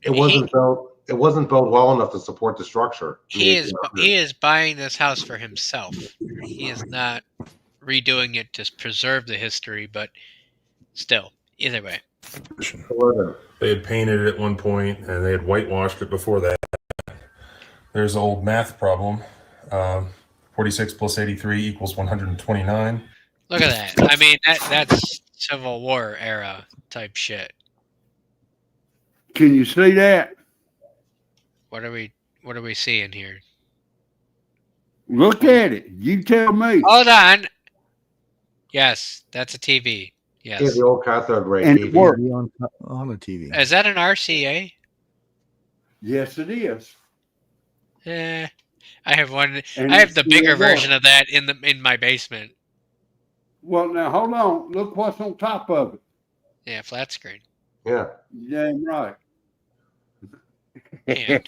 it wasn't built. It wasn't built well enough to support the structure. He is buying this house for himself. He is not redoing it to preserve the history, but still, either way. They had painted it at one point, and they had whitewashed it before that. There's an old math problem. 46 plus 83 equals 129. Look at that. I mean, that's Civil War era type shit. Can you see that? What are we seeing here? Look at it. You tell me. Hold on. Yes, that's a TV. Yes. Yeah, the old cathode ray And TV. it worked. On a TV. Is that an RCA? Yes, it is. I have one. And I have the it's bigger still version of that in my basement. Well, now hold on. Look what's on top of it. Yeah, flat screen. Yeah. Damn right. And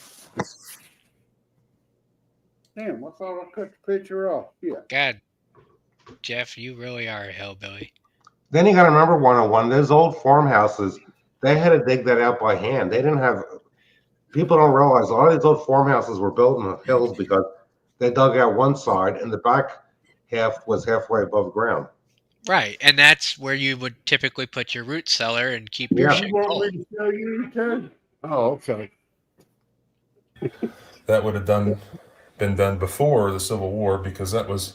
Damn, I thought I cut the picture off. Yeah. God, Jeff, you really are a hillbilly. Then you got to remember 101. Those old farmhouses, they had to dig that out by hand. They didn't have. People don't realize a lot of these old farmhouses were built in the hills because they dug out one side and the back half was halfway above ground. Right, and that's where you would typically put your root cellar and keep your Yeah. shit You want cold. me to show you anything? Oh, okay. That would have been done before the Civil War because that was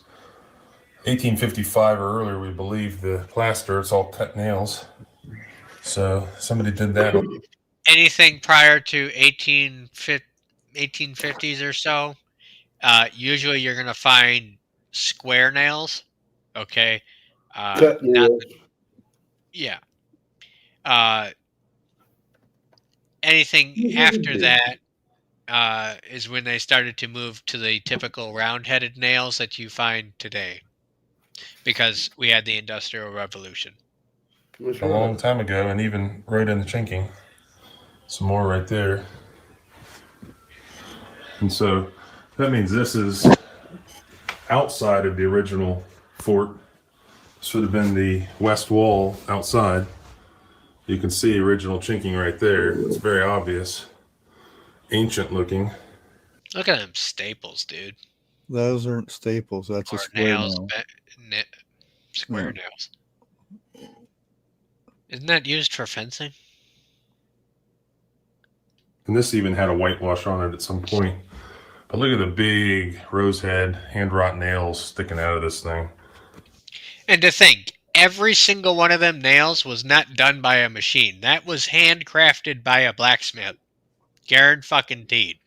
1855 or earlier, we believe. The plaster, it's all cut nails. So somebody did that. Anything prior to 1850s or so, usually you're going to find square nails Okay. Cut nails. Yeah. Anything after that is when they started to move to the typical round-headed nails that you find today, because we had the Industrial Revolution. That's A long right. time ago, and even right in the chinking. Some more right there. And so that means this is outside of the original fort. This would have been the west wall outside. You can see original chinking right there. It's very obvious. Ancient looking. Look at them staples, dude. Those aren't staples. That's a Or square nails. nail. Square nails. Isn't that used for fencing? And this even had a whitewash on it at some point. But look at the big rose head, hand-wrought nails sticking out of this thing. And to think, every single one of them nails was not done by a machine. That was handcrafted by a blacksmith. Guaranteed.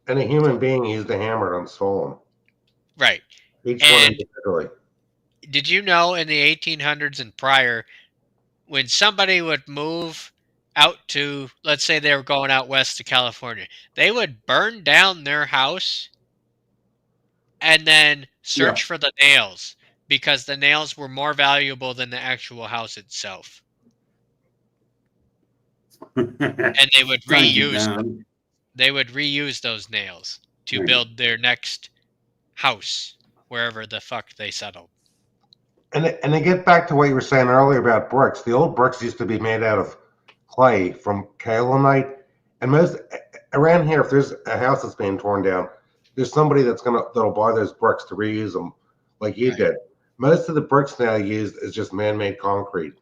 And a human being used a hammer to install them. Right. Each one individually. Did you know in the 1800s and prior, when somebody would move out to, let's say they were going out west to California, they would burn down their house and then search for the nails, because the nails were more valuable than the actual house itself. And they would reuse those nails to build their next house wherever the fuck they settled. And to get back to what you were saying earlier about bricks, the old bricks used to be made out of clay from kaolinite. And most around here, if there's a house that's being torn down, there's somebody that'll buy those bricks to reuse them, like you did. Most of the bricks now used is just man-made concrete.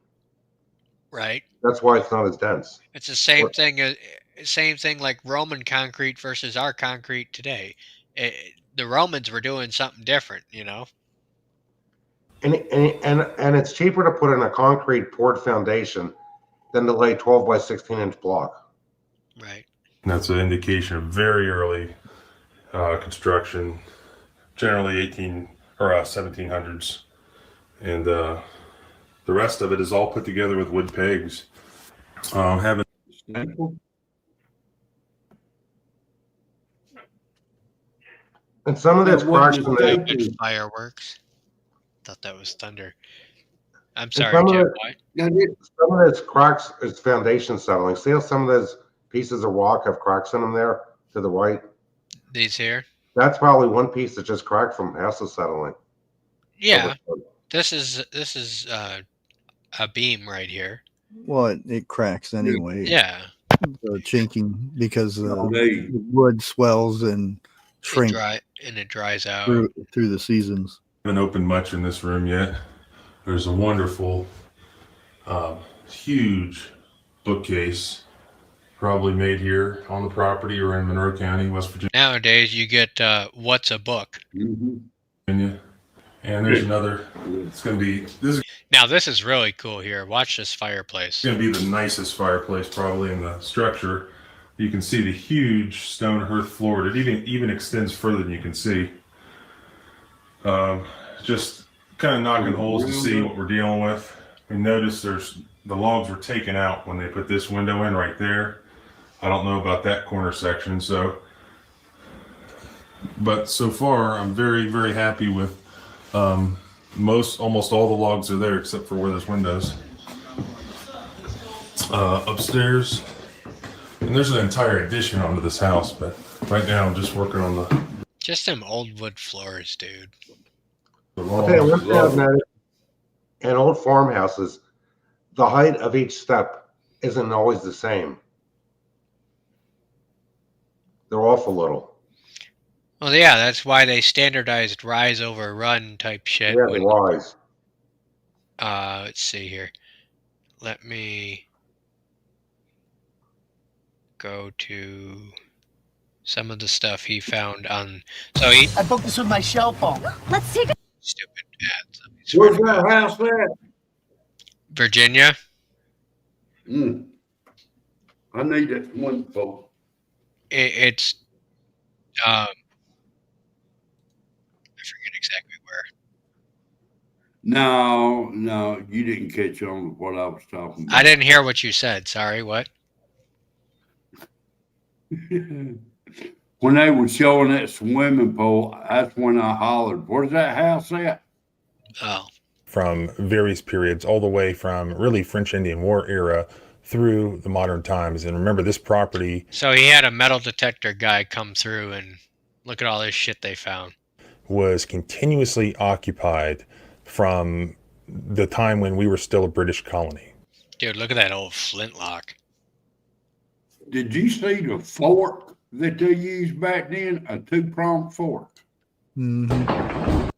Right. That's why it's not as dense. It's the same thing. Same thing like Roman concrete versus our concrete today. The Romans were doing something different, you know. And it's cheaper to put in a concrete poured foundation than to lay 12 by 16 inch block. Right. And that's an indication of very early construction, generally 1700s, and the rest of it is all put together with wood pegs. And some of that's cracks in the fireworks. Thought that was thunder. I'm sorry, Jim. Some of those cracks is foundation settling. See how some of those pieces of rock have cracks in them there to the right? These here? That's probably one piece that just cracked from houses settling. Yeah. This is a beam right here. Well, it cracks anyway. Yeah. The chinking, because the wood swells and shrinks. It dries out through the seasons. I haven't opened much in this room yet. There's a wonderful, huge bookcase, probably made here on the property or in Monroe County, West Virginia. Nowadays, you get what's a book? Virginia. And there's another. It's going to be Now this is really cool here. Watch this fireplace. It's going to be the nicest fireplace probably in the structure. You can see the huge stone hearth floor. It even extends further than you can see. Just kind of knocking holes to see what we're dealing with. We noticed the logs were taken out when they put this window in right there. I don't know about that corner section, but so far I'm very, very happy with almost all the logs are there except for where there's windows. Upstairs, and there's an entire addition onto this house, but right now I'm just working on just them old wood floors, dude. One thing I've noticed in old farmhouses, the height of each step isn't always the same. They're off a little. Well, yeah, that's why they standardized rise over run type shit. Yeah, rise. Let's see here. Let me go to some of the stuff he found on. So I booked this with my cell phone. Let's take a stupid ads. Where's that house at? Virginia. I need that one, folks. It's I forget exactly where. No, you didn't catch on to what I was talking about. I didn't hear what you said. Sorry, what? When they were showing that swimming pool, that's when I hollered, "Where's that house at?" Oh. From various periods, all the way from really French Indian War era through the modern times. And remember, this property. So he had a metal detector guy come through and look at all this shit they found. Was continuously occupied from the time when we were still a British colony. Dude, look at that old flintlock. Did you see the fork that they used back then? A 2-pronged fork. Mm-hmm.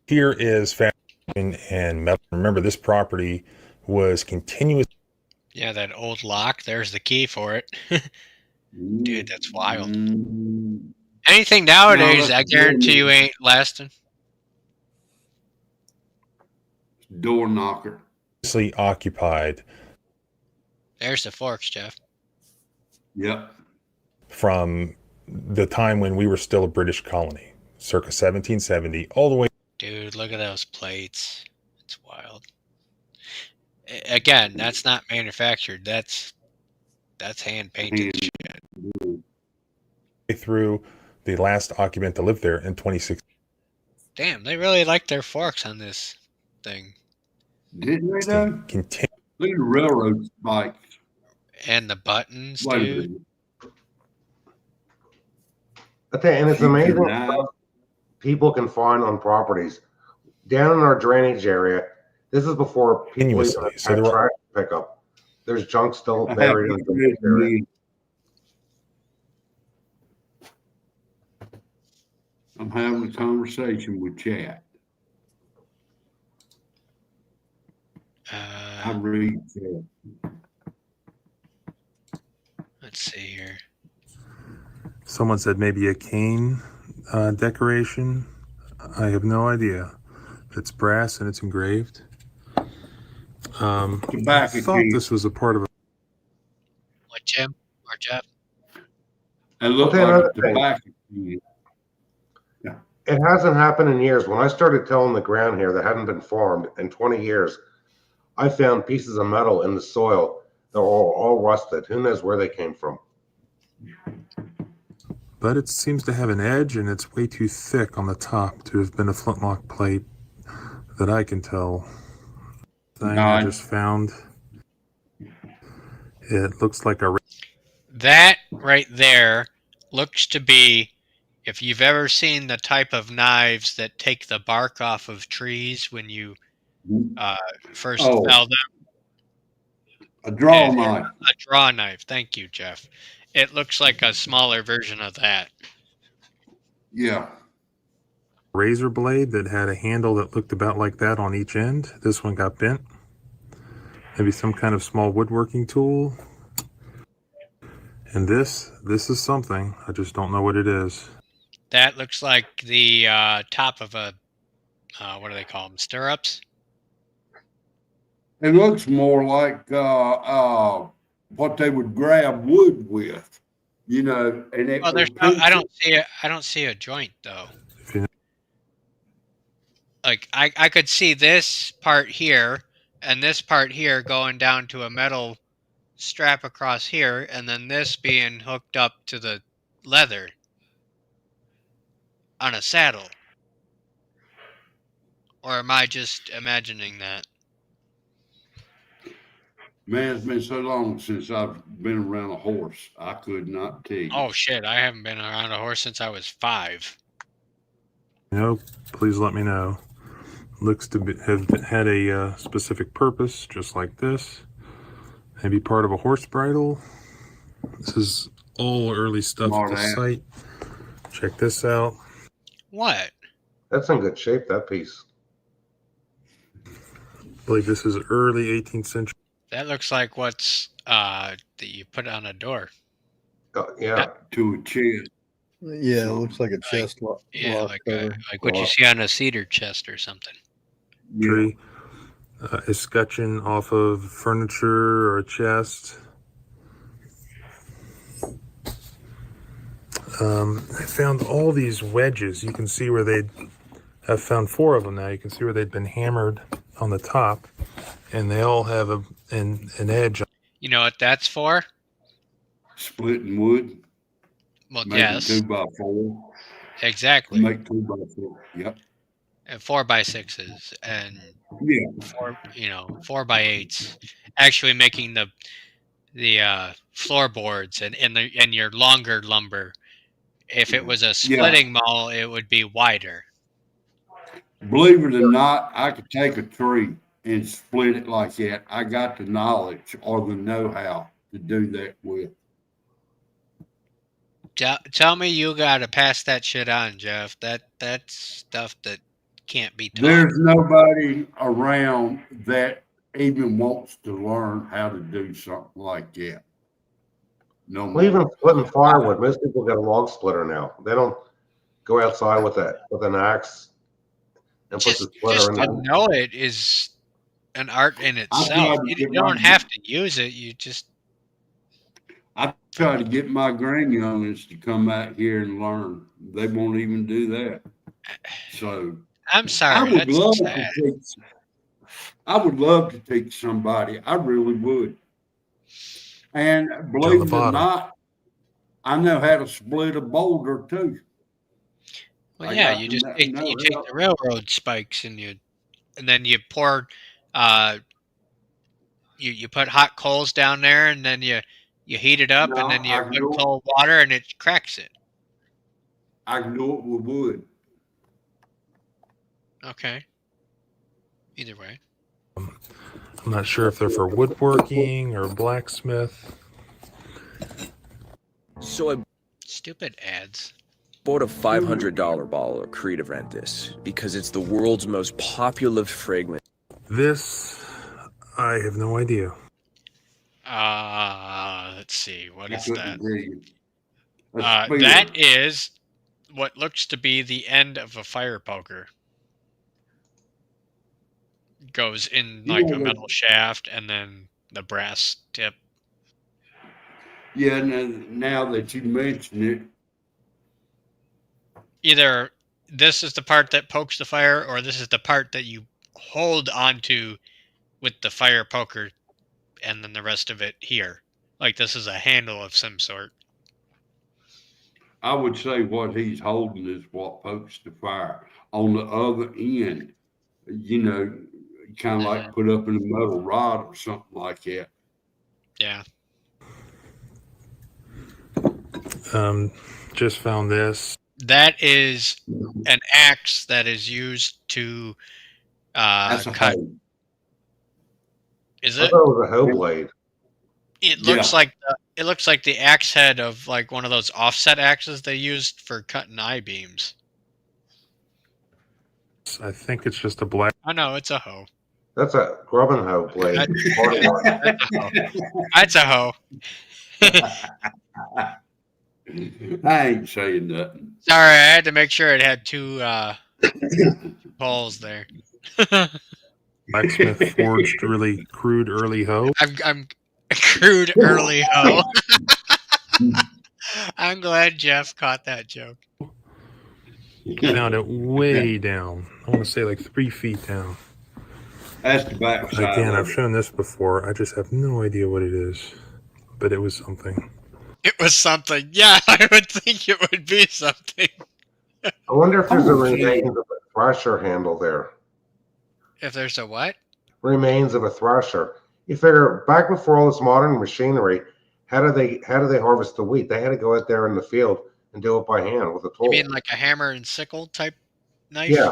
Here is fashion and metal. Remember, this property was continuous. Yeah, that old lock. There's the key for it. Dude, that's wild. Anything nowadays, I guarantee you ain't lasting. Door knocker. Occupied. There's the forks, Jeff. Yep. From the time when we were still a British colony, circa 1770, all the way. Dude, look at those plates. It's wild. Again, that's not manufactured. That's hand painted shit. Through the last occupant to live there in 2016. Damn, they really like their forks on this thing. Didn't they though? Continue. Look at the railroad spikes. And the buttons, dude. Okay, and it's amazing stuff people can find on properties. Down in our drainage area, this is before people even had trash pickup. There's junk still buried in the drainage area. I'm having a conversation with chat. I read chat. Let's see here. Someone said maybe a cane decoration. I have no idea. It's brass and it's engraved. I thought this was a part of a. What, Jim or Jeff? It looked like a tobacco. It hasn't happened in years. When I started tilling the ground here that hadn't been farmed in 20 years, I found pieces of metal in the soil that were all rusted. Who knows where they came from? But it seems to have an edge, and it's way too thick on the top to have been a flintlock plate that I can tell. Thing I just found. It looks like a. That right there looks to be, if you've ever seen the type of knives that take the bark off of trees when you first fell them. A draw knife. A draw knife. Thank you, Jeff. It looks like a smaller version of that. Yeah. Razor blade that had a handle that looked about like that on each end. This one got bent. Maybe some kind of small woodworking tool. And this is something. I just don't know what it is. That looks like the top of a, what do they call them? Stirrups? It looks more like what they would grab wood with, you know. And it there's no, I don't see a joint though. Like I could see this part here and this part here going down to a metal strap across here, and then this being hooked up to the leather on a saddle. Or am I just imagining that? Man, it's been so long since I've been around a horse. I could not tell you. Oh shit, I haven't been around a horse since I was 5. No, please let me know. Looks to have had a specific purpose, just like this. Maybe part of a horse bridle. This is all early stuff at the site. Check this out. What? That's in good shape, that piece. I believe this is early 18th century. That looks like what's that you put on a door. Yeah. To a chest. Yeah, it looks like a chest lock. Yeah, like what you see on a cedar chest or something. Tree. Escutcheon off of furniture or a chest. I found all these wedges. You can see where I've found 4 of them now. You can see where they'd been hammered on the top, and they all have an edge. You know what that's for? Splitting wood. Well, Making yes. 2x4. Exactly. Make 2x4. Yep. And 4x6s and Yeah. 4x8s. Actually making the floorboards and your longer lumber. If it was a splitting mall, it would be wider. Believe it or not, I could take a tree and split it like that. I got the knowledge or the know-how to do that with. Tell me you got to pass that shit on, Jeff. That's stuff that can't be taught. There's nobody around that even wants to learn how to do something like that. No more. Well, even splitting firewood, most people got a log splitter now. They don't go outside with an axe and put the splitter in. I know it is an art in itself. You don't have to use it. You just. I try to get my grandyoungins to come out here and learn. They won't even do that. So I'm sorry. I would love to teach somebody. I really would. And believe it or not, I know how to split a boulder too. Well, yeah, you just take the railroad spikes and then you pour, you put hot coals down there and then you heat it up and then you put cold water and it cracks it. I can do it with wood. Okay. Either way. I'm not sure if they're for woodworking or blacksmith. So I stupid ads. Bought a $500 bottle of Creative Rentis because it's the world's most popular fragrance. This, I have no idea. Let's see. What is that? That is what looks to be the end of a fire poker. Goes in like a metal shaft and then the brass tip. Yeah, now that you mention it. Either this is the part that pokes the fire or this is the part that you hold onto with the fire poker and then the rest of it here. Like this is a handle of some sort. I would say what he's holding is what pokes the fire. On the other end, kind of like put up in a metal rod or something like that. Yeah. Just found this. That is an axe that is used to That's a cut. hoe. Is I it? thought it was a hoe blade. It looks like the axe head of like one of those offset axes they used for cutting I-beams. I think it's just a black. Oh no, it's a hoe. That's a grubbing hoe blade. That's a hoe. I ain't saying nothing. Sorry, I had to make sure it had two holes there. Blacksmith forged really crude early hoe. I'm crude early hoe. I'm glad Jeff caught that joke. Found it way down. I want to say like 3 feet down. That's the back side. Again, I've shown this before. I just have no idea what it is, but it was something. It was something. Yeah, I would think it would be something. I wonder if there's a remains of a thrasher handle there. If there's a what? Remains of a thrasher. You figure back before all this modern machinery, how do they harvest the wheat? They had to go out there in the field and do it by hand with a tool. You mean like a hammer and sickle type knife? Yeah.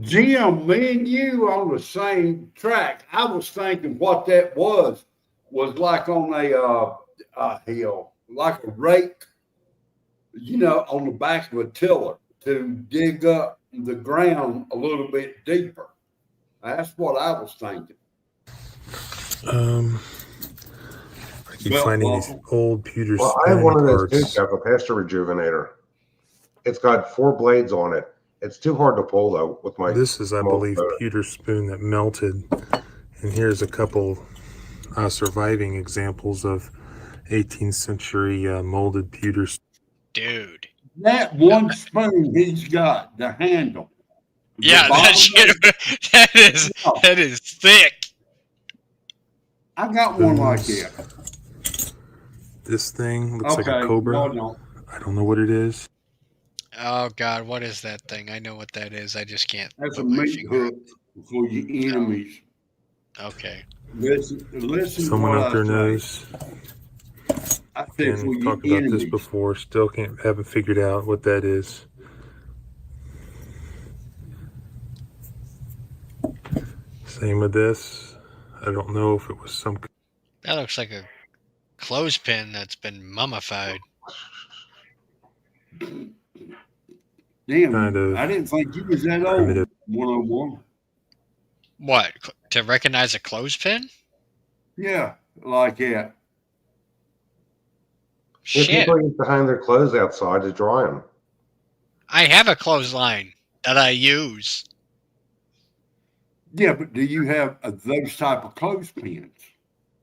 Jim, me and you on the same track. I was thinking what that was like on a hill, like a rake, on the back of a tiller to dig up the ground a little bit deeper. That's what I was thinking. I keep finding these old pewter spoon I have one of those parts. too, Jeff, a pasture rejuvenator. It's got 4 blades on it. It's too hard to pull though with my. This is, I believe, pewter spoon that melted. And here's a couple surviving examples of 18th century molded pewter. Dude. That one spoon he's got, the handle. Yeah, that shit. That is thick. I got one like that. This thing looks like a cobra. No. I don't know what it is. Oh God, what is that thing? I know what that is. I just can't. That's a meat hook for your enemies. Okay. Listen. Someone out there knows. I said for We've your talked about enemies. this before. Still haven't figured out what that is. Same with this. I don't know if it was some. That looks like a clothespin that's been mummified. Damn, kind of I didn't think you was that old. primitive. 101. What? To recognize a clothespin? Yeah, like that. If Shit. people used to hang their clothes outside to dry them. I have a clothesline that I use. Yeah, but do you have those type of clothespins?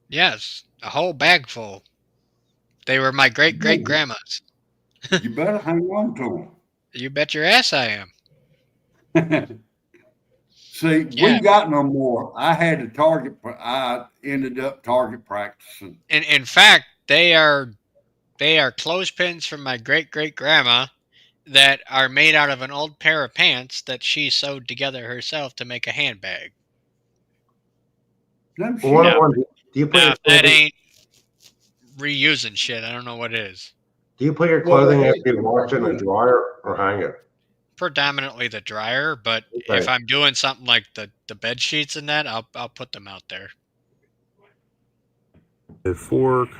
Yes, a whole bag full. They were my great grandma's. You better hang on to You bet your ass I am. them. See, we Yeah. got no more. I had to target. I ended up target practicing. In fact, they are clothespins from my great grandma that are made out of an old pair of pants that she sewed together herself to make a handbag. No shit. Do you put Now, your if that clothing, ain't reusing shit, I don't know what is. do you put your clothing after you wash it in the dryer or hang it? Predominantly the dryer, but Okay. if I'm doing something like the bed sheets and that, I'll put them out there. A fork.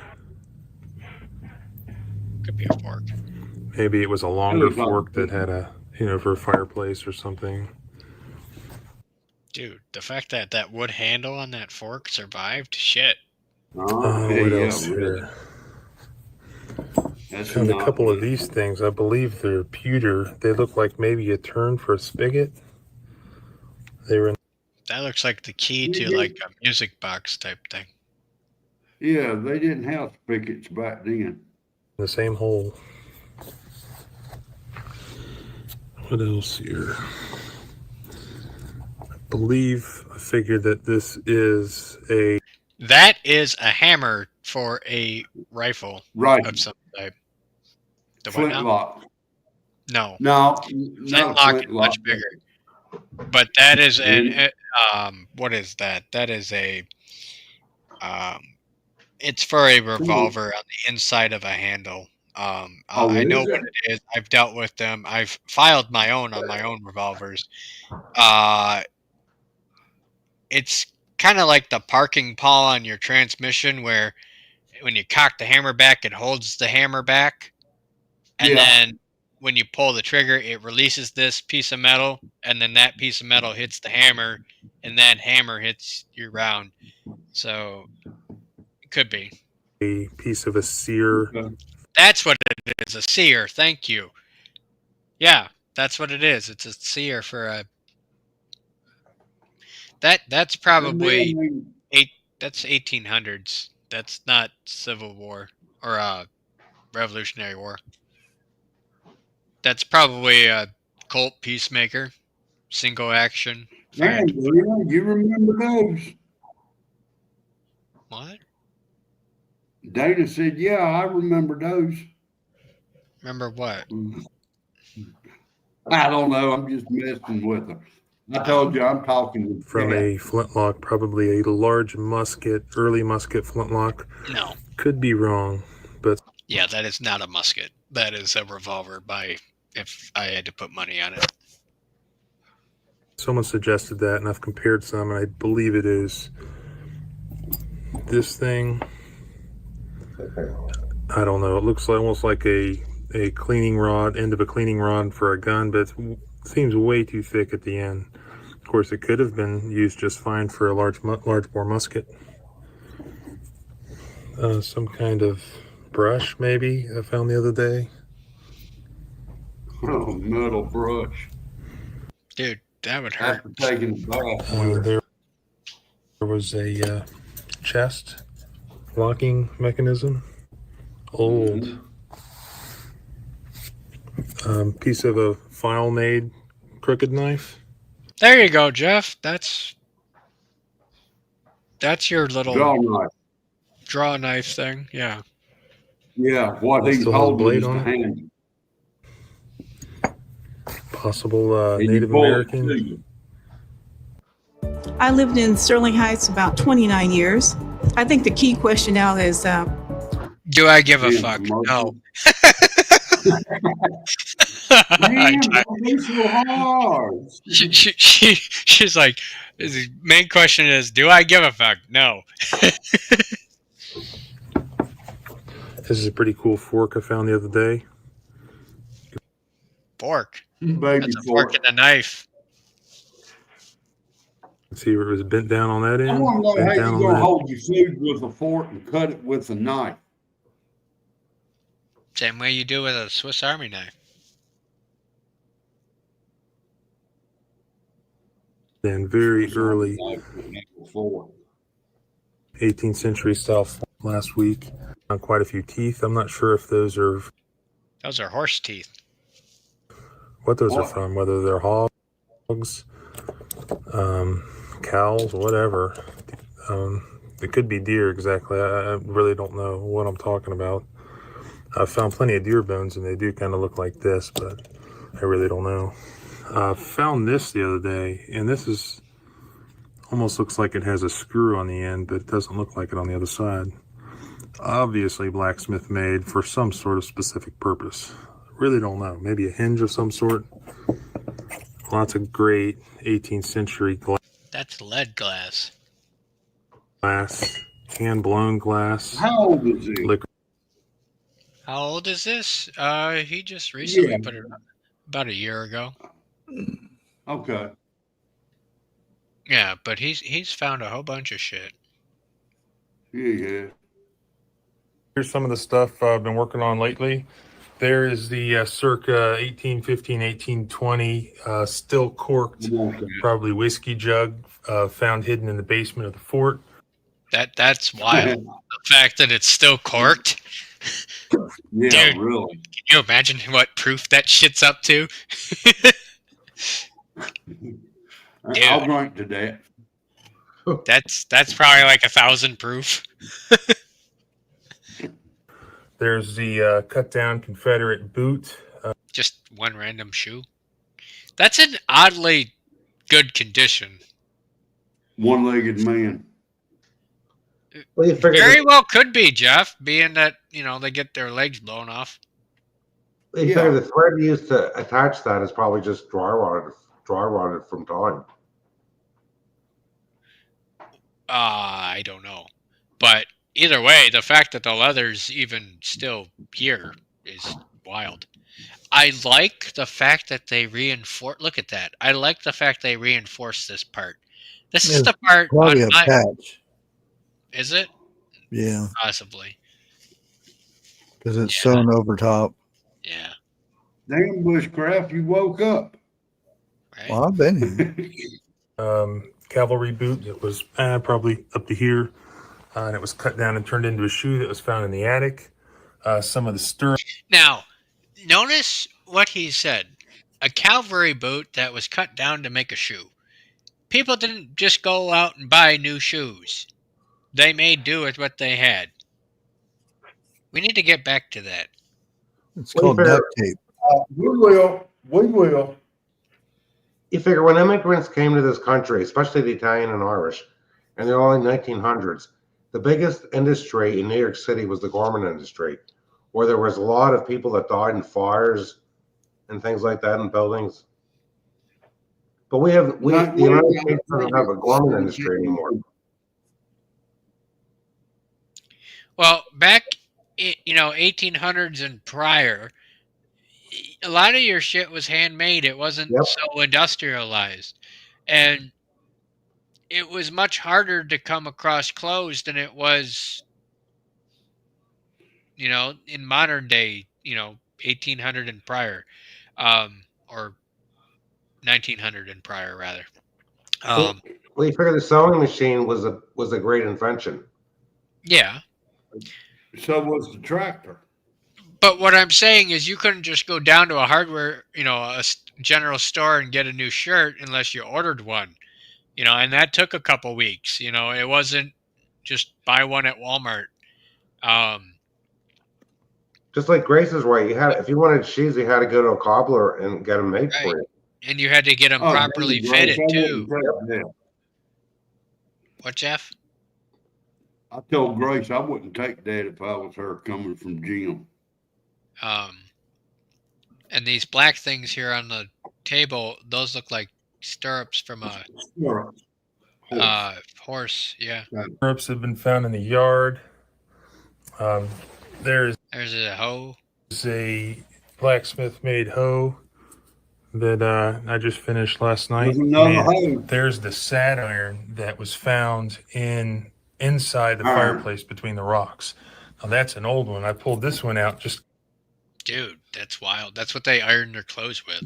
Could be a fork. Maybe it was a longer fork that had a, for a fireplace or something. Dude, the fact that that wood handle on that fork survived, shit. What else here? Found a couple of these things. I believe they're pewter. They look like maybe a turn for a spigot. They were in That looks like the key to like a music box type thing. Yeah, they didn't have spigots back then. the same hole. What else here? I figured that this is a... That is a hammer for a rifle of some type. The what now? Flintlock. No. No. Flintlock is much bigger. But that is an what is that? That is a it's for a revolver on the inside of a handle. I know what it is. I've dealt with them. I've filed my own on my own revolvers. It's kind of like the parking pawl on your transmission where when you cock the hammer back, it holds the hammer back. And then when you pull the trigger, it releases this piece of metal, and then that piece of metal hits the hammer, and that hammer hits your round. So it could be a piece of a sear. That's what it is, a sear. Thank you. Yeah, that's what it is. It's a sear for a... That's probably that's 1800s. That's not Civil War or Revolutionary War. That's probably a Colt Peacemaker, single action. Man, you remember those? What? Dana said, "Yeah, I remember those." Remember what? I don't know. I'm just messing with them. I told you I'm talking from a flintlock, probably a large musket, early musket flintlock. No. Could be wrong, but yeah, that is not a musket. That is a revolver if I had to put money on it. Someone suggested that, and I've compared some, and I believe it is this thing. I don't know. It looks almost like a cleaning rod, end of a cleaning rod for a gun, but it seems way too thick at the end. Of course, it could have been used just fine for a large bore musket. Some kind of brush, maybe, I found the other day. Oh, metal brush. Dude, that would hurt. After taking a bath. There was a chest locking mechanism. old piece of a file-made crooked knife. There you go, Jeff. That's your little draw knife thing. Yeah. Yeah, what It he's still has a holding blade is the on it. handle. Possible And you Native pull it American. to you. I lived in Sterling Heights about 29 years. I think the key question now is Do I give a Is fuck? commercial. No. Man, don't be so hard. She's like, the main question is, do I give a fuck? No. This is a pretty cool fork I found the other day. Fork. Baby That's a fork and a knife. Let's see where it was bent down on that I end. want to know Bent how down you on gonna that. hold your food with a fork and cut it with a knife. Same way you do with a Swiss Army knife. And very early Fork. 18th century style fork last week. Found quite a few teeth. I'm not sure if those are horse teeth. What those are from, whether they're hogs, cows, whatever. It could be deer exactly. I really don't know what I'm talking about. I've found plenty of deer bones and they do kind of look like this, but I really don't know. I found this the other day, and this is almost looks like it has a screw on the end, but it doesn't look like it on the other side. Obviously blacksmith made for some sort of specific purpose. Really don't know. Maybe a hinge of some sort. Lots of great 18th century glass. That's lead glass. Hand blown glass. How old is it? Liquor. How old is this? He just recently put it up about a year ago. Okay. Yeah, but he's found a whole bunch of shit. Yeah. Here's some of the stuff I've been working on lately. There is the circa 1815, 1820 still corked, probably whiskey jug found hidden in the basement of the fort. That's wild. The fact that it's still corked. Yeah, Dude, really. Can you imagine what proof that shit's up to? Dude, I'll drink to that. That's probably like 1,000 proof. There's the cut down Confederate boot. Just one random shoe. That's in oddly good condition. One-legged man. Very well could be, Jeff, being that, they get their legs blown off. You figure the thread used to attach that is probably just dry rotted from time. I don't know. But either way, the fact that the leather's even still here is wild. I like the fact that they reinforce. Look at that. I like the fact they reinforce this part. This is the part probably on a patch. Is it? Yeah. Possibly. Because it's sewn over top. Yeah. Damn, Bushcraft, you woke up. Right? Well, I've been here. Cavalry boot that was probably up to here. And it was cut down and turned into a shoe that was found in the attic. Some of the stirrups. Now, notice what he said. A cavalry boot that was cut down to make a shoe. People didn't just go out and buy new shoes. They made do with what they had. We need to get back to that. It's called duct tape. We will. You figure when immigrants came to this country, especially the Italian and Irish, in the early 1900s, the biggest industry in New York City was the garment industry, where there was a lot of people that died in fires and things like that in buildings. But the United States doesn't have a garment industry anymore. Well, back, 1800s and prior, a lot of your shit was handmade. It wasn't so industrialized. And it was much harder to come across clothes than it was, in modern day, 1800 and prior, or 1900 and prior, rather. Well, you figure the sewing machine was a great invention. Yeah. So was the tractor. But what I'm saying is, you couldn't just go down to a hardware, a general store and get a new shirt unless you ordered one. And that took a couple weeks. It wasn't just buy one at Walmart. Just like Grace is right. If you wanted shoes, you had to go to a cobbler and get them made Right. for you. And you had to get them properly fitted too. What, Jeff? I told Grace I wouldn't take that if I was her coming from Jim. And these black things here on the table, those look like stirrups from a horse. Yeah. Stirrups have been found in the yard. There's a hoe. There's a blacksmith-made hoe that I just finished last night. There's the sad iron that was found inside the fireplace between the rocks. Now that's an old one. I pulled this one out just. Dude, that's wild. That's what they iron their clothes with.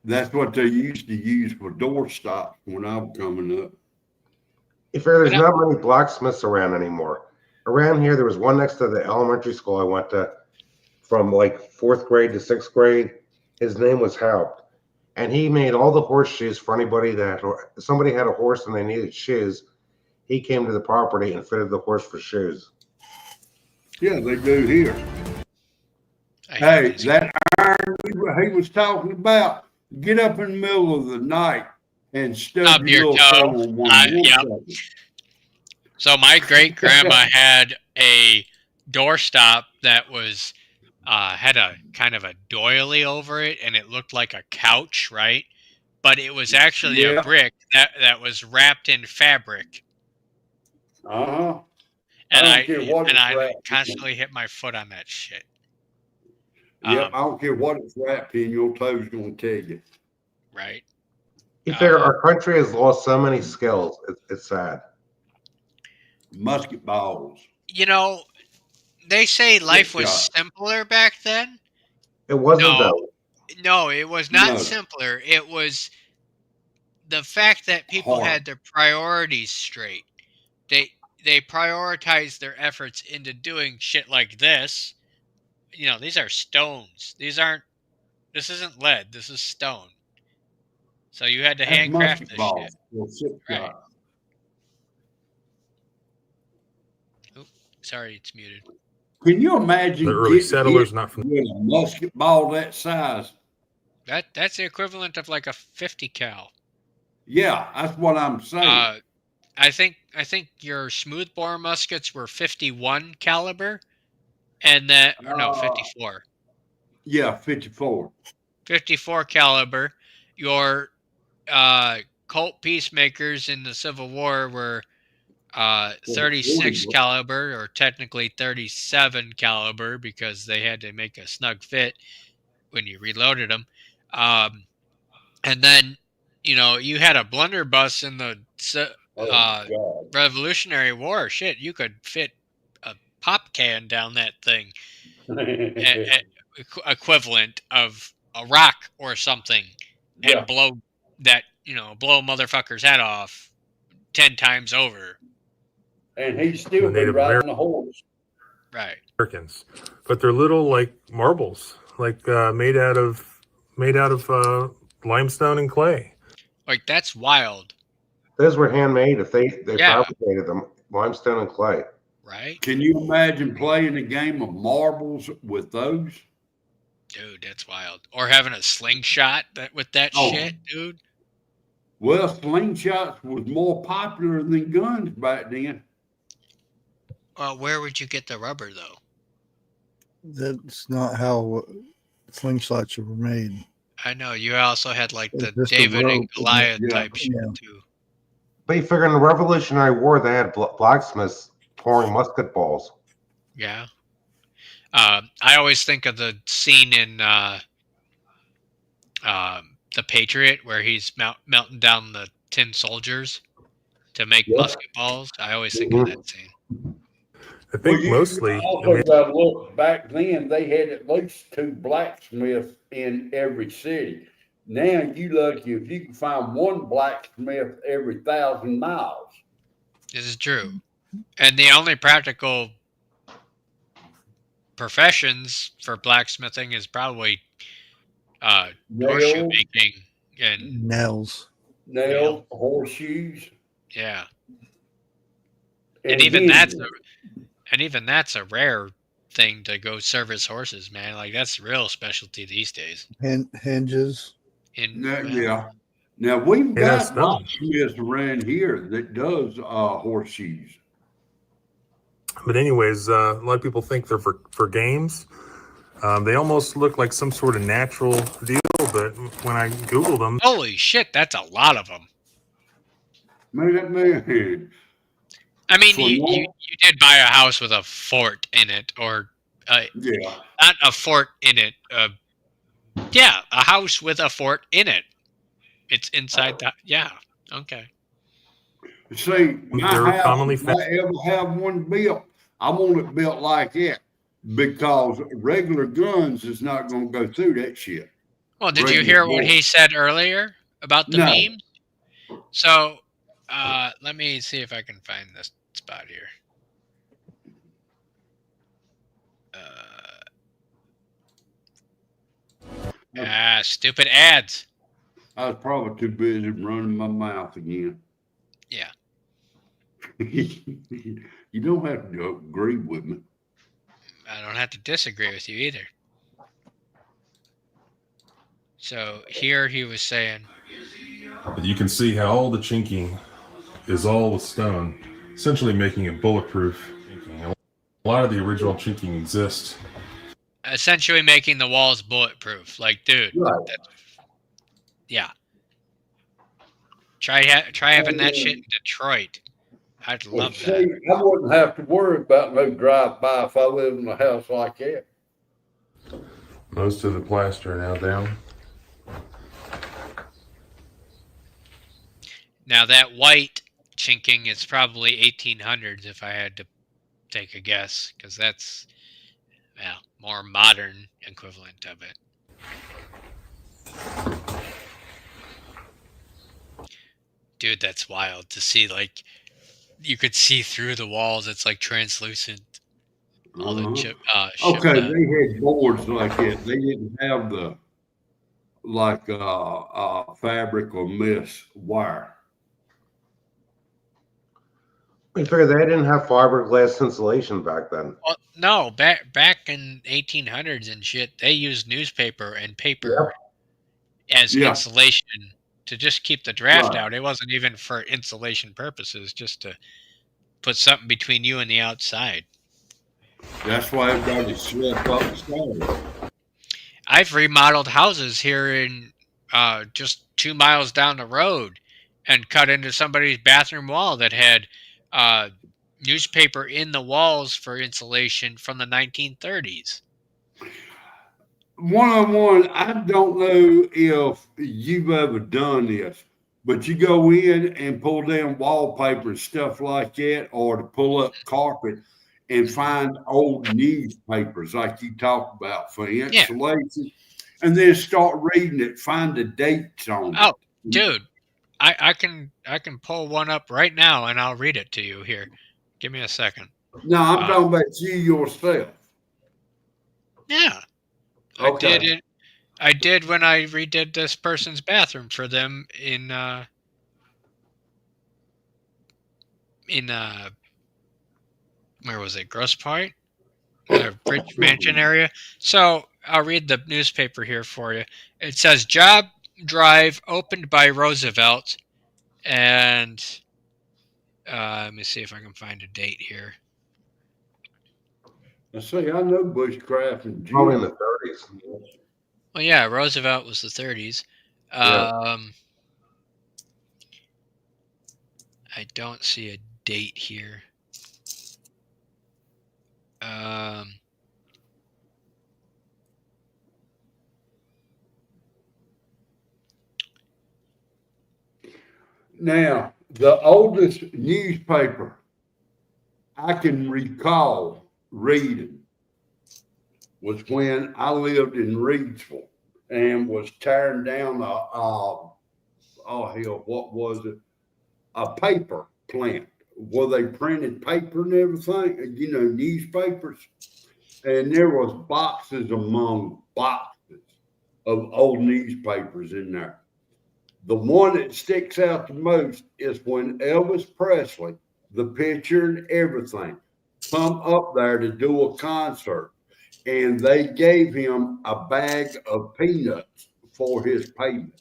That's what they used to use for door stops when I was coming up. You figure there's not many blacksmiths around anymore. Around here, there was one next to the elementary school I went to from like 4th grade to 6th grade. His name was Haupt. And he made all the horseshoes for anybody somebody had a horse and they needed shoes. He came to the property and fitted the horse for shoes. Yeah, they do here. Hey, that iron he was talking about, get up in the middle of the night and stub your toe on one. So my great grandma had a doorstop that was had a kind of a doily over it, and it looked like a couch, right? But it was actually a brick that was wrapped in fabric. And I constantly hit my foot on that shit. I don't care what it's wrapped in, your toe's going to tell you. Right. You figure our country has lost so many skills. It's sad. Musket balls. They say life was simpler back then. It wasn't though. No, it was not simpler. It was the fact that people had their priorities straight. They prioritized their efforts into doing shit like this. These are stones. This isn't lead. This is stone. So you had to handcraft this shit. Right. Oh, sorry, it's muted. Can you imagine the early settlers not from with a musket ball that size? That's the equivalent of like a 50 cal. Yeah, that's what I'm saying. I think your smoothbore muskets were 51 caliber. And 54. Yeah, 54. 54 caliber. Your Colt Peacemakers in the Civil War were 36 caliber, or technically 37 caliber, because they had to make a snug fit when you reloaded them. And then, you had a blunderbuss in the Revolutionary War. Shit, you could fit pop can down that thing, equivalent of a rock or something, and blow a motherfucker's head off 10 times over. And he's still been riding a horse. Right. Americans, but they're little like marbles, like made out of limestone and clay. Like, that's wild. Those were handmade. If they fabricated them, limestone and clay. Right. Can you imagine playing a game of marbles with those? Dude, that's wild. Or having a slingshot with that shit, dude. Well, slingshots was more popular than guns back then. Well, where would you get the rubber, though? That's not how slingshots were made. I know. You also had like the David and Goliath type shit, too. But you figure in the Revolutionary War, they had blacksmiths pouring musket balls. Yeah. I always think of the scene in The Patriot where he's melting down the tin soldiers to make musket balls. I always think of that scene. I think mostly. Look, back then they had at least 2 blacksmiths in every city. Now you lucky if you can find one blacksmith every 1,000 miles. This is true. And the only practical professions for blacksmithing is probably horseshoe Nails, making and nails, horseshoes, yeah. and Even hinges. that's a rare thing to go service horses, man. Like that's real specialty these days. Hinges. Yeah. Now we've Hey, that's got stone. locksmiths around here that does horseshoes. But anyways, a lot of people think they're for games. They almost look like some sort of natural deal, but when I Googled them, Holy shit, that's a lot of them. Man. I mean, you did buy a house with a fort in it, or not a fort in it. Yeah, a house with a fort in it. It's inside that. Yeah. Okay. See, my They're house, commonly if I ever have one built, I want it built like it because regular guns is not going to go through that shit. Well, did you hear what he said earlier about the No. memes? So, let me see if I can find this spot here. Stupid ads. I was probably too busy running my mouth again. Yeah. You don't have to agree with me. I don't have to disagree with you either. So here he was saying, you can see how all the chinking is all with stone, essentially making it bulletproof. A lot of the original chinking exists. essentially making the walls bulletproof. Like, dude, yeah. Try having that shit in Detroit. I'd love that. I wouldn't have to worry about no drive-by if I lived in a house like that. Most of the plaster now down. Now that white chinking is probably 1800s if I had to take a guess, because that's more modern equivalent of it. Dude, that's wild to see. Like, you could see through the walls. It's like translucent. All the chip. Okay, they had boards like that. They didn't have the fabric or mesh wire. I figure they didn't have fiberglass insulation back then. Well, no, back in 1800s and shit, they used newspaper and paper as insulation to just keep the draft out. It wasn't even for insulation purposes, just to put something between you and the outside. That's why everybody slept upstairs. I've remodeled houses here in just 2 miles down the road and cut into somebody's bathroom wall that had newspaper in the walls for insulation from the 1930s. One-on-one, I don't know if you've ever done this, but you go in and pull down wallpaper and stuff like that, or to pull up carpet and find old newspapers like you talked about for insulation, and then start reading it, find the dates on it. Oh, dude, I can pull one up right now and I'll read it to you here. Give me a second. No, I'm talking about you yourself. Yeah. Okay. I did when I redid this person's bathroom for them in where was it? Grosse Pointe? The Bridge Mansion area. So I'll read the newspaper here for you. It says job drive opened by Roosevelt, and let me see if I can find a date here. I see. I know bushcraft and probably in the 30s. Well, yeah, Roosevelt was the 30s. I don't see a date here. Now, the oldest newspaper I can recall reading was when I lived in Reidsville and was tearing down what was it? A paper plant where they printed paper and everything, newspapers. and there was boxes among boxes of old newspapers in there. The one that sticks out the most is when Elvis Presley, the picture and everything, come up there to do a concert, and they gave him a bag of peanuts for his payment.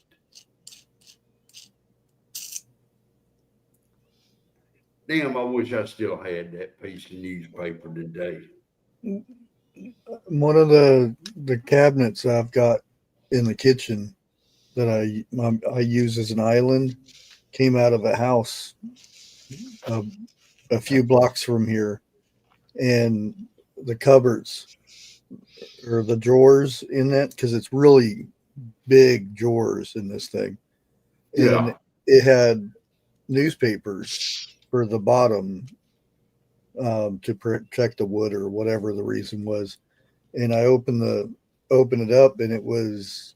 Damn, I wish I still had that piece of newspaper today. One of the cabinets I've got in the kitchen that I use as an island came out of a house a few blocks from here, and the cupboards or the drawers in that, because it's really big drawers in this thing, and it had newspapers for the bottom to protect the wood or whatever the reason was. And I opened it up, and it was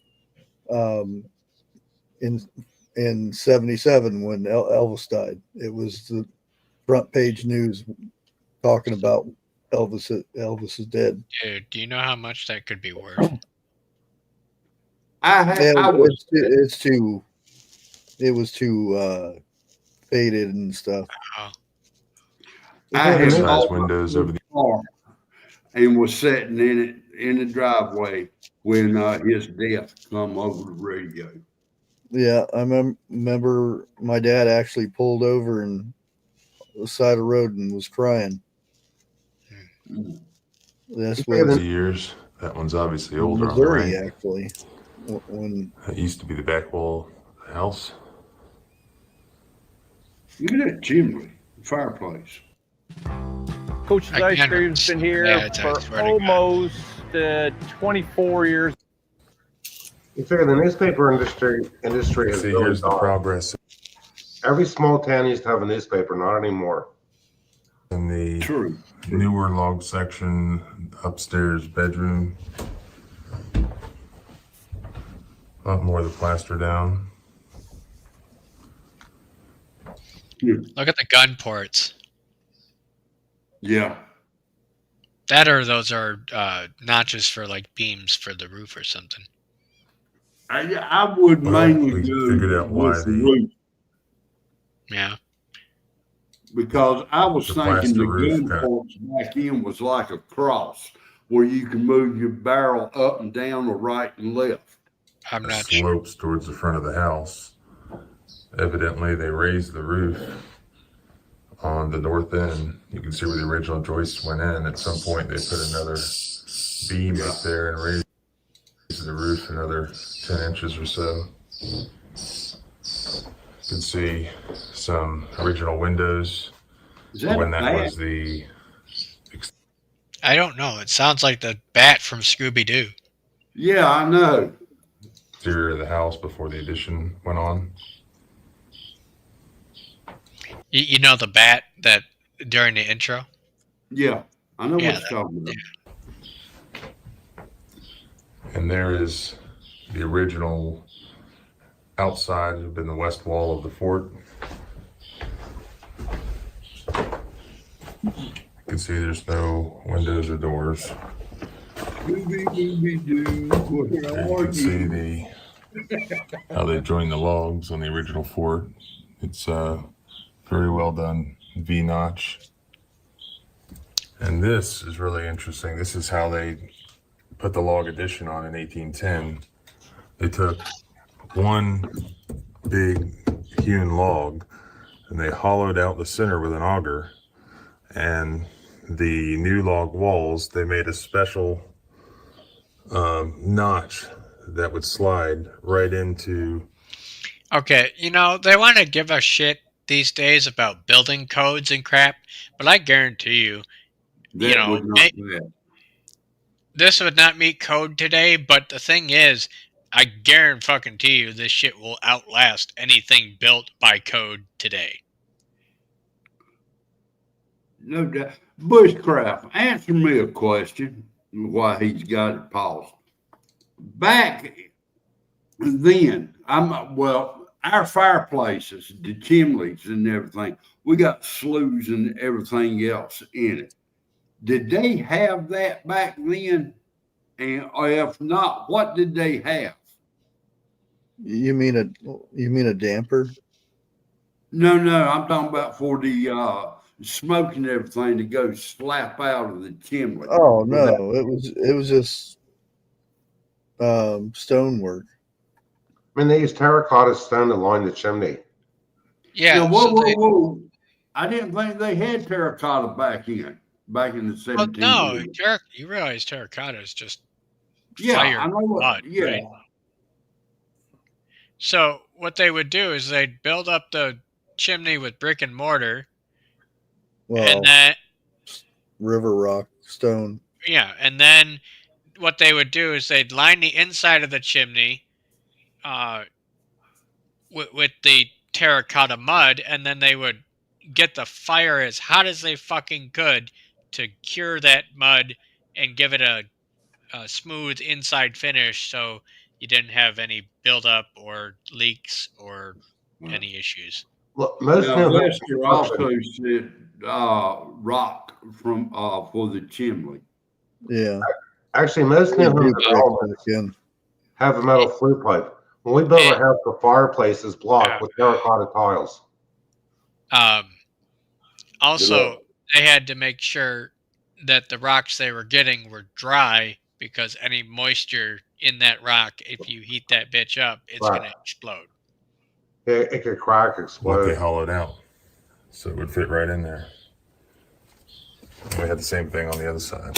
in 77 when Elvis died. It was the front page news talking about Elvis is dead. Dude, do you know how much that could be worth? It was too faded and stuff. I had nice windows over the car and was sitting in it in the driveway when his death come over the radio. Yeah, I remember my dad actually pulled over and the side of the road and was crying. This was years. That one's obviously older. Missouri, on the right. actually. When that used to be the back wall of the house. Look at that chimney, fireplace. Coach's Ice Cream's been here for almost 24 years. You figure the newspaper industry has here's the progress. Every small town used to have a newspaper, not anymore. In the newer log section, upstairs bedroom, a lot more of the plaster down. Look at the gun ports. Yeah. That or those are notches for like beams for the roof or something. I would mainly go figured out why with the roof. Yeah. Because I was thinking the roof gun ports back in was like a cross where you can move your barrel up and down or right and left. I'm not slopes sure. Towards the front of the house. Evidently, they raised the roof on the north end. You can see where the original joists went in. At some point, they put another beam up there and raised the roof another 10 inches or so. You can see some original windows when that was the... I don't know. It sounds like the bat from Scooby-Doo. Yeah, I know. Exterior of the house before the addition went on. You know the bat that during the intro? Yeah, I know what you're talking about. And there is the original outside of the west wall of the fort. You can see there's no windows or doors. And you can see how they joined the logs on the original fort. It's very well done V-notch. And this is really interesting. This is how they put the log addition on in 1810. They took one big hewn log and they hollowed out the center with an auger, and the new log walls, they made a special notch that would slide right into. Okay, you know, they want to give us shit these days about building codes and crap, but I guarantee you, this would not meet code today, but the thing is, I guarantee you this shit will outlast anything built by code today. No doubt. Bushcraft, answer me a question while he's got it paused. Back then, our fireplaces, the chimneys and everything, we got sloughs and everything else in it. Did they have that back then? And if not, what did they have? You mean a damper? No, I'm talking about for the smoke and everything to go slap out of the chimney. Oh no, it was just stonework. I mean, they used terracotta stone to line the chimney. Yeah. Whoa. I didn't think they had terracotta back in the 1700s. No, you realize terracotta is just fire I know mud, right? So what they would do is they'd build up the chimney with brick and mortar. Well, and then river rock stone. Yeah, and then what they would do is they'd line the inside of the chimney with the terracotta mud, and then they would get the fire as hot as they fucking could to cure that mud and give it a smooth inside finish, so you didn't have any buildup or leaks or any issues. Look, most Lester also said rock from for the chimney. Yeah. Actually, most new homes have a metal flue pipe. When we built our house, the fireplace is blocked with terracotta tiles. Also, they had to make sure that the rocks they were getting were dry, because any moisture in that rock, if you heat that bitch up, it's going to explode. It could crack, explode. But they hollowed out, so it would fit right in there. We had the same thing on the other side.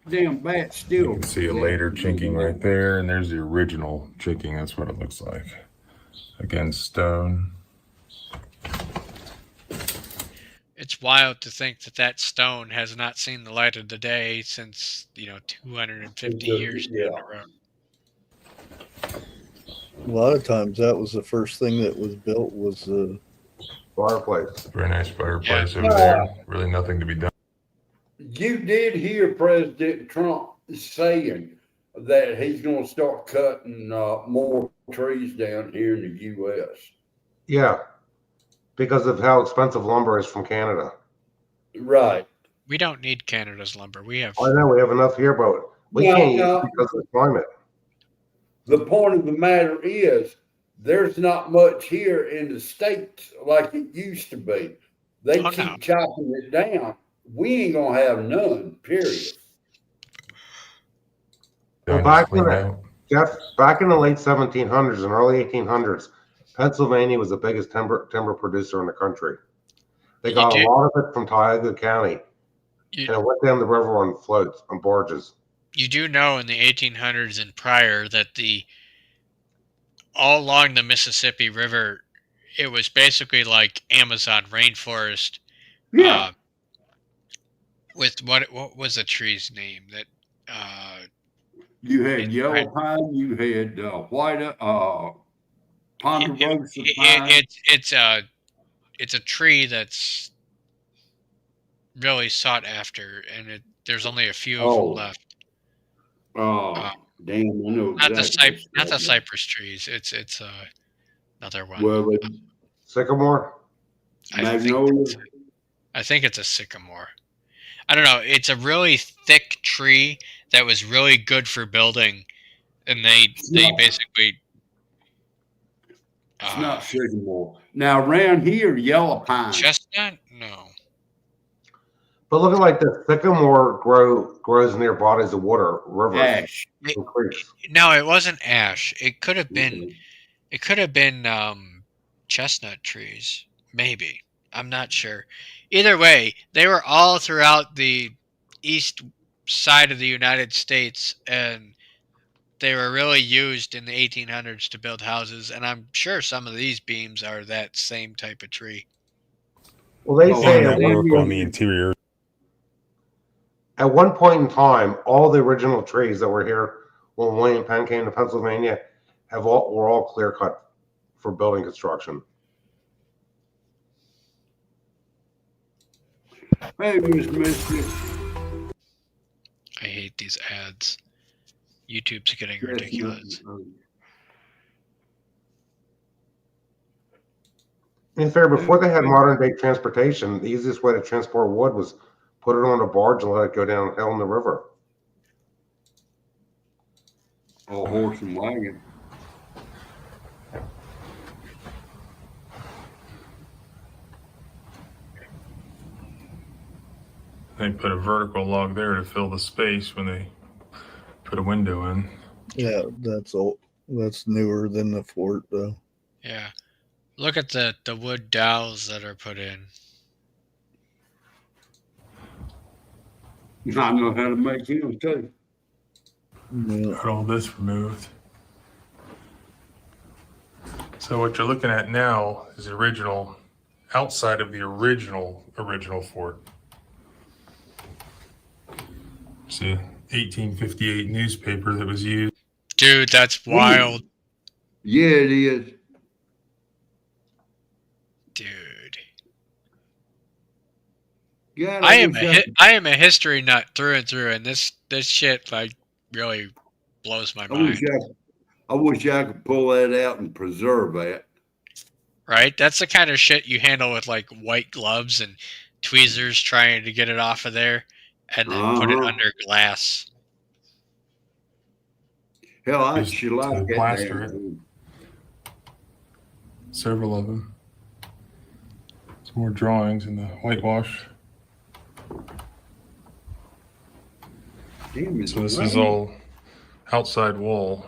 Damn bat still. You can see a later chinking right there, and there's the original chinking. That's what it looks like. Again, stone. It's wild to think that stone has not seen the light of the day since 250 years down the road. A lot of times that was the first thing that was built was the fireplace. Very nice fireplace over there. Really nothing to be done. You did hear President Trump saying that he's going to start cutting more trees down here in the U.S. Yeah, because of how expensive lumber is from Canada. Right. We don't need Canada's lumber. We have. I know we have enough here, but we can't use it because of the climate. The point of the matter is, there's not much here in the States like it used to be. They keep chopping it down. We ain't gonna have none, period. Well, back in the late 1700s and early 1800s, Pennsylvania was the biggest timber producer in the country. They got a lot of it from Tioga County, and it went down the river on floats, on barges. You do know in the 1800s and prior that all along the Mississippi River, it was basically like Amazon rainforest. Yeah. With what was the tree's name that? You had yellow pine. You had white ponderosa pine. It's a tree that's really sought after, and there's only a few of them left. Oh, damn! I know not the cypress trees. It's another one. Well, sycamore. Magnolia. I think it's a sycamore. I don't know. It's a really thick tree that was really good for building, and they basically. It's not sycamore. Now around here, yellow pine. Chestnut? No. But looking like the sycamore grows near bodies of water, rivers, ash. and creeks. No, it wasn't ash. It could have been. It could have been chestnut trees. Maybe. I'm not sure. Either way, they were all throughout the east side of the United States, and they were really used in the 1800s to build houses. And I'm sure some of these beams are that same type of tree. Well, they say on the interior. At one point in time, all the original trees that were here when William Penn came to Pennsylvania were all clear cut for building construction. Hey, Mister. I hate these ads. YouTube's getting ridiculous. In fair, before they had modern day transportation, the easiest way to transport wood was put it on a barge and let it go downhill in the river. Or horse and wagon. They put a vertical log there to fill the space when they put a window in. Yeah, that's old. That's newer than the fort, though. Yeah. Look at the wood dowels that are put in. I know how to make him too. Got all this removed. So what you're looking at now is the original, outside of the original fort. See, 1858 newspaper that was used. Dude, that's wild. Yeah, it is. Dude. God, I am a history nut through and through, and this shit like really blows my mind. I wish I could pull that out and preserve that. Right? That's the kind of shit you handle with like white gloves and tweezers trying to get it off of there and then put it under glass. Hell, I should like that. Plaster it. Several of them. Some more drawings in the whitewash. So this is all outside wall.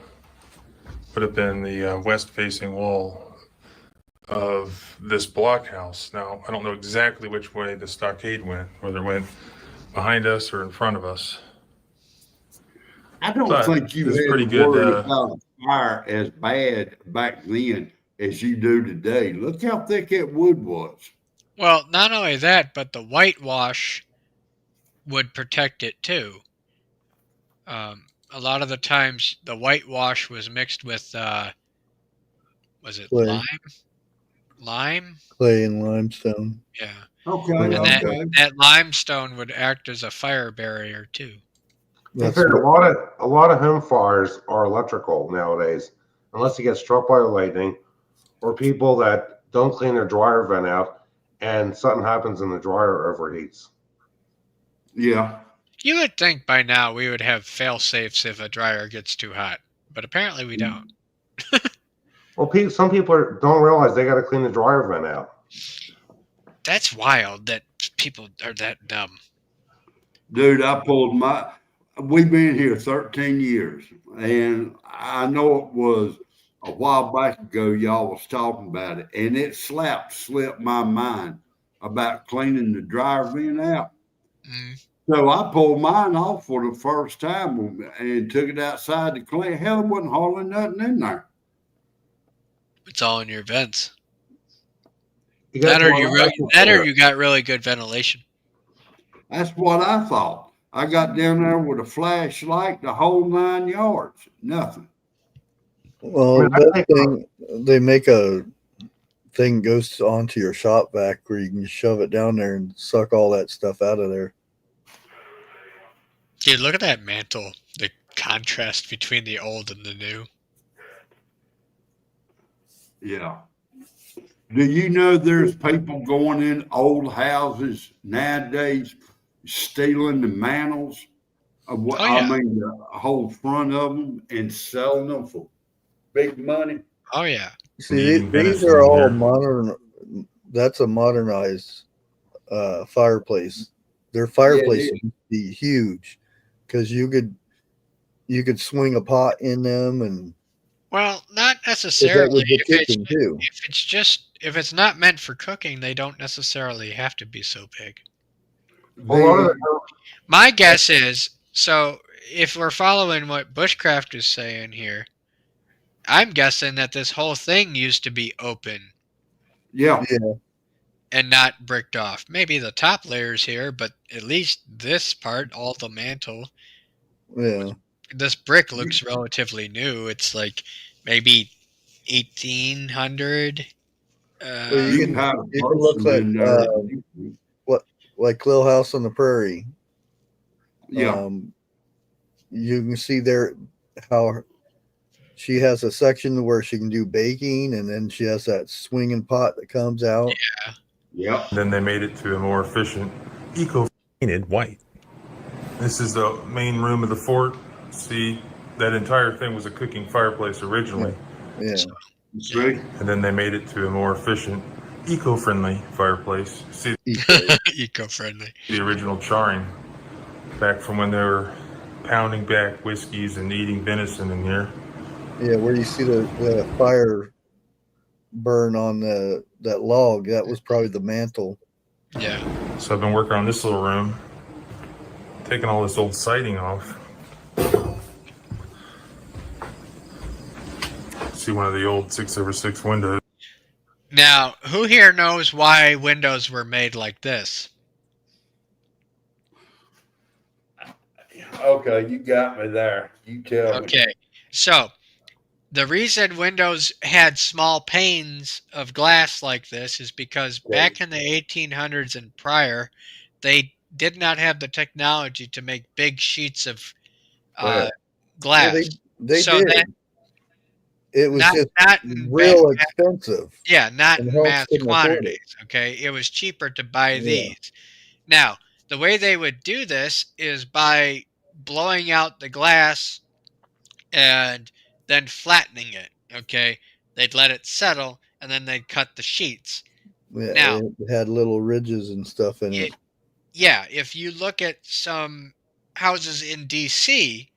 Would have been the west-facing wall of this blockhouse. Now, I don't know exactly which way the stockade went, whether it went behind us or in front of us. I don't think you had pretty to worry good, about fire as bad back then as you do today. Look how thick that wood was. Well, not only that, but the whitewash would protect it too. A lot of the times, the whitewash was mixed with, was it Clay. lime? Clay and limestone. Yeah. Okay. And Okay. that limestone would act as a fire barrier too. In fact, a lot of home fires are electrical nowadays, unless you get struck by lightning, or people that don't clean their dryer vent out, and something happens and the dryer overheats. Yeah. You would think by now we would have fail safes if a dryer gets too hot, but apparently we don't. Well, some people don't realize they got to clean the dryer vent out. That's wild that people are that dumb. Dude, we've been here 13 years, and I know it was a while back ago y'all was talking about it, and it slipped my mind about cleaning the dryer vent out. So I pulled mine off for the first time and took it outside to clean. Hell, there wasn't hardly nothing in there. It's all in your vents. You got really good ventilation. That's what I thought. I got down there with a flashlight, the whole 9 yards. Nothing. Well, that thing, they make a thing goes onto your shop vac where you can shove it down there and suck all that stuff out of there. Dude, look at that mantle. The contrast between the old and the new. Yeah. Do you know there's people going in old houses nowadays stealing the mantles of what the whole front of them and selling them for big money? Oh yeah. See, these are all modern. That's a modernized fireplace. Their fireplaces used to be huge because you could swing a pot in them and. Well, not necessarily. If it's not meant for cooking, they don't necessarily have to be so big. My guess is, so if we're following what Bushcraft is saying here, I'm guessing that this whole thing used to be open. Yeah. And not bricked off. Maybe the top layers here, but at least this part, all the mantle. Yeah. This brick looks relatively new. It's like maybe 1800. You can look like like Little House on the Prairie. Yeah. You can see there how she has a section where she can do baking, and then she has that swinging pot that comes out. Yeah. Yeah. Then they made it to a more efficient painted white. This is the main room of the fort. See, that entire thing was a cooking fireplace originally. Yeah. See? And then they made it to a more efficient, eco-friendly fireplace. See, eco-friendly. The original charring back from when they were pounding back whiskeys and eating venison in here. Yeah, where you see the fire burn on that log, that was probably the mantle. Yeah. So I've been working on this little room, taking all this old siding off. See one of the old 6/6 windows. Now, who here knows why windows were made like this? Okay, you got me there. You tell me. Okay, so the reason windows had small panes of glass like this is because back in the 1800s and prior, they did not have the technology to make big sheets of glass. Yeah, they so did. It was not real expensive. Yeah, not in mass couldn't afford it. quantities. Okay, it was cheaper to buy these. Now, the way they would do this is by blowing out the glass and then flattening it. Okay, they'd let it settle and then they'd cut the sheets. Yeah, Now, it had little ridges and stuff in it. Yeah, if you look at some houses in DC,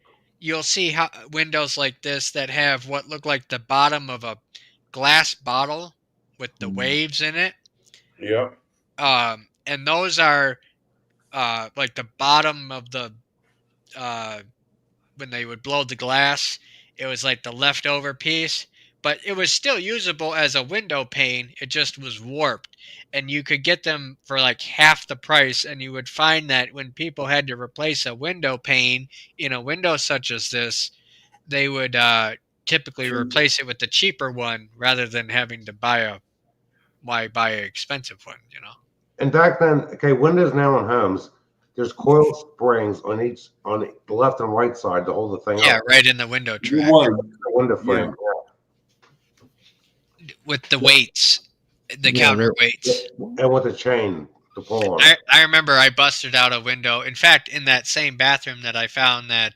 you'll see windows like this that have what look like the bottom of a glass bottle with the waves in it. Yep. And those are like the bottom of the when they would blow the glass, it was like the leftover piece, but it was still usable as a window pane. It just was warped, and you could get them for like half the price. And you would find that when people had to replace a window pane in a window such as this, they would typically replace it with the cheaper one rather than having to buy an expensive one, you know. And back then, okay, windows now in homes, there's coil springs on the left and right side to hold the thing up. Yeah, right in the window track. The window frame. With the weights, the counterweights. And with a chain to pull on. I remember I busted out a window. In fact, in that same bathroom that I found that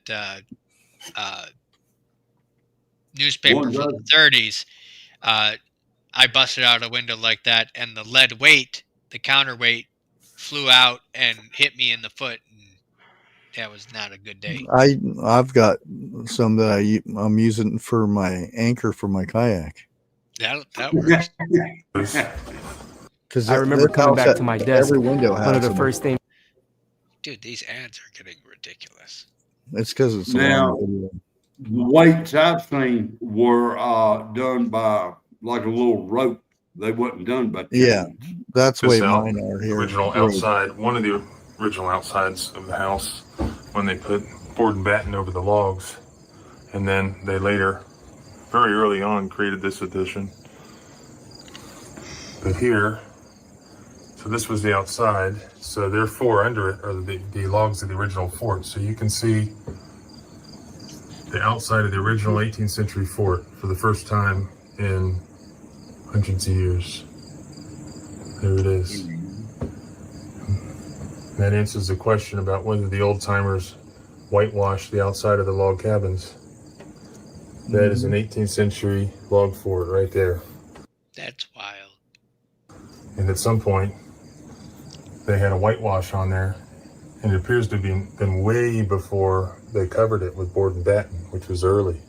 newspaper from the 30s, I busted out a window like that, and the lead weight, the counterweight, flew out and hit me in the foot, and that was not a good day. I've got some that I'm using for my anchor for my kayak. That works. Because I remember coming back to my desk. Every window has one of the them. first things. Dude, these ads are getting ridiculous. It's because it's Now, the weights I've seen were done by like a little rope. They wasn't done by yeah, that's the way This mine are here. Original outside, one of the original outsides of the house when they put board and batten over the logs, and then they later, very early on, created this addition. But here, so this was the outside, so therefore under it are the logs of the original fort. So you can see the outside of the original 18th century fort for the first time in hundreds of years. There it is. That answers the question about whether the old timers whitewashed the outside of the log cabins. That is an 18th century log fort right there. That's wild. And at some point, they had a whitewash on there, and it appears to have been way before they covered it with board and batten, which was early.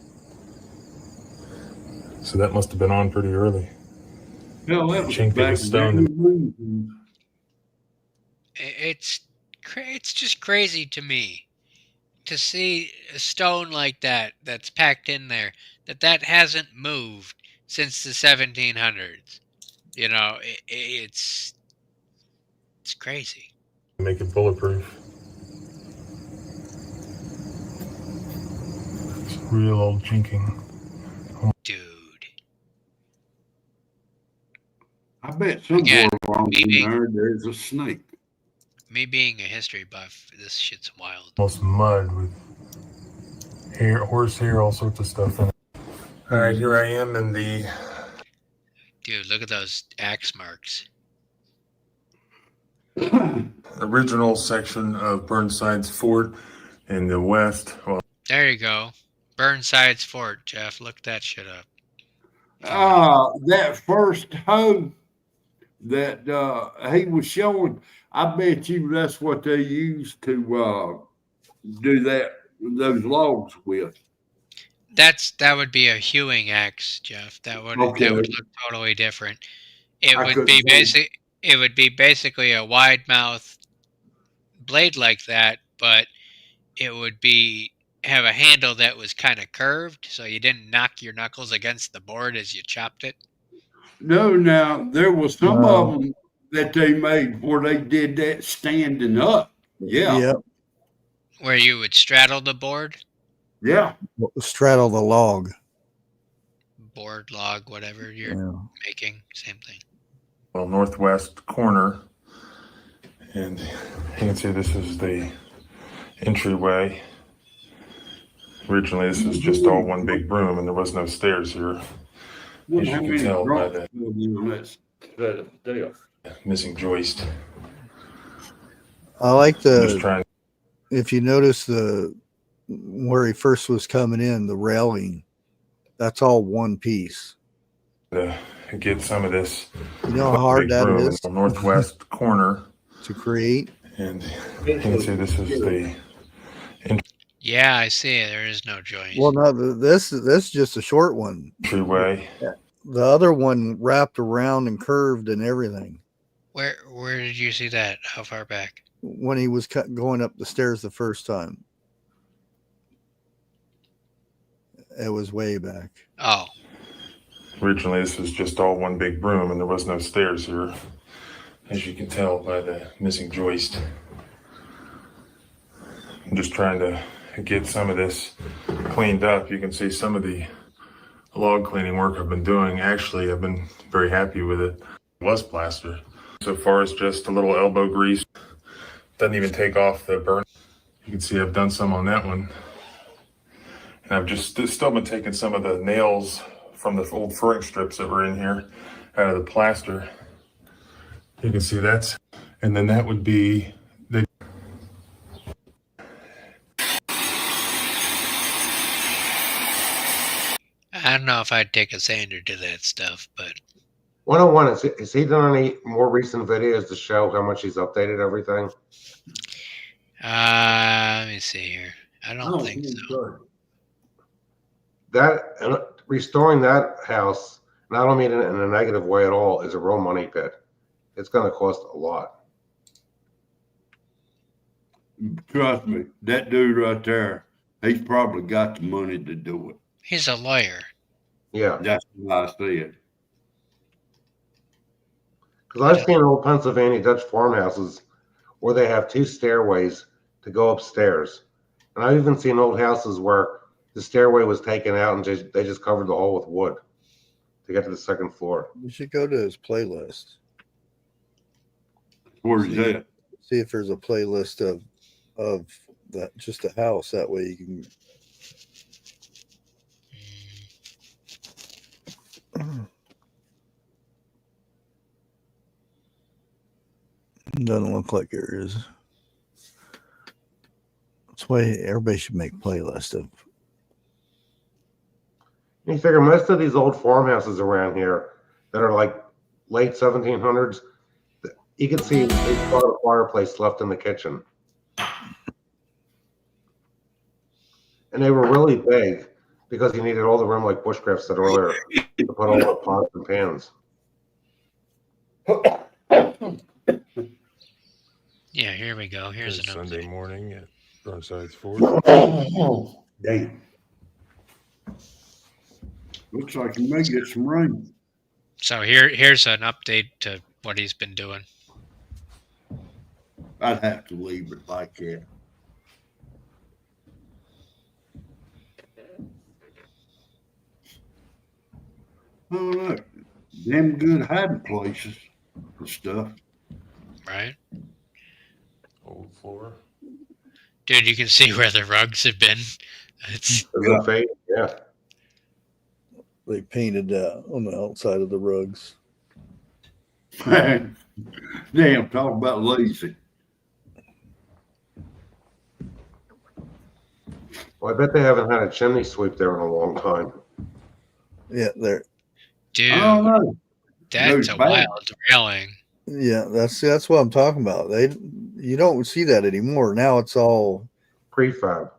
So that must have been on pretty early. Hell, that was Chinked it back with stone. It's just crazy to me to see a stone like that that's packed in there, that hasn't moved since the 1700s. You know, it's crazy. Make it bulletproof. It's real old chinking. Dude. I bet somewhere along in there's a snake. Me being a history buff, this shit's wild. Almost mud with hair, horse hair, all sorts of stuff in it. All right, here I am in the... Dude, look at those axe marks. original section of Burnside's fort in the west. Well, There you go. Burnside's fort, Jeff. Look that shit up. That first hoe that he was showing, I bet you that's what they used to do those logs with. That would be a hewing axe, Jeff. That would look totally different. It would be basically a wide mouth blade like that, but it would have a handle that was kind of curved, so you didn't knock your knuckles against the board as you chopped it. No, now there was some of them that they made where they did that standing up. Yeah. Yep. Where you would straddle the board? Yeah. Straddle the log. Board, log, whatever you're making, same thing. Well, northwest corner, and you can see this is the entryway. Originally, this was just all one big room, and there was no stairs here, as you can tell by the missing joist. I like if you notice where he first was coming in, the railing, that's all one piece. To get some of this, you know how hard that is? In the northwest corner to create. And you can see this is the. Yeah, I see. There is no joint. Well, no, this is just a short one. Entryway. The other one wrapped around and curved and everything. Where did you see that? How far back? When he was going up the stairs the first time. It was way back. Oh. Originally, this was just all one big room, and there was no stairs here, as you can tell by the missing joist. I'm just trying to get some of this cleaned up. You can see some of the log cleaning work I've been doing. Actually, I've been very happy with it. It was plaster. So far as just a little elbow grease. Doesn't even take off the burn. You can see I've done some on that one. And I've just still been taking some of the nails from the old furring strips that were in here out of the plaster. You can see that's, and then that would be the. I don't know if I'd take a sander to that stuff, but. 101, has he done any more recent videos to show how much he's updated everything? Let me see here. I don't think so. That restoring that house, and I don't mean it in a negative way at all, is a real money pit. It's going to cost a lot. Trust me, that dude right there, he's probably got the money to do it. He's a lawyer. Yeah. That's what I said. Because I've seen old Pennsylvania Dutch farmhouses where they have 2 stairways to go upstairs. And I've even seen old houses where the stairway was taken out and they just covered the hole with wood to get to the 2nd floor. You should go to his playlist. Where's that? See if there's a playlist of that, just a house. That way you can. Doesn't look like there is. That's why everybody should make playlists of. You figure most of these old farmhouses around here that are like late 1700s, you can see a part of the fireplace left in the kitchen. And they were really big because you needed all the room, like Bushcraft said earlier, to put all the pots and pans. Yeah, here we go. Here's an Sunday morning at Burnside's Fort. Damn. Looks like you may get some rain. So here's an update to what he's been doing. I'd have to leave it like that. Oh, look. Them good hiding places and stuff. Right? Old floor. Dude, you can see where the rugs have been. It's yeah. They painted on the outside of the rugs. Damn, talk about lazy. Well, I bet they haven't had a chimney sweep there in a long time. Yeah, there. Dude, I don't know. that's a wild railing. Yeah, that's what I'm talking about. You don't see that anymore. Now it's all prefab,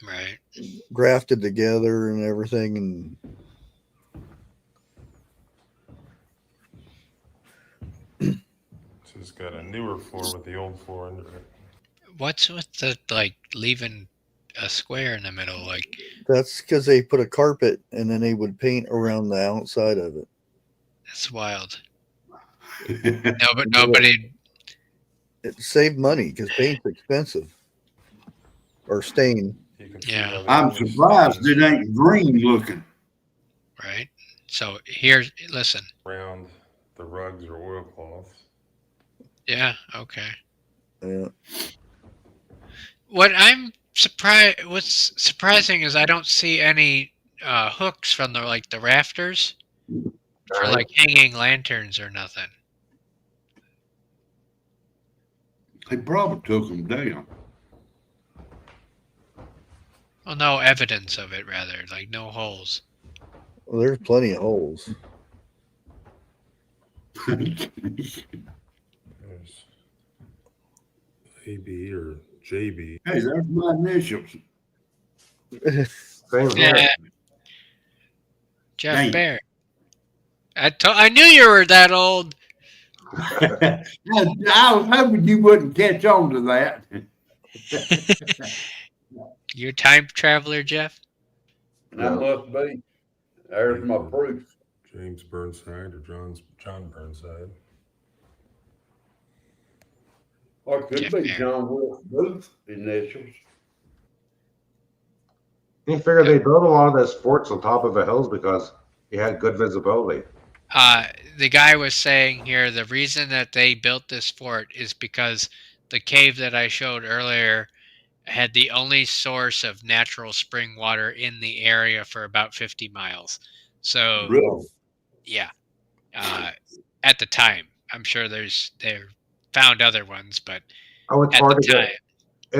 right? Grafted together and everything, and So it's got a newer floor with the old floor under it. What's with the like leaving a square in the middle? Like that's because they put a carpet and then they would paint around the outside of it. That's wild. No, but nobody. It saved money because paint's expensive or stain. Yeah, I'm surprised it ain't green looking. Right. So here's listen. Around the rugs or oilcloths. Yeah. Okay. Yeah. What's surprising is I don't see any hooks from the rafters for like hanging lanterns or nothing. They probably took them down. Well, no evidence of it, rather, like no holes. Well, there's plenty of holes. There's AB or JB. Hey, there's my initials. Same Yeah. here. Jeff Dang. Bear. I knew you were that old. I was hoping you wouldn't catch on to that. You a time traveler, Jeff? I must be. There's my proof. James Burnside or John Burnside. Or it could Jeff be Bear. John Wilkes Booth initials. You figure they built a lot of those forts on top of the hills because you had good visibility. The guy was saying here the reason that they built this fort is because the cave that I showed earlier had the only source of natural spring water in the area for about 50 miles. So, Really? yeah, at the time, I'm sure they found other ones, but Oh, it's at hard the to time, get.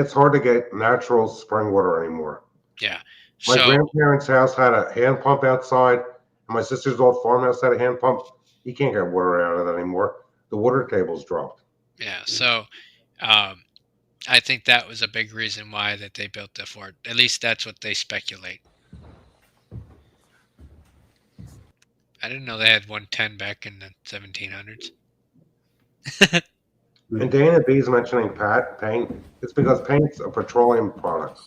It's hard to get natural spring water anymore. yeah. My So, grandparents' house had a hand pump outside, and my sister's old farmhouse had a hand pump. You can't get water out of it anymore. The water table's dropped. yeah, so I think that was a big reason why that they built the fort. At least that's what they speculate. I didn't know they had 110 back in the 1700s. And Dana B's mentioning paint. It's because paint's a petroleum product.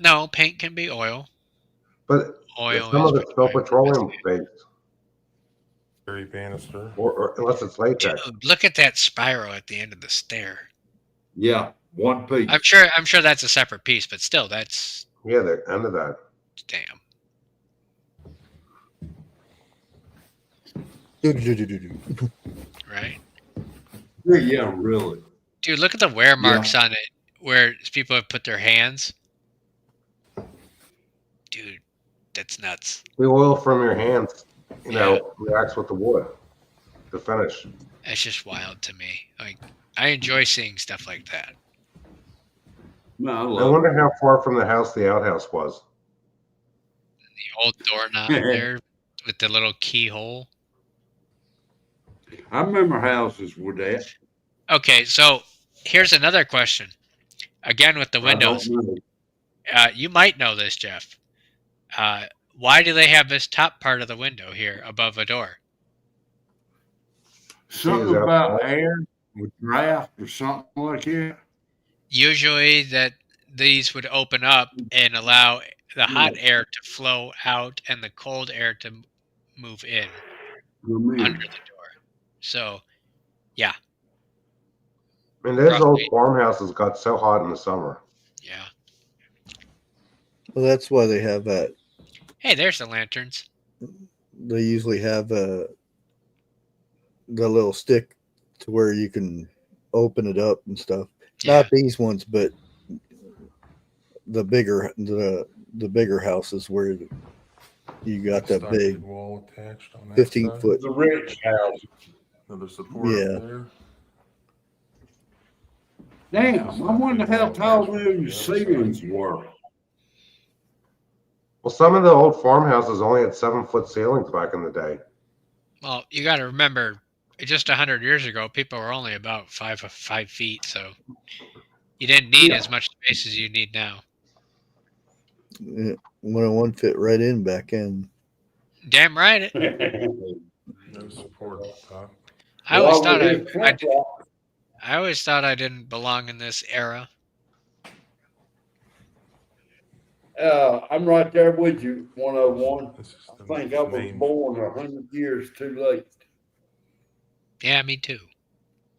No, paint can be oil. But Oil some is of it's still petroleum based. Barry Bannister. Or unless it's latex. Dude, look at that spiral at the end of the stair. Yeah, one piece. I'm sure that's a separate piece, but still, that's Yeah, the end of that. damn. Right? Yeah, really. Dude, look at the wear marks on it where people have put their hands. Dude, that's nuts. The oil from your hands, reacts with the wood. The finish. That's just wild to me. Like, I enjoy seeing stuff like that. No, I wonder how far from the house the outhouse was. The old doorknob there with the little keyhole. I remember houses with that. Okay, so here's another question. Again, with the windows. You might know this, Jeff. Why do they have this top part of the window here above a door? Something about air with draft or something like that. Usually that these would open up and allow the hot air to flow out and the cold air to move in under the door. So, yeah. And those old farmhouses got so hot in the summer. Yeah. Well, that's why they have that. Hey, there's the lanterns. They usually have the little stick to where you can open it up and stuff. Yeah. Not these ones, but the bigger houses where you got that big wall attached on that 15-foot. The rich house. Another support Yeah. there. Damn, I wonder how tall those ceilings were. Well, some of the old farmhouses only had 7-foot ceilings back in the day. Well, you got to remember, just 100 years ago, people were only about 5 feet, so you didn't need as much space as you need now. One fit right in back in. Damn right. No support up top. I always thought I always thought I didn't belong in this era. I'm right there with you, 101. I think I was born 100 years too late. Yeah, me too.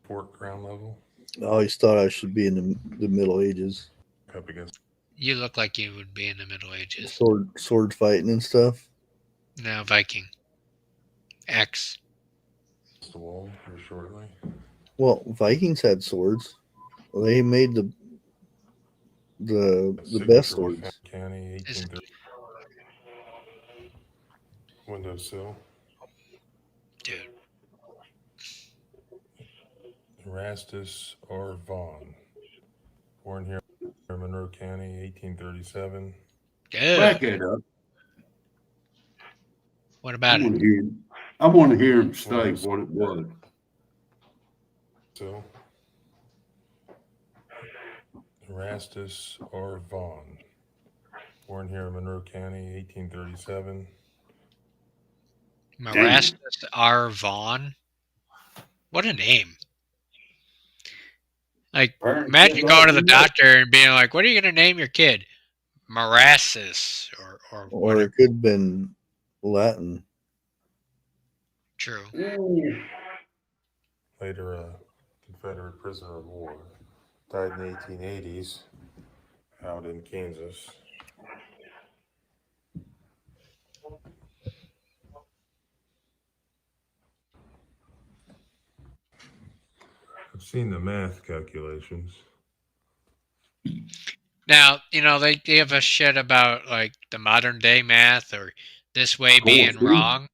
Support ground level. I always thought I should be in the Middle Ages. Up against. You look like you would be in the Middle Ages. Sword fighting and stuff. No, Viking. X. The wall here shortly. Well, Vikings had swords. They made the best swords. County, 1830. Windowsill. Dude. Erastus R. Vaughn. Born here in Monroe County, 1837. Good. Back it up. What about it? I want to hear him say what it was. So, Erastus R. Vaughn. Born here in Monroe County, 1837. Erastus R. Vaughn? What a name. Like, imagine going to the doctor and being like, what are you going to name your kid? Marassus or it could have been Latin. True. Later a Confederate prisoner of war. Died in the 1880s out in Kansas. I've seen the math calculations. Now, you know, they give a shit about like the modern day math or this way being wrong.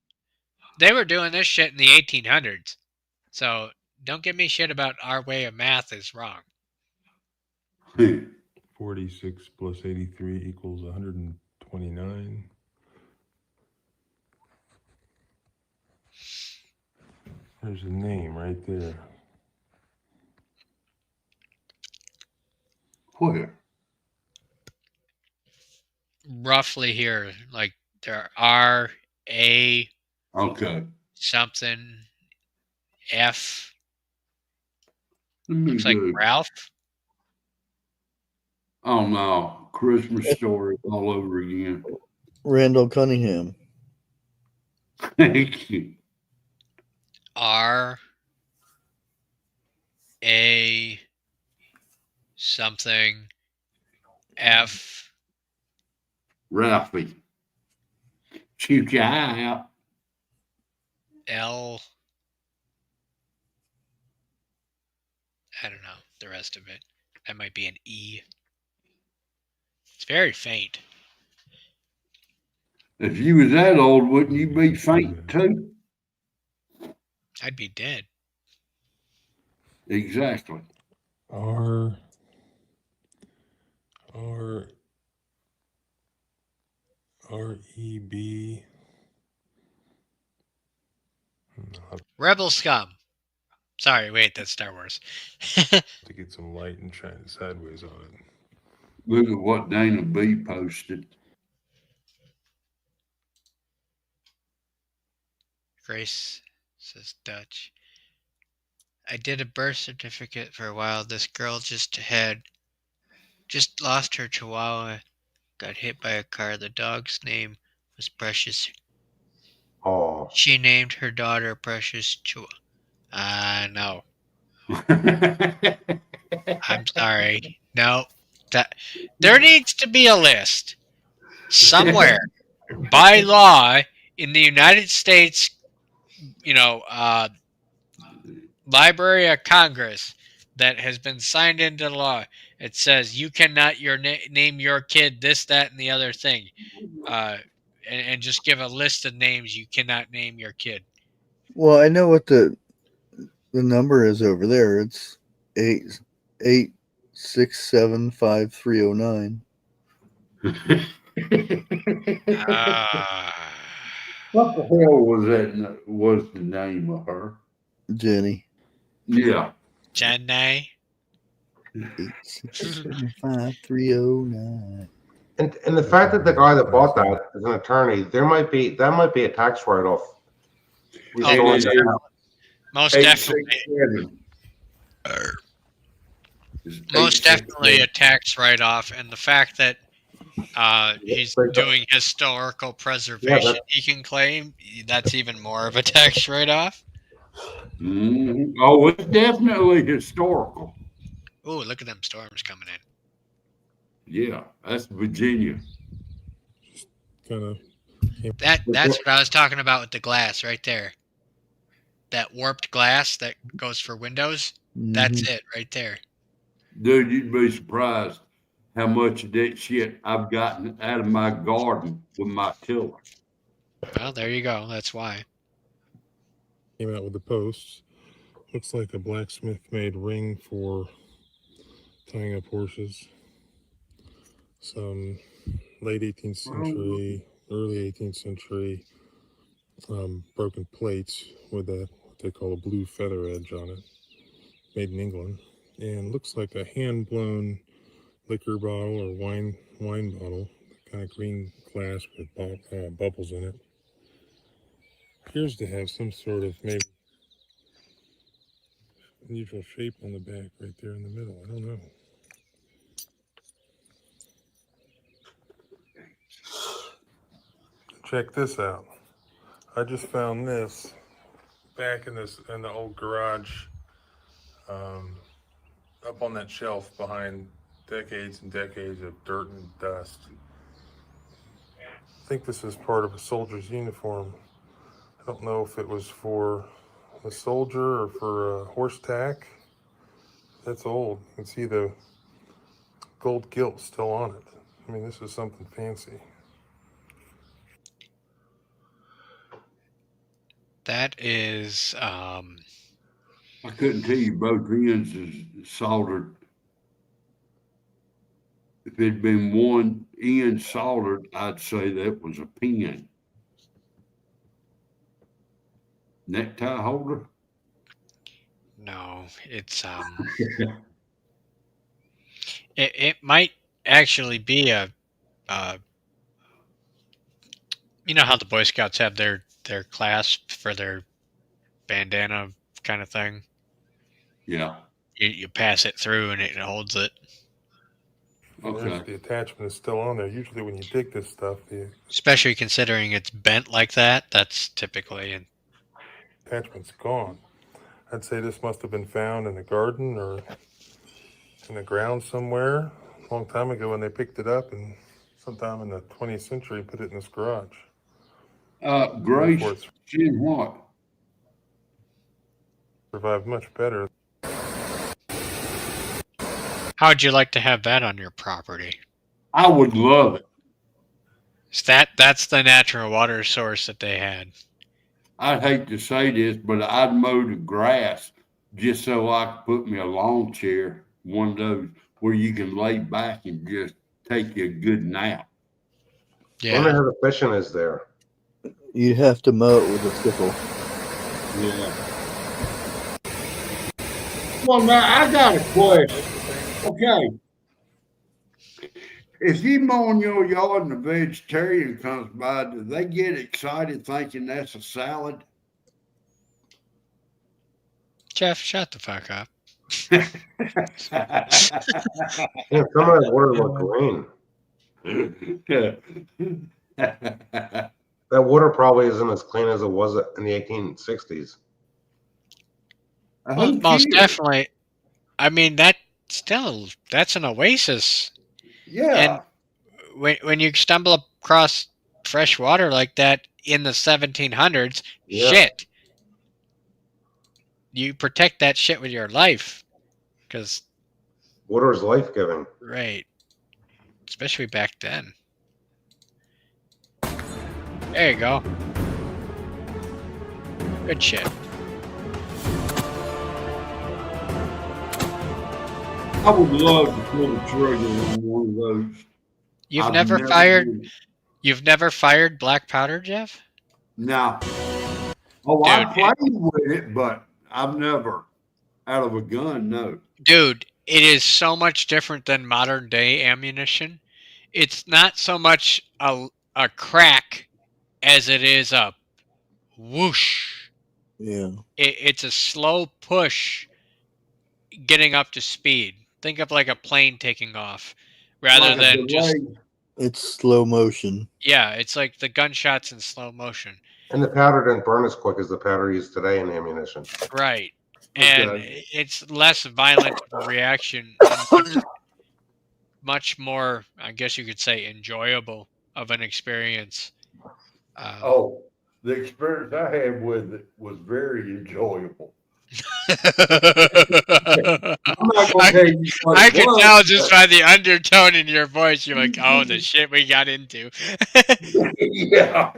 They were doing this shit in the 1800s. So don't give me shit about our way of math is wrong. 46 plus 83 equals 129. There's a name right there. Where? Roughly here, like there are A. Okay. Something. F. Looks like Ralph. Oh no, Christmas Story all over again. Randall Cunningham. Thank you. R. A. Something. F. Ralphie. Shoot your eye out. L. I don't know the rest of it. That might be an E. It's very faint. If you was that old, wouldn't you be faint too? I'd be dead. Exactly. R. E. B. Rebel scum. Sorry, wait, that's Star Wars. To get some light and shine sideways on it. Look at what Dana B posted. Grace says Dutch. I did a birth certificate for a while. This girl just lost her chihuahua. Got hit by a car. The dog's name was Precious. Oh. She named her daughter Precious Chihuahua. No. I'm sorry. No. There needs to be a list somewhere by law in the United States, Library of Congress that has been signed into law. It says you cannot name your kid this, that, and the other thing. And just give a list of names you cannot name your kid. Well, I know what the The number is over there. It's 8675309. What the hell was that? Was the name of her? Jenny. Yeah. Jenny. 8675309. And the fact that the guy that bought that is an attorney, that might be a tax write-off. Most definitely. Most definitely a tax write-off, and the fact that he's doing historical preservation, he can claim that's even more of a tax write-off. Mm-hmm. Oh, it's definitely historical. Oh, look at them storms coming in. Yeah, that's Virginia. That's what I was talking about with the glass right there. That warped glass that goes for windows. Mm-hmm. That's it right there. Dude, you'd be surprised how much of that shit I've gotten out of my garden with my tiller. Well, there you go. That's why. Came out with the posts. Looks like a blacksmith made ring for tying up horses. Some late 18th century, early 18th century broken plates with what they call a blue feather edge on it, made in England. And looks like a hand-blown liquor bottle or wine bottle, kind of green glass with bubbles in it. Appears to have some sort of maybe unusual shape on the back right there in the middle. I don't know. Check this out. I just found this back in the old garage, up on that shelf behind decades and decades of dirt and dust. I think this is part of a soldier's uniform. I don't know if it was for a soldier or for a horse tack. That's old. You can see the gold gilt still on it. I mean, this is something fancy. That is, I couldn't tell you both ends is soldered. If it'd been one end soldered, I'd say that was a pin. Necktie holder? no, it's it might actually be a you know how the Boy Scouts have their clasp for their bandana kind of thing? Yeah. You pass it through and it holds it. Okay. The attachment is still on there. Usually when you dig this stuff, the Especially considering it's bent like that, that's typically an attachment's gone. I'd say this must have been found in the garden or in the ground somewhere a long time ago when they picked it up, and sometime in the 20th century put it in this garage. Grace, seen what? Survived much better. How would you like to have that on your property? I would love it. That's the natural water source that they had. I'd hate to say this, but I'd mow the grass just so I could put me a lawn chair, one of those where you can lay back and just take you a good nap. Yeah. I wonder how the fishing is there. You'd have to mow it with a sickle. Yeah. Well, now I got a question. Okay. If you mowing your yard and a vegetarian comes by, do they get excited thinking that's a salad? Jeff, shut the fuck up. Yeah, some of that water look green. That water probably isn't as clean as it was in the 1860s. Well, most definitely. I mean, that's an oasis. Yeah. And when you stumble across fresh water like that in the 1700s, shit. You protect that shit with your life. Because water is life-giving. Right. Especially back then. There you go. Good shit. I would love to pull the trigger on one of those. You've never fired. You've never fired black powder, Jeff? No. Oh, Dude, I played with it, but I've never out of a gun. No. Dude, it is so much different than modern day ammunition. It's not so much a crack as it is a whoosh. Yeah. It's a slow push getting up to speed. Think of like a plane taking off rather than just. It's slow motion. Yeah, it's like the gunshots in slow motion. And the powder didn't burn as quick as the powder used today in ammunition. Right. And it's less violent of a reaction and much more, I guess you could say, enjoyable of an experience. The experience I had with it was very enjoyable. I can tell just by the undertone in your voice. You're like, oh, the shit we got into. Yeah.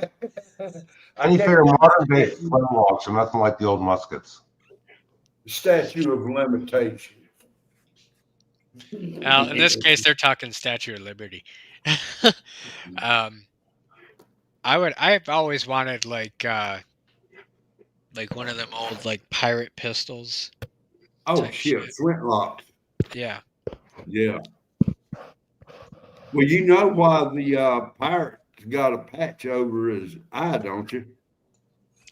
And you figure modern day flintlocks are nothing like the old muskets. Statute of limitation. Now, in this case, they're talking Statue of Liberty. I've always wanted like one of them old like pirate pistols. Oh shit, flintlock. Yeah. Yeah. Well, you know why the pirate's got a patch over his eye, don't you?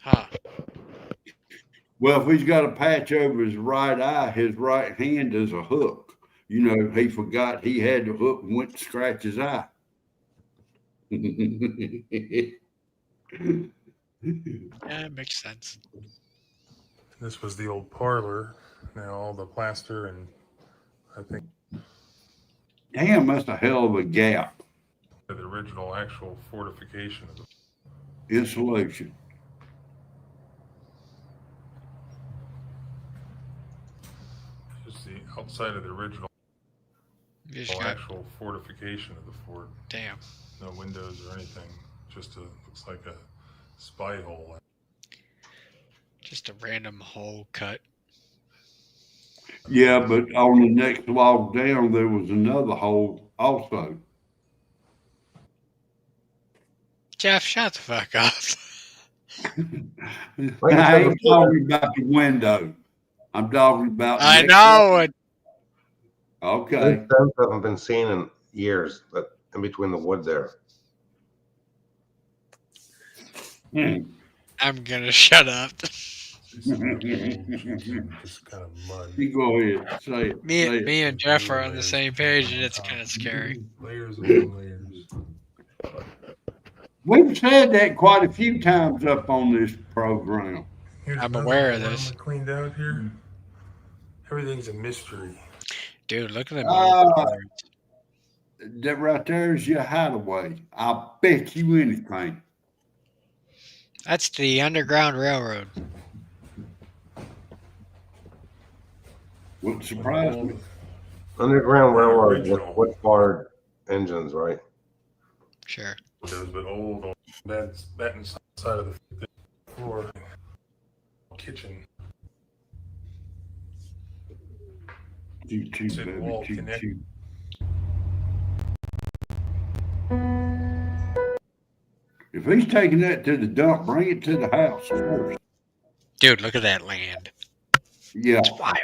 Huh. Well, if he's got a patch over his right eye, his right hand is a hook. You know, he forgot he had the hook and went to scratch his eye. Yeah, it makes sense. This was the old parlor. Now all the plaster and I think. Damn, that's a hell of a gap. The original actual fortification of the insulation. Just the outside of the original actual fortification of the fort. Damn. No windows or anything. Just looks like a spy hole. Just a random hole cut. Yeah, but on the next walk down, there was another hole also. Jeff, shut the fuck up. I ain't talking about the window. I'm talking about. I know it. Okay. These stones haven't been seen in years, but in between the wood there. I'm gonna shut up. Just kind of mud. You go ahead. Say it. Me and Jeff are on the same page, and it's kind of scary. Layers and layers. We've said that quite a few times up on this program. I'm aware of this. Cleaned out here. Everything's a mystery. Dude, look at them. That right there is your hideaway. I'll bet you anything. That's the Underground Railroad. Wouldn't surprise me. Underground Railroad with wood-fired engines, right? Sure. Those but old. That's that inside of the floor. Kitchen. Wall connect. If he's taking that to the dump, bring it to the house first. Dude, look at that land. Yeah. It's wild.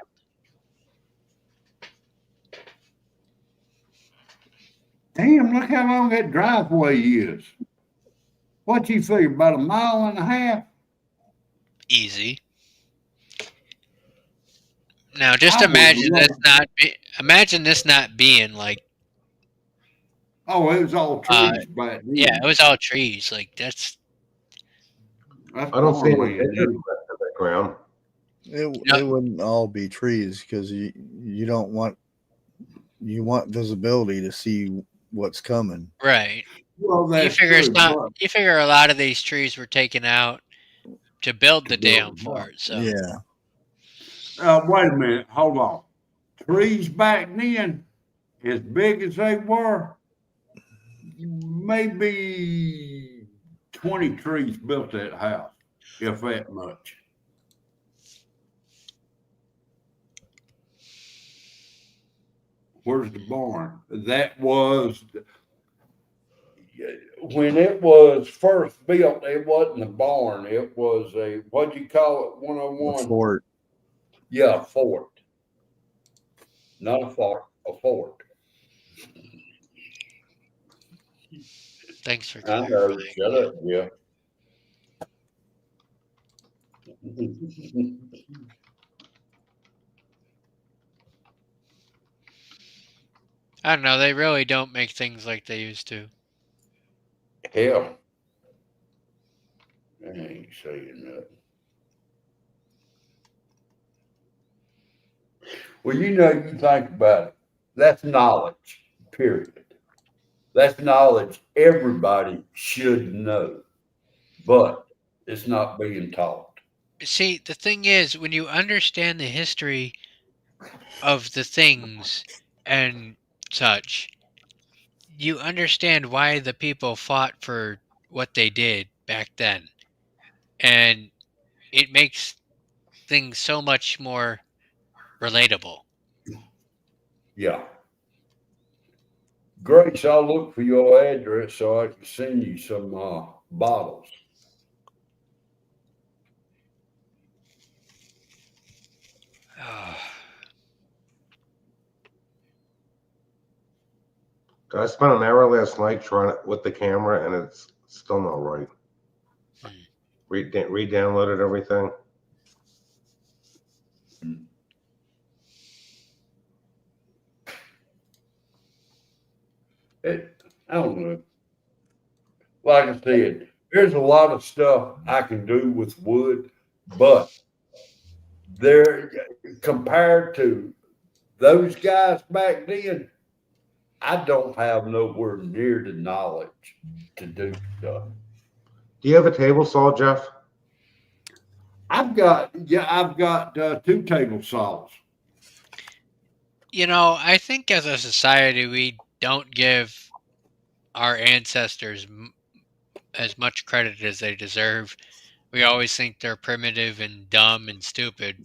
Damn, look how long that driveway is. What you figure, about a mile and a half? Easy. Now, just imagine this not being like. Oh, it was all trees back then. Yeah, it was all trees. Like that's I don't see any in the ground. It wouldn't all be trees because you don't want visibility to see what's coming. right. Well, You that's figure it's true, not. but- You figure a lot of these trees were taken out to build the dam fort. So Yeah. Wait a minute. Hold on. Trees back then, as big as they were, maybe 20 trees built that house, if that much. Where's the barn? That was when it was first built. It wasn't a barn. It was a, what'd you call it? 101. A fort. Yeah, a fort. Not a fort. A fort. Thanks for I know. clarifying. Shut up, yeah. I don't know. They really don't make things like they used to. Hell, I ain't saying nothing. Well, you know, you think about it. That's knowledge, period. That's knowledge everybody should know, but it's not being taught. See, the thing is, when you understand the history of the things and such, you understand why the people fought for what they did back then. And it makes things so much more relatable. Yeah. Grace, I'll look for your address so I can send you some bottles. I spent an hour last night trying it with the camera, and it's still not right. Re-downloaded everything. I don't know. Like I said, there's a lot of stuff I can do with wood, but they're compared to those guys back then, I don't have nowhere near the knowledge to do stuff. Do you have a table saw, Jeff? I've got 2 table saws. You know, I think as a society, we don't give our ancestors as much credit as they deserve. We always think they're primitive and dumb and stupid,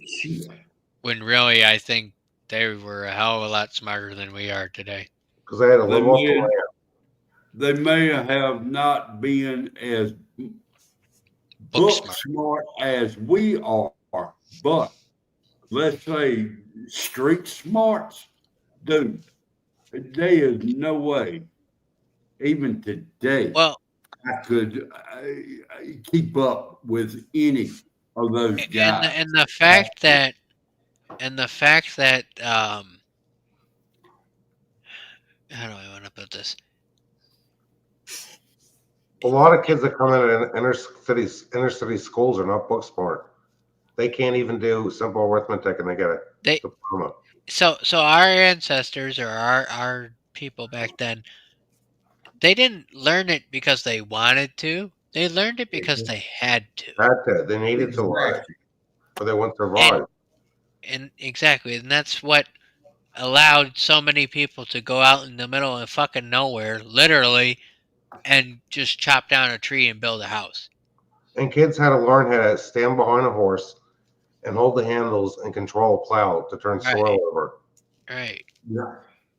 when really I think they were a hell of a lot smarter than we are today. Because they had to live off the land. They may have not been as book smart as we are, but let's say street smarts, dude, there is no way, even today, I could keep up with any of those guys. And the fact that how do I want to put this? A lot of kids that come in at inner city schools are not book smart. They can't even do simple arithmetic, and they get a diploma. So our ancestors, or our people back then, they didn't learn it because they wanted to. They learned it because they had to. They needed to learn it, or they wouldn't survive. And exactly, and that's what allowed so many people to go out in the middle of fucking nowhere, literally, and just chop down a tree and build a house. And kids had to learn how to stand behind a horse and hold the handles and control a plow to turn soil over. Right. Yeah.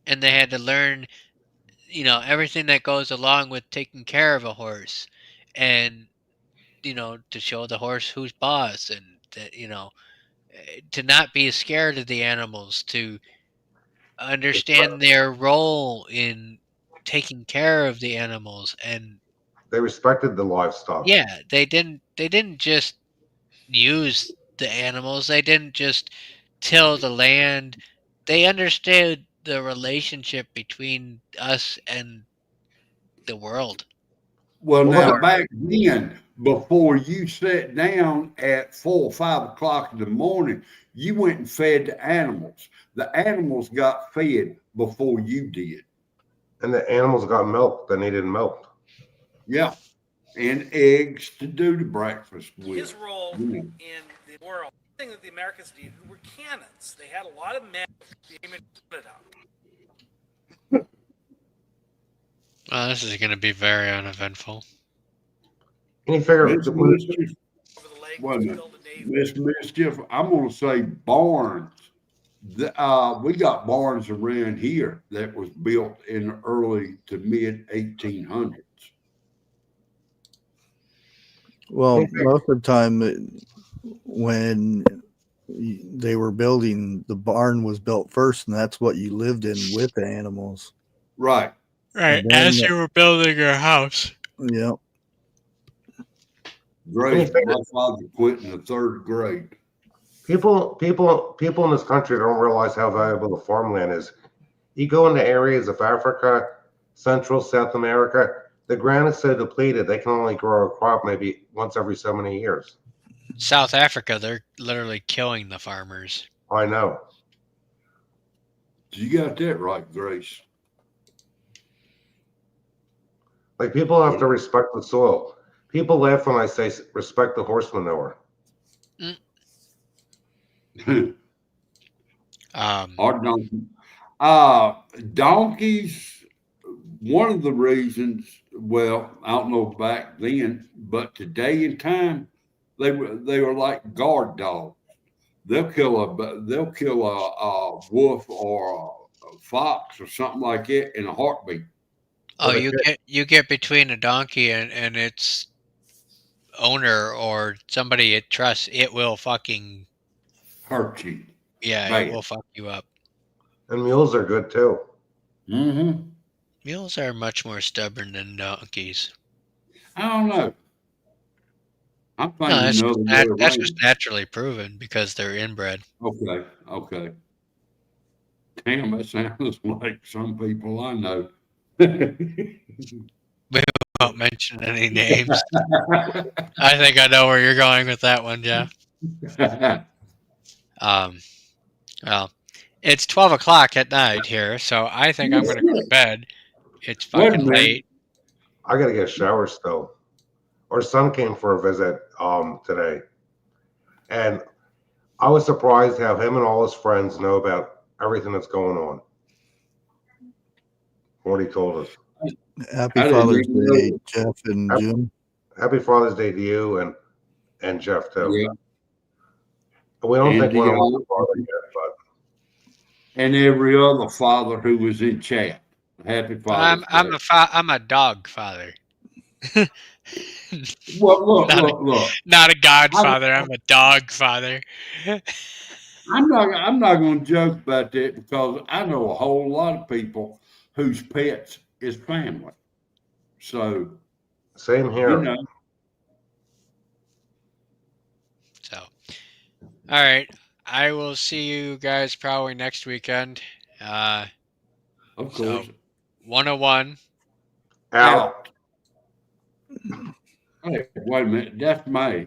And they had to learn, you know, everything that goes along with taking care of a horse, and, you know, to show the horse who's boss, and that, you know, to not be scared of the animals, to understand their role in taking care of the animals. And they respected the livestock. Yeah, they didn't just use the animals. They didn't just till the land. They understood the relationship between us and the world. Well, now back then, before you sat down at 4 or 5 o'clock in the morning, you went and fed the animals. The animals got fed before you did. And the animals got milk. They needed milk. Yeah. And eggs to do the breakfast with. His role in the world, the thing that the Americans needed were cannons. They had a lot of men aiming it out. Well, this is going to be very uneventful. Can you figure Miss Mischief, I'm going to say barns We got barns around here that was built in the early to mid 1800s. Well, most of the time, when they were building, the barn was built first, and that's what you lived in with the animals. Right. Right. As you were building your house. Yep. Great. My father quit in the 3rd grade. People in this country don't realize how valuable the farmland is. You go into areas of Africa, Central, South America, the ground is so depleted they can only grow a crop maybe once every so many years. South Africa, they're literally killing the farmers. I know. You got that right, Grace. Like, people have to respect the soil. People laugh when I say respect the horse manure. Our donkeys, one of the reasons, well, I don't know back then, but today in time, they were like guard dogs. They'll kill a wolf or a fox or something like that in a heartbeat. Oh, you get between a donkey and its owner or somebody it trusts, it will fucking hurt you. Yeah, Bad. it will fuck you up. And mules are good too. Mm-hmm. Mules are much more stubborn than donkeys. I don't know. I'm No, thinking that's just naturally proven because they're inbred. Okay. Damn, that sounds like some people I know. We won't mention any names. I think I know where you're going with that one, Jeff. Well, it's 12 o'clock at night here, so I think I'm going to go to bed. It's fucking late. I got to get a shower still. Our son came for a visit today, and I was surprised how him and all his friends know about everything that's going on. What he told us. Happy Father's Day, Jeff and Jim. Happy Father's Day to you and Jeff too. Yeah. We don't think one of us is father yet, but and every other father who was in chat. Happy Father's Day. I'm a dog father. Well, look. Not a godfather. I'm a dog father. I'm not going to joke about that because I know a whole lot of people whose pets is family. So same here. You know. So, all right. I will see you guys probably next weekend. Of course. 101. Out. Hey, wait a minute. That's May.